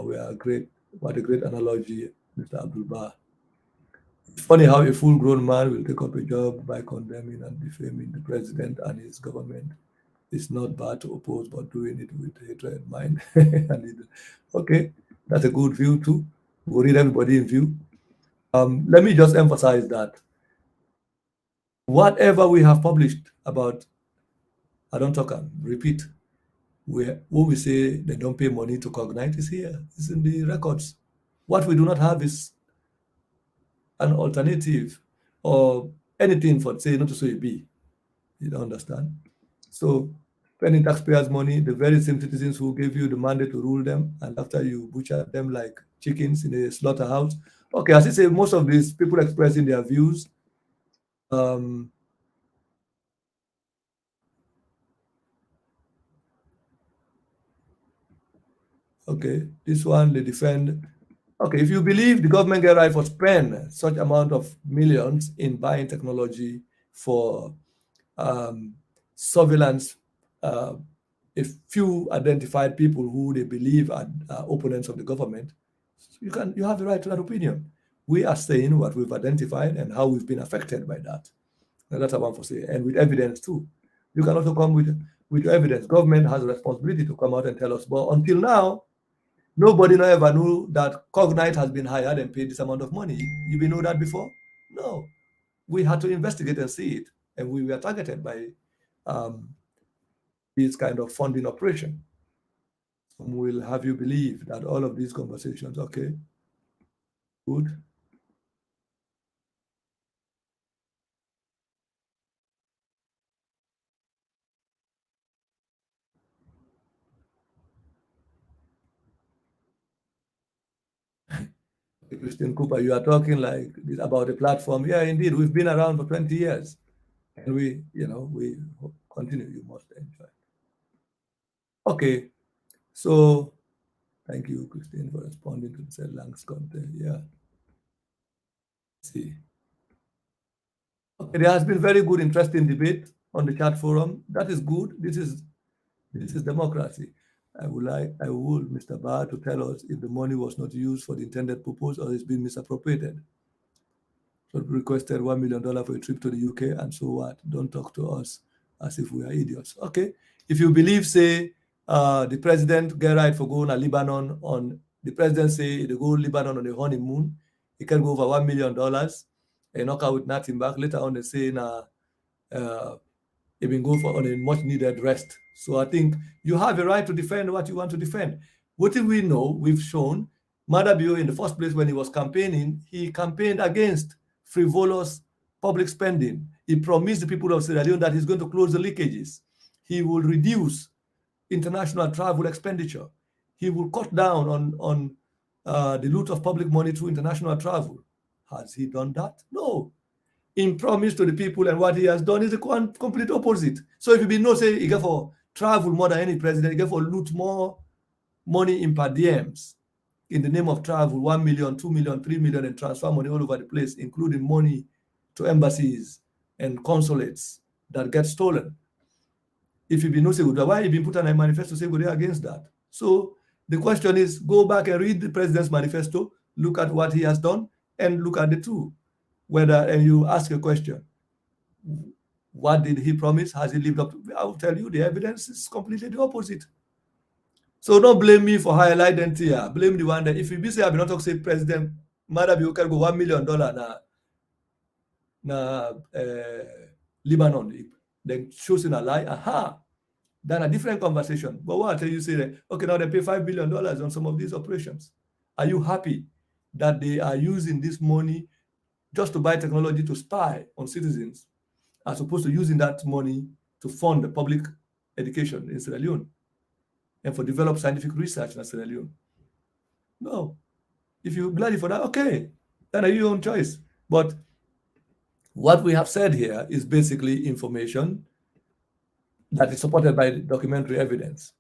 We are great. What a great analogy, Mr. Abdul Bah. It's funny how a full grown man will take up a job by condemning and defaming the president and his government. It's not bad to oppose, but doing it with hatred in mind. Okay, that's a good view too. We'll read everybody in view. Let me just emphasize that whatever we have published about, I don't talk and repeat, what we say they don't pay money to cognite is here. It's in the records. What we do not have is an alternative or anything for say not to say be. You don't understand? So spending taxpayers' money, the very same citizens who gave you the mandate to rule them, and after you butcher them like chickens in a slaughterhouse. Okay, as I say, most of these people expressing their views. Um, okay, this one they defend. Okay, if you believe the government get right for spend such amount of millions in buying technology for surveillance, uh, a few identified people who they believe are opponents of the government, you have the right to that opinion. We are saying what we've identified and how we've been affected by that. And that's what I want to say, and with evidence too. You can also come with evidence. Government has a responsibility to come out and tell us. But until now, nobody ever knew that Cognite has been hired and paid this amount of money. You been know that before? No. We had to investigate and see it, and we were targeted by um, this kind of funding operation. Some will have you believe that all of these conversations, okay, good. Christian Cooper, you are talking like this about a platform. Yeah, indeed, we've been around for 20 years, and we continue. You must enjoy. Okay, so thank you, Christine, for responding to the said Lang's content. Yeah, see. Okay, there has been very good, interesting debate on the chat forum. That is good. This is democracy. I would, Mr. Barr, to tell us if the money was not used for the intended purpose or it's been misappropriated. So requested $1 million for a trip to the UK, and so what? Don't talk to us as if we are idiots. Okay. If you believe, say, the president get right for going to Lebanon on, the president say they go Lebanon on a honeymoon, he can go over $1 million and knock out with nothing back. Later on, they say, he been go for on a much needed rest. So I think you have a right to defend what you want to defend. What do we know? We've shown Madabio in the first place when he was campaigning, he campaigned against frivolous public spending. He promised the people of Sierra Leone that he's going to close the leakages. He will reduce international travel expenditure. He will cut down on the loot of public money through international travel. Has he done that? No. In promise to the people, and what he has done is the complete opposite. So if you be no say he get for travel more than any president, he get for loot more money in per diems in the name of travel, 1 million, 2 million, 3 million, and transfer money all over the place, including money to embassies and consulates that get stolen. If you be no say, why he been put on a manifesto say we're against that? So the question is, go back and read the president's manifesto, look at what he has done, and look at the two. And you ask a question, what did he promise? Has he lived up to? I will tell you the evidence is completely the opposite. So don't blame me for highlighting here. Blame the one that if you be say I be not talk say President Madabi can go $1 million na Lebanon, then shows in a lie. Aha, then a different conversation. But what I tell you say that okay, now they pay $5 billion on some of these operations. Are you happy that they are using this money just to buy technology to spy on citizens, as opposed to using that money to fund the public education in Sierra Leone and for develop scientific research in Sierra Leone? No. If you're glad for that, okay, then are your own choice. But what we have said here is basically information that is supported by documentary evidence.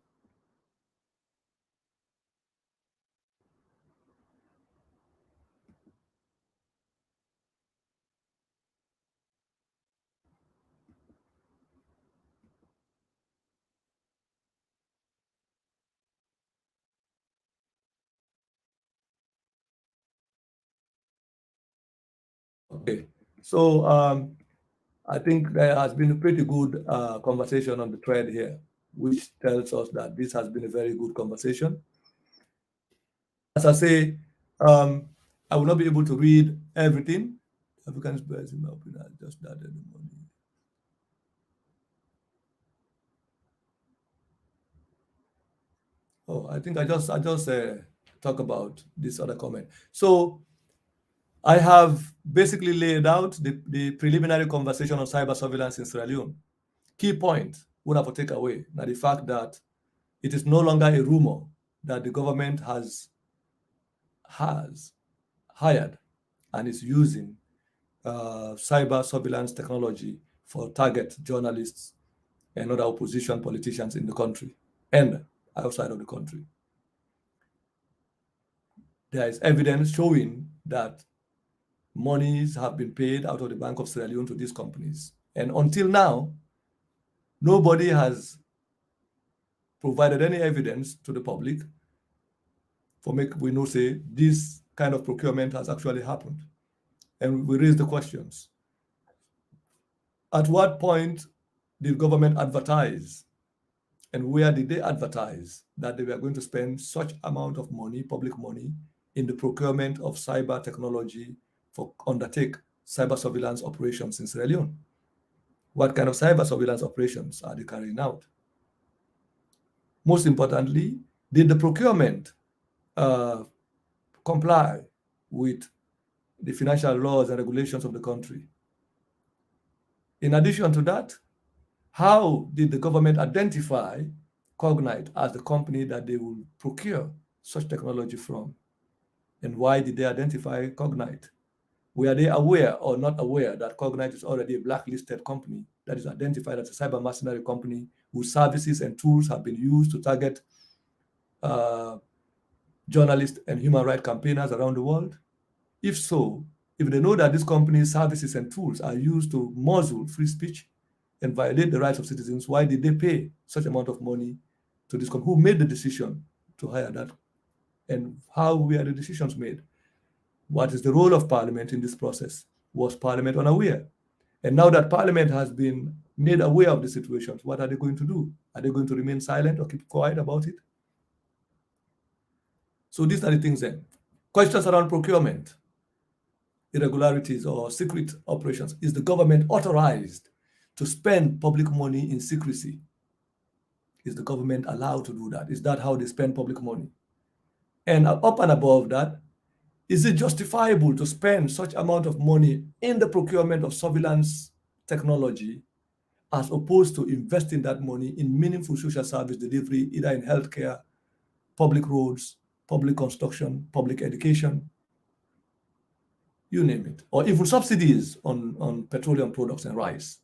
Okay, so I think there has been a pretty good conversation on the thread here, which tells us that this has been a very good conversation. As I say, I will not be able to read everything. African spirits in my opinion just that in the morning. Oh, I think I just talk about this other comment. So I have basically laid out the preliminary conversation on cyber surveillance in Sierra Leone. Key point would have to take away now the fact that it is no longer a rumor that the government has hired and is using cyber surveillance technology for target journalists and other opposition politicians in the country and outside of the country. There is evidence showing that monies have been paid out of the Bank of Sierra Leone to these companies. And until now, nobody has provided any evidence to the public for make we know say this kind of procurement has actually happened. And we raise the questions. At what point did government advertise, and where did they advertise that they were going to spend such amount of money, public money, in the procurement of cyber technology for undertake cyber surveillance operations in Sierra Leone? What kind of cyber surveillance operations are they carrying out? Most importantly, did the procurement comply with the financial laws and regulations of the country? In addition to that, how did the government identify Cognite as the company that they will procure such technology from? And why did they identify Cognite? Were they aware or not aware that Cognite is already a blacklisted company that is identified as a cyber mercenary company whose services and tools have been used to target journalists and human rights campaigners around the world? If so, if they know that this company's services and tools are used to muzzle free speech and violate the rights of citizens, why did they pay such amount of money to this company? Who made the decision to hire that? And how were the decisions made? What is the role of Parliament in this process? Was Parliament unaware? And now that Parliament has been made aware of the situations, what are they going to do? Are they going to remain silent or keep quiet about it? So these are the things then. Questions around procurement, irregularities or secret operations. Is the government authorized to spend public money in secrecy? Is the government allowed to do that? Is that how they spend public money? And up and above that, is it justifiable to spend such amount of money in the procurement of surveillance technology as opposed to investing that money in meaningful social service delivery, either in healthcare, public roads, public construction, public education, you name it, or even subsidies on petroleum products and rice?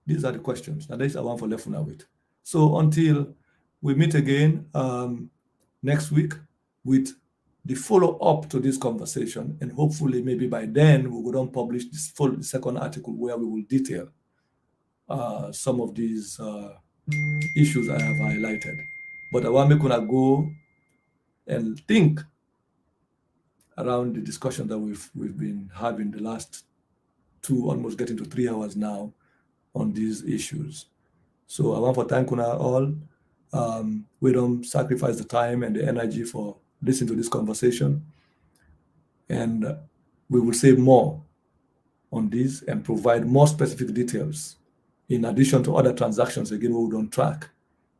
These are the questions, and these are one for left with. So until we meet again next week with the follow-up to this conversation, and hopefully maybe by then we will publish this second article where we will detail some of these issues I have highlighted. But I want me to go and think around the discussion that we've been having the last 2, almost getting to 3 hours now on these issues. So I want to thank you all. We don't sacrifice the time and the energy for listening to this conversation. And we will say more on this and provide more specific details in addition to other transactions, again, we don't track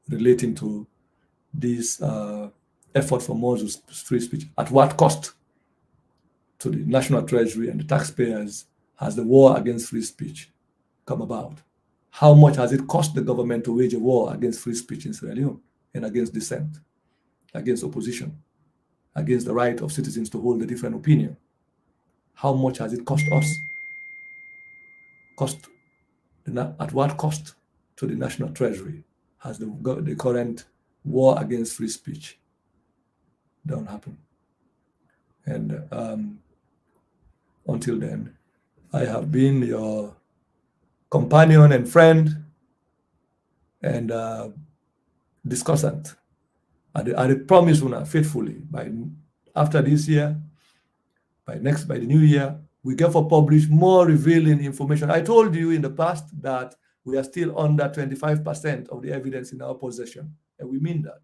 relating to this effort for more free speech. At what cost to the National Treasury and the taxpayers has the war against free speech come about? How much has it cost the government to wage a war against free speech in Sierra Leone and against dissent, against opposition, against the right of citizens to hold a different opinion? How much has it cost us? At what cost to the National Treasury has the current war against free speech don't happen? And until then, I have been your companion and friend and discussant. I promise you faithfully, after this year, by the new year, we get for publish more revealing information. I told you in the past that we are still under 25% of the evidence in our possession, and we mean that.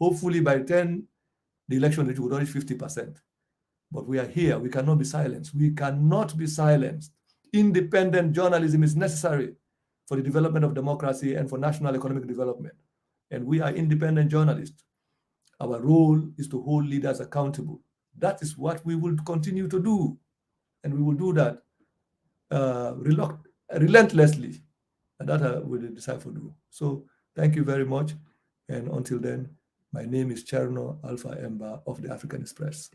Hopefully by 10, the election rate will reach 50%. But we are here. We cannot be silenced. We cannot be silenced. Independent journalism is necessary for the development of democracy and for national economic development. And we are independent journalists. Our role is to hold leaders accountable. That is what we will continue to do. And we will do that relentlessly. And that we will decide to do. So thank you very much. And until then, my name is Cherno Alpha Emba of the African Express.